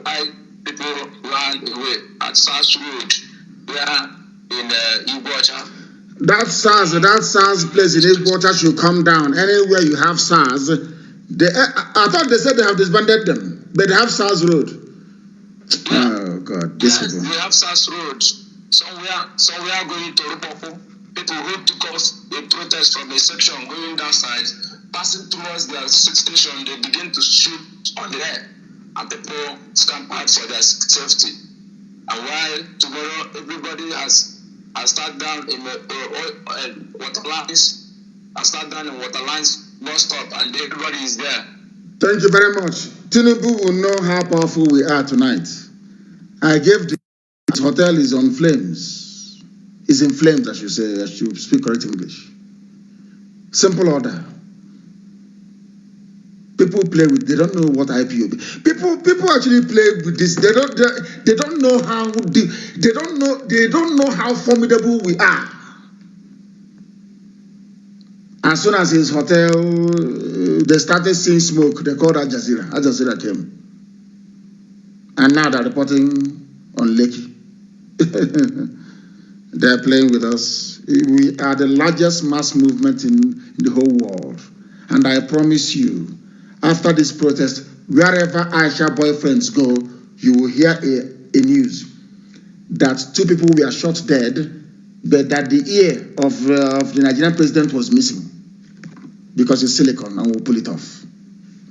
Why people ran away at South Road, where in Igbocha. That SARS place in Igbocha should come down. Anywhere you have SARS, I thought they said they have disbanded them, but they have SARS Road. Yeah. Oh God, this people. We have SARS Road. Somewhere going to Rupopo. People who took us a protest from a section going that side, passing towards their station, they begin to shoot on the air, and people scampered for their safety. And while tomorrow everybody has started down in water lines, bus stop, and everybody is there. Thank you very much. Tinubu will know how powerful we are tonight. I gave the hotel is on flames. Is in flames, as you say, as you speak correct English. Simple order. People play with, they don't know what IPOB. People actually play with this. They don't know how they don't know how formidable we are. As soon as his hotel, they started seeing smoke, they called Al Jazeera. Al Jazeera came. And now they're reporting on Lekki. They're playing with us. We are the largest mass movement in the whole world. And I promise you, after this protest, wherever Aisha boyfriends go, you will hear a news that 2 people were shot dead, but that the ear of the Nigerian president was missing because it's silicone and we'll pull it off.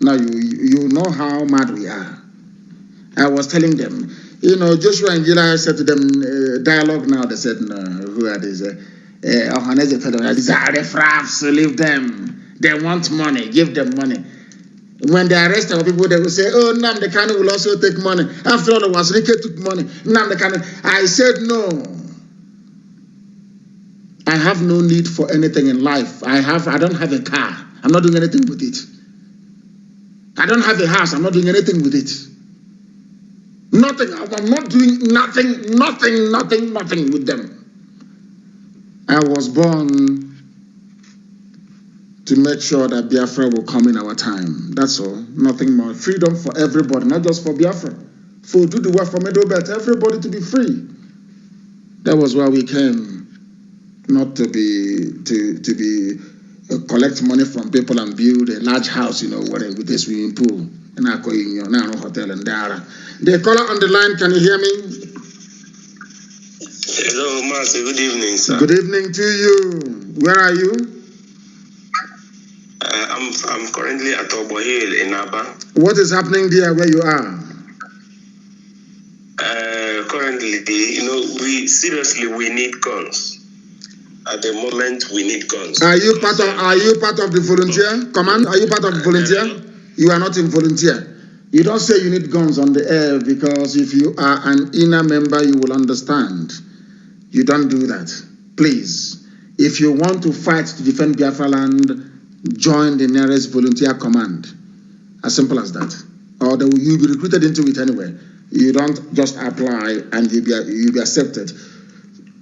Now you know how mad we are. I was telling them, Joshua and Gila said to them, dialogue now, they said, no, who are these? Ohaneze told them, these are refraps, leave them. They want money, give them money. When they arrest our people, they will say, oh, Nnamdi Kanu will also take money. After all, it was Lekki took money. Nnamdi Kanu. I said, no. I have no need for anything in life. I don't have a car. I'm not doing anything with it. I don't have a house. I'm not doing anything with it. Nothing. I'm not doing nothing with them. I was born to make sure that Biafra will come in our time. That's all. Nothing more. Freedom for everybody, not just for Biafra. For do the work for Medobet, everybody to be free. That was why we came, not to collect money from people and build a large house, with a swimming pool. And I call hotel and Dara. The caller on the line, can you hear me? Hello, Mazi. Good evening, sir. Good evening to you. Where are you? I'm currently at Obo Hill in Aba. What is happening there where you are? Currently, we need guns. At the moment, we need guns. Are you part of the volunteer command? Are you part of the volunteer? You are not in volunteer. You don't say you need guns on the air, because if you are an inner member, you will understand. You don't do that. Please, if you want to fight to defend Biafra land, join the nearest volunteer command. As simple as that. Or you'll be recruited into it anyway. You don't just apply and you'll be accepted.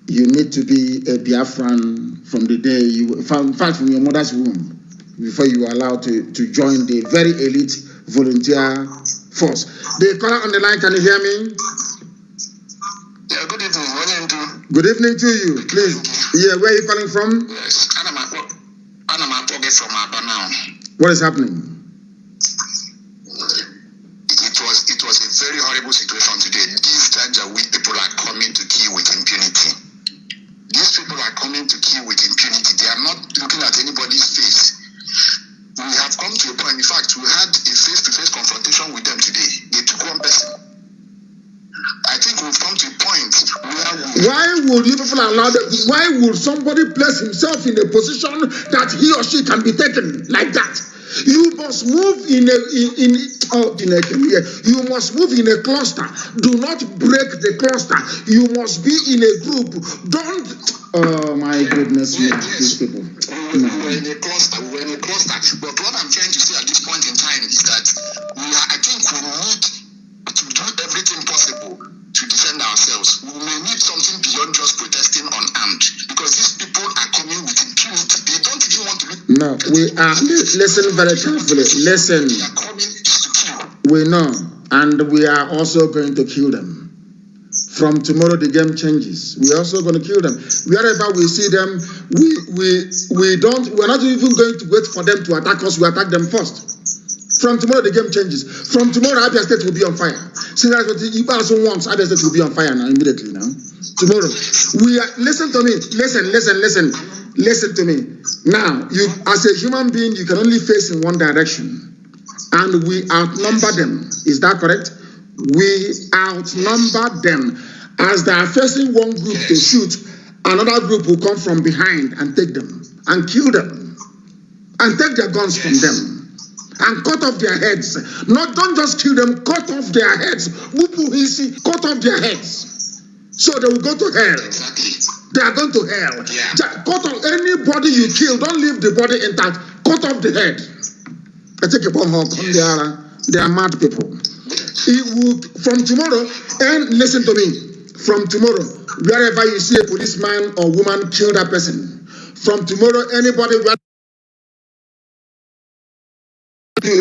you need to be a Biafran from the day you, in fact, from your mother's womb, before you are allowed to join the very elite volunteer force. The caller on the line, can you hear me? Yeah, good evening. What do you do? Good evening to you. Please. Yeah, where are you calling from? Yes, I'm from Abana. What is happening? It was a very horrible situation today. These Janjaweed people are coming to kill with impunity. These people are coming to kill with impunity. They are not looking at anybody's face. We have come to a point. In fact, we had a face-to-face confrontation with them today. They took one person. I think we've come to a point where why would you people allow that? Why would somebody place himself in a position that he or she can be taken like that? You must move you must move in a cluster. Do not break the cluster. You must be in a group. Don't. Oh my goodness, these people. We're in a cluster. But what I'm trying to say at this point in time is that I think we need to do everything possible to defend ourselves. We may need something beyond just protesting unarmed, because these people are coming with impunity. They don't even want to look. No, we are. Listen very carefully. Listen. They are coming to kill. We know, and we are also going to kill them. From tomorrow, the game changes. We're also going to kill them. Wherever we see them, we're not even going to wait for them to attack us. We attack them first. From tomorrow, the game changes. From tomorrow, Abia State will be on fire. See, that's what you also want. Abia State will be on fire now, immediately now. Tomorrow. Listen to me. Listen to me. Now, you, as a human being, you can only face in one direction. And we outnumber them. Is that correct? We outnumber them. As they are facing one group to shoot, another group will come from behind and take them and kill them and take their guns from them and cut off their heads. Don't just kill them, cut off their heads. Cut off their heads. So they will go to hell. They are going to hell. Yeah. Cut off anybody you kill. Don't leave the body intact. Cut off the head. They are mad people. From tomorrow, and listen to me, from tomorrow, wherever you see a policeman or woman, kill that person. From tomorrow, anybody,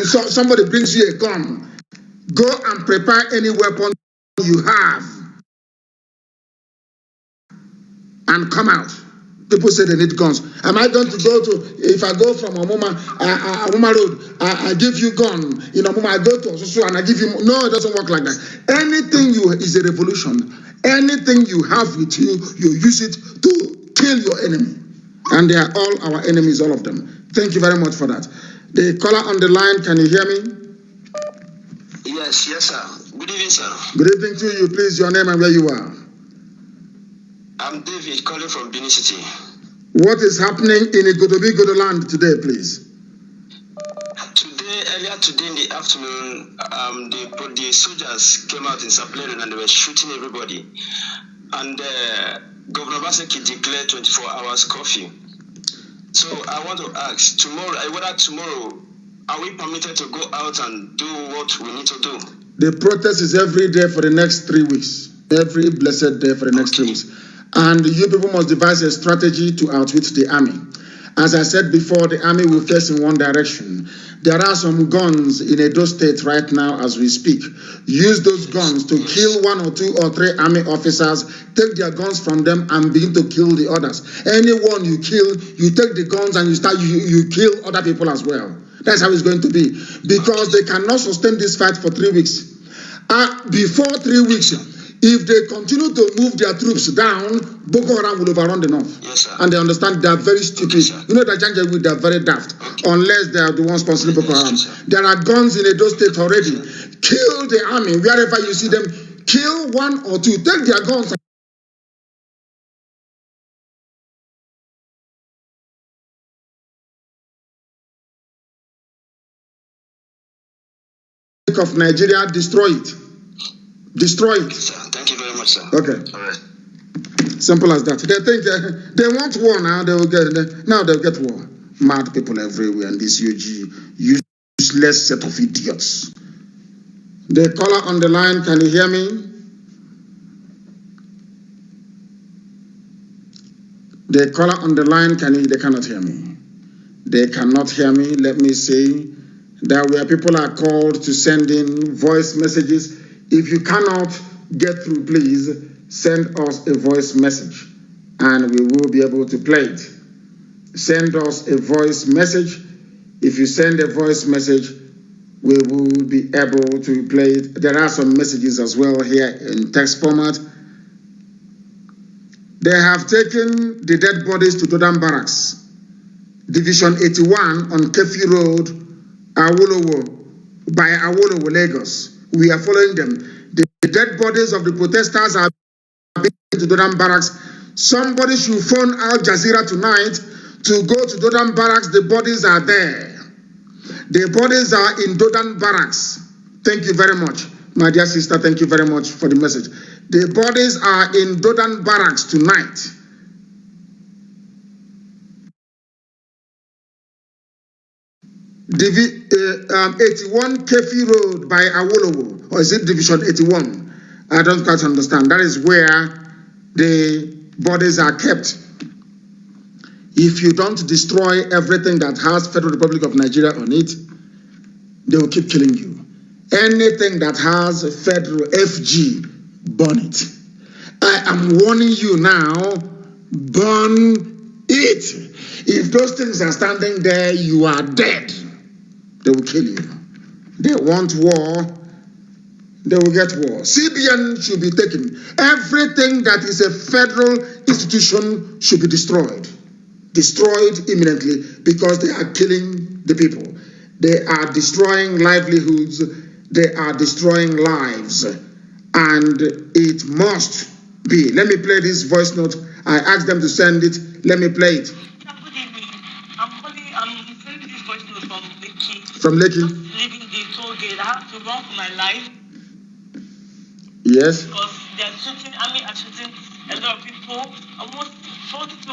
somebody brings you a gun, go and prepare any weapon you have and come out. People say they need guns. Am I going to go to, if I go from Omuma Road, I give you gun. In Omuma, I go to Osusu and I give you, no, it doesn't work like that. Anything is a revolution. Anything you have with you, you use it to kill your enemy. And they are all our enemies, all of them. Thank you very much for that. The caller on the line, can you hear me? Yes, sir. Good evening, sir. Good evening to you. Please, your name and where you are. I'm David, calling from Benin City. What is happening in Igodobi land today, please? Earlier today in the afternoon, the soldiers came out in Saplerin and they were shooting everybody. And Governor Baseki declared 24 hours curfew. So I want to ask, whether tomorrow, are we permitted to go out and do what we need to do? The protest is every day for the next 3 weeks. Every blessed day for the next 3 weeks. And you people must devise a strategy to outwit the army. As I said before, the army will face in one direction. There are some guns in Edo State right now as we speak. Use those guns to kill 1 or 2 or 3 army officers, take their guns from them and begin to kill the others. Anyone you kill, you take the guns and you kill other people as well. That's how it's going to be. Because they cannot sustain this fight for 3 weeks. Before 3 weeks, if they continue to move their troops down, Boko Haram will overrun the north. Yes, sir. And they understand they are very stupid. You know that Janjaweed, they are very daft. Unless they are the ones sponsoring Boko Haram. There are guns in Edo State already. Kill the army. Wherever you see them, kill 1 or 2. Take their guns. Of Nigeria, destroy it. Destroy it. Thank you very much, sir. Okay. All right. Simple as that. They think they want war now. They'll get war. Mad people everywhere, and this useless set of idiots. The caller on the line, can you hear me? The caller on the line, they cannot hear me. They cannot hear me. Let me say that where people are called to send in voice messages. If you cannot get through, please send us a voice message and we will be able to play it. Send us a voice message. If you send a voice message, we will be able to play it. There are some messages as well here in text format. They have taken the dead bodies to Dodan Barracks, Division 81 on Kefi Road, by Awolowo, Lagos. We are following them. The dead bodies of the protesters are being to Dodan Barracks. Somebody should phone Al Jazeera tonight to go to Dodan Barracks. The bodies are there. The bodies are in Dodan Barracks. Thank you very much, my dear sister. Thank you very much for the message. The bodies are in Dodan Barracks tonight. Divi 81 Kefi Road by Awolowo, or is it Division 81? I don't quite understand. That is where the bodies are kept. If you don't destroy everything that has Federal Republic of Nigeria on it, they will keep killing you. Anything that has Federal FG, burn it. I am warning you now, burn it. If those things are standing there, you are dead. They will kill you. They want war, they will get war. CBN should be taken. Everything that is a federal institution should be destroyed. Destroyed imminently, because they are killing the people. They are destroying livelihoods. They are destroying lives. And it must be. Let me play this voice note. I asked them to send it. Let me play it. Yeah, good evening. I'm sending this voice note from Lekki. From Lekki? Just leaving the toll gate. I have to run for my life. Yes. Because they are shooting, army are shooting a lot of people. Almost 40 to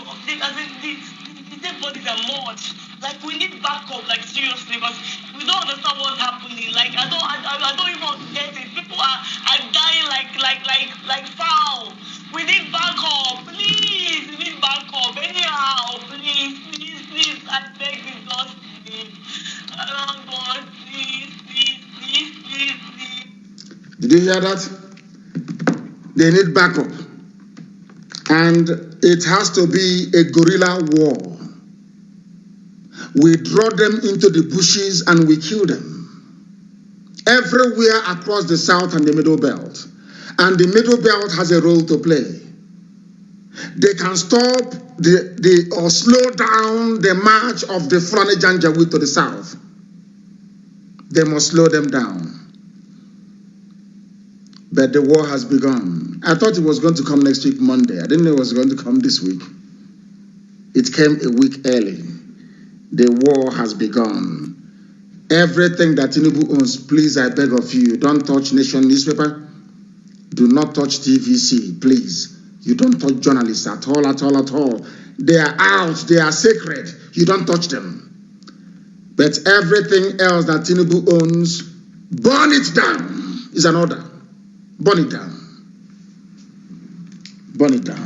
the dead bodies are much. Like, we need backup, like, seriously, because we don't understand what's happening. Like, I don't even get it. People are dying like foul. We need backup, please. We need backup. Anyhow, please. I beg you, just please. Oh God, please. Did you hear that? They need backup. And it has to be a guerrilla war. We draw them into the bushes and we kill them. Everywhere across the South and the Middle Belt. And the Middle Belt has a role to play. They can stop or slow down the march of the Fulani Janjaweed to the South. They must slow them down. But the war has begun. I thought it was going to come next week, Monday. I didn't know it was going to come this week. It came a week early. The war has begun. Everything that Tinubu owns, please, I beg of you, don't touch Nation newspaper. Do not touch TVC, please. You don't touch journalists at all. They are out. They are sacred. You don't touch them. But everything else that Tinubu owns, burn it down is an order. Burn it down. Burn it down.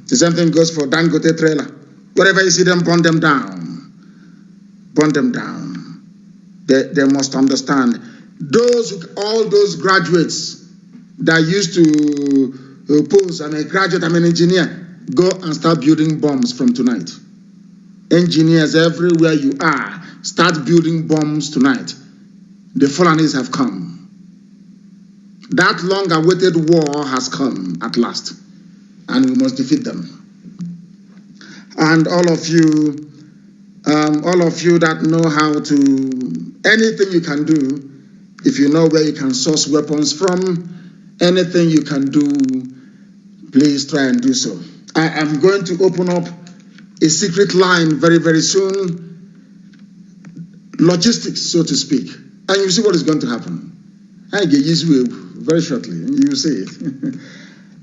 The same thing goes for Dangote trailer. Wherever you see them, burn them down. Burn them down. They must understand. All those graduates that used to pose, I'm a graduate, I'm an engineer, go and start building bombs from tonight. Engineers everywhere you are, start building bombs tonight. The Fulanis have come. That long-awaited war has come at last, and we must defeat them. And all of you that know how to, anything you can do, if you know where you can source weapons from, anything you can do, please try and do so. I am going to open up a secret line very, very soon, logistics, so to speak, and you see what is going to happen. I get used to it very shortly, and you will see it.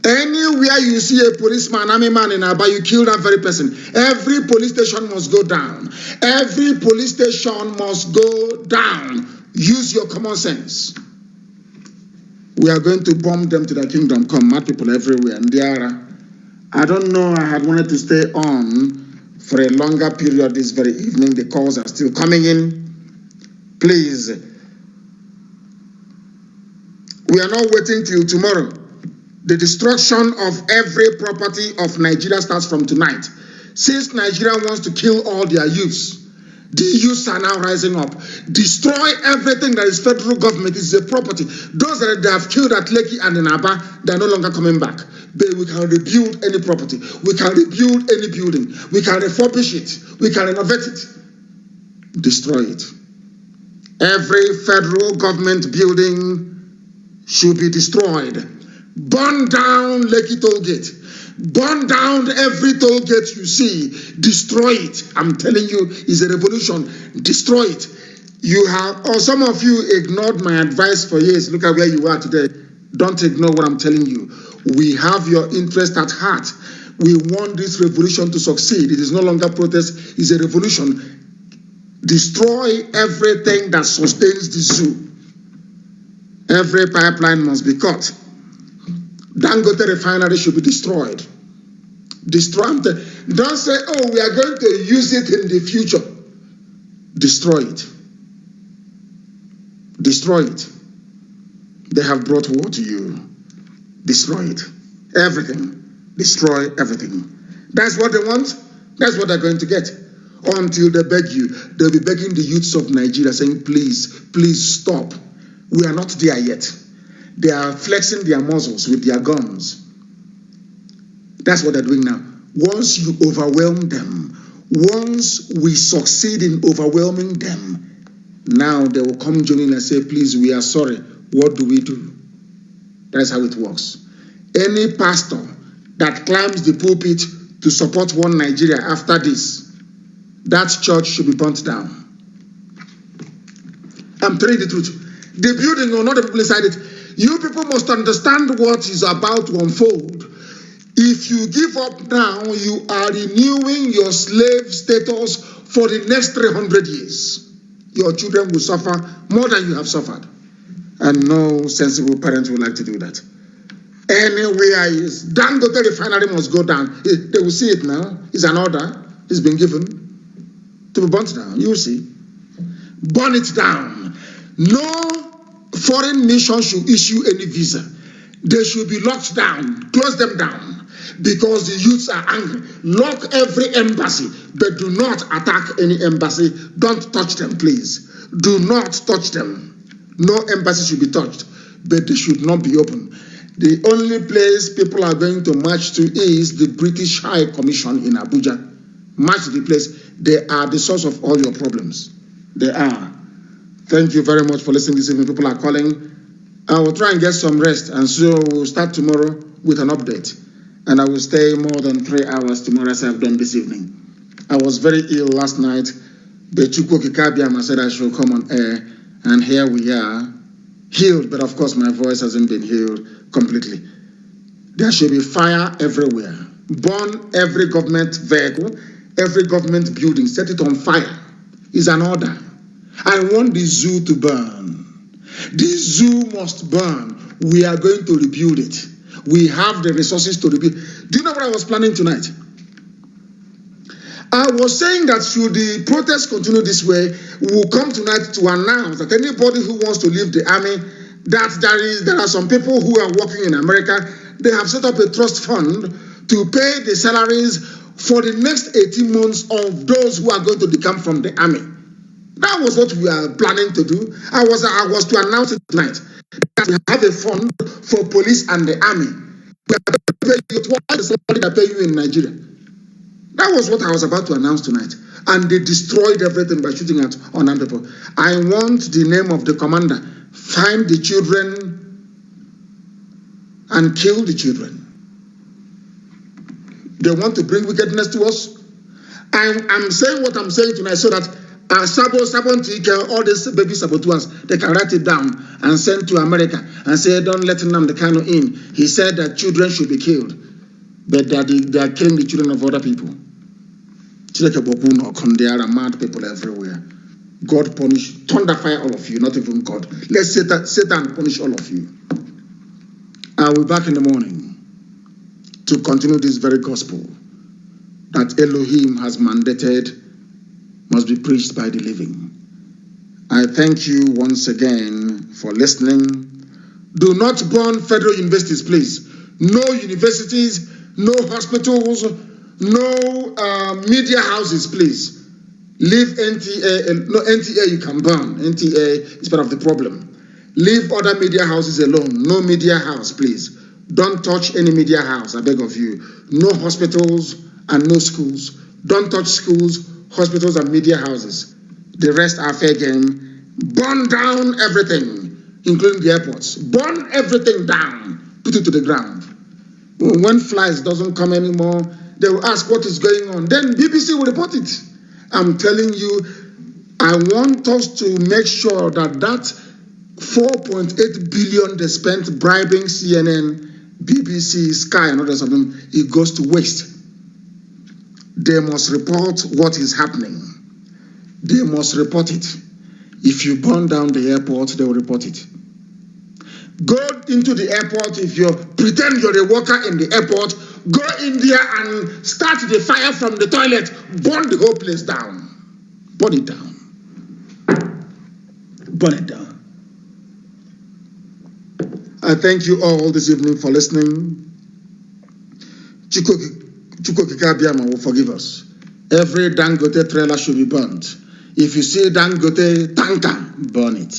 Anywhere you see a policeman, army man in Aba, you kill that very person. Every police station must go down. Every police station must go down. Use your common sense. We are going to bomb them to the kingdom. Come, mad people everywhere. Ndiara, I don't know, I had wanted to stay on for a longer period this very evening. The calls are still coming in. Please, we are not waiting till tomorrow. The destruction of every property of Nigeria starts from tonight. Since Nigeria wants to kill all their youths, the youths are now rising up. Destroy everything that is federal government, is a property. Those that they have killed at Lekki and in Aba, they are no longer coming back. But we can rebuild any property. We can rebuild any building. We can refurbish it. We can renovate it. Destroy it. Every federal government building should be destroyed. Burn down Lekki toll gate. Burn down every toll gate you see. Destroy it. I'm telling you, it's a revolution. Destroy it. You have, or some of you ignored my advice for years. Look at where you are today. Don't ignore what I'm telling you. We have your interest at heart. We want this revolution to succeed. It is no longer protest, it's a revolution. Destroy everything that sustains the zoo. Every pipeline must be cut. Dangote refinery should be destroyed. Destroy them. Don't say, oh, we are going to use it in the future. Destroy it. Destroy it. They have brought war to you. Destroy it. Everything. Destroy everything. That's what they want. That's what they're going to get. Until they beg you. They'll be begging the youths of Nigeria saying, please, please stop. We are not there yet. They are flexing their muscles with their guns. That's what they're doing now. Once you overwhelm them, once we succeed in overwhelming them, now they will come joining and say, please, we are sorry. What do we do? That's how it works. Any pastor that climbs the pulpit to support one Nigeria after this, that church should be burnt down. I'm telling you the truth. The building or not the people inside it, you people must understand what is about to unfold. If you give up now, you are renewing your slave status for the next 300 years. Your children will suffer more than you have suffered. And no sensible parent would like to do that. Anywhere is Dangote refinery must go down. They will see it now. It's an order. It's been given to be burnt down. You will see. Burn it down. No foreign nation should issue any visa. They should be locked down. Close them down. Because the youths are angry. Lock every embassy. But do not attack any embassy. Don't touch them, please. Do not touch them. No embassy should be touched. But they should not be open. The only place people are going to march to is the British High Commission in Abuja. March to the place. They are the source of all your problems. They are. Thank you very much for listening this evening. People are calling. I will try and get some rest. And so we'll start tomorrow with an update. And I will stay more than 3 hours tomorrow as I've done this evening. I was very ill last night. Bechuko Kikabiama said I should come on air. And here we are. Healed, but of course my voice hasn't been healed completely. There should be fire everywhere. Burn every government vehicle, every government building, set it on fire. It's an order. I want the zoo to burn. The zoo must burn. We are going to rebuild it. We have the resources to rebuild. Do you know what I was planning tonight? I was saying that should the protests continue this way, we will come tonight to announce that anybody who wants to leave the army, that there are some people who are working in America, they have set up a trust fund to pay the salaries for the next 18 months of those who are going to decamp from the army. That was what we are planning to do. I was to announce it tonight, that we have a fund for police and the army. We are going to pay you twice the salary that pay you in Nigeria. That was what I was about to announce tonight. And they destroyed everything by shooting at unarmed people. I want the name of the commander. Find the children and kill the children. They want to bring wickedness to us. I'm saying what I'm saying tonight so that all these baby saboteurs, they can write it down and send to America and say, don't let Nnamdi Kanu in. He said that children should be killed. But they are killing the children of other people. There are mad people everywhere. God punish, thunder fire all of you, not even God. Let Satan punish all of you. I will be back in the morning. to continue this very gospel that Elohim has mandated must be preached by the living. I thank you once again for listening. Do not burn federal universities, please. No universities, no hospitals, no media houses, please. Leave NTA, no, NTA you can burn. NTA is part of the problem. Leave other media houses alone. No media house, please. Don't touch any media house, I beg of you. No hospitals and no schools. Don't touch schools, hospitals, and media houses. The rest are fair game. Burn down everything, including the airports. Burn everything down. Put it to the ground. When flights doesn't come anymore, they will ask what is going on. Then BBC will report it. I'm telling you, I want us to make sure that that 4.8 billion they spent bribing CNN, BBC, Sky, and others of them, it goes to waste. They must report what is happening. They must report it. If you burn down the airport, they will report it. Go into the airport. If you pretend you're a worker in the airport, go in there and start the fire from the toilet. Burn the whole place down. Burn it down. Burn it down. I thank you all this evening for listening. Chukwukikabiama will forgive us. Every Dangote trailer should be burnt. If you see Dangote tanker, burn it.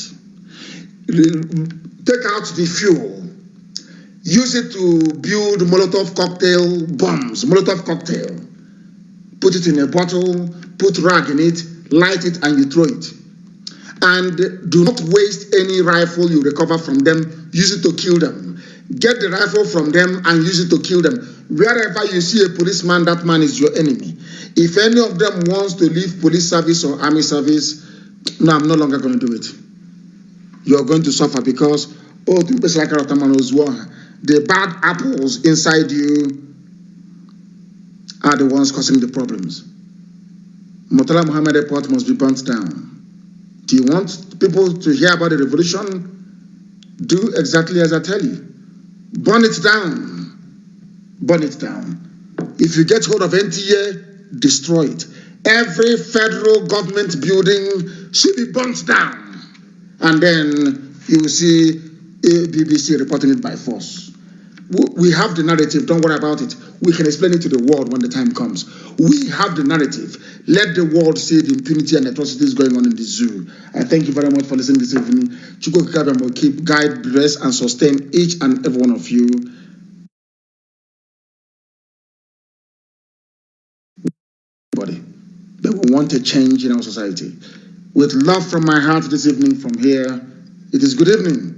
Take out the fuel. Use it to build Molotov cocktail bombs. Molotov cocktail. Put it in a bottle, put rag in it, light it, and you throw it. And do not waste any rifle you recover from them. Use it to kill them. Get the rifle from them and use it to kill them. Wherever you see a policeman, that man is your enemy. If any of them wants to leave police service or army service, no, I'm no longer going to do it. You're going to suffer because, the bad apples inside you are the ones causing the problems. Murtala Muhammad Airport must be burnt down. Do you want people to hear about the revolution? Do exactly as I tell you. Burn it down. Burn it down. If you get hold of NTA, destroy it. Every federal government building should be burnt down. And then you will see a BBC reporting it by force. We have the narrative. Don't worry about it. We can explain it to the world when the time comes. We have the narrative. Let the world see the impunity and atrocities going on in the zoo. I thank you very much for listening this evening. Chukwukikabiama will keep, guide, bless, and sustain each and every one of you. That we want a change in our society. With love from my heart this evening from here, it is good evening.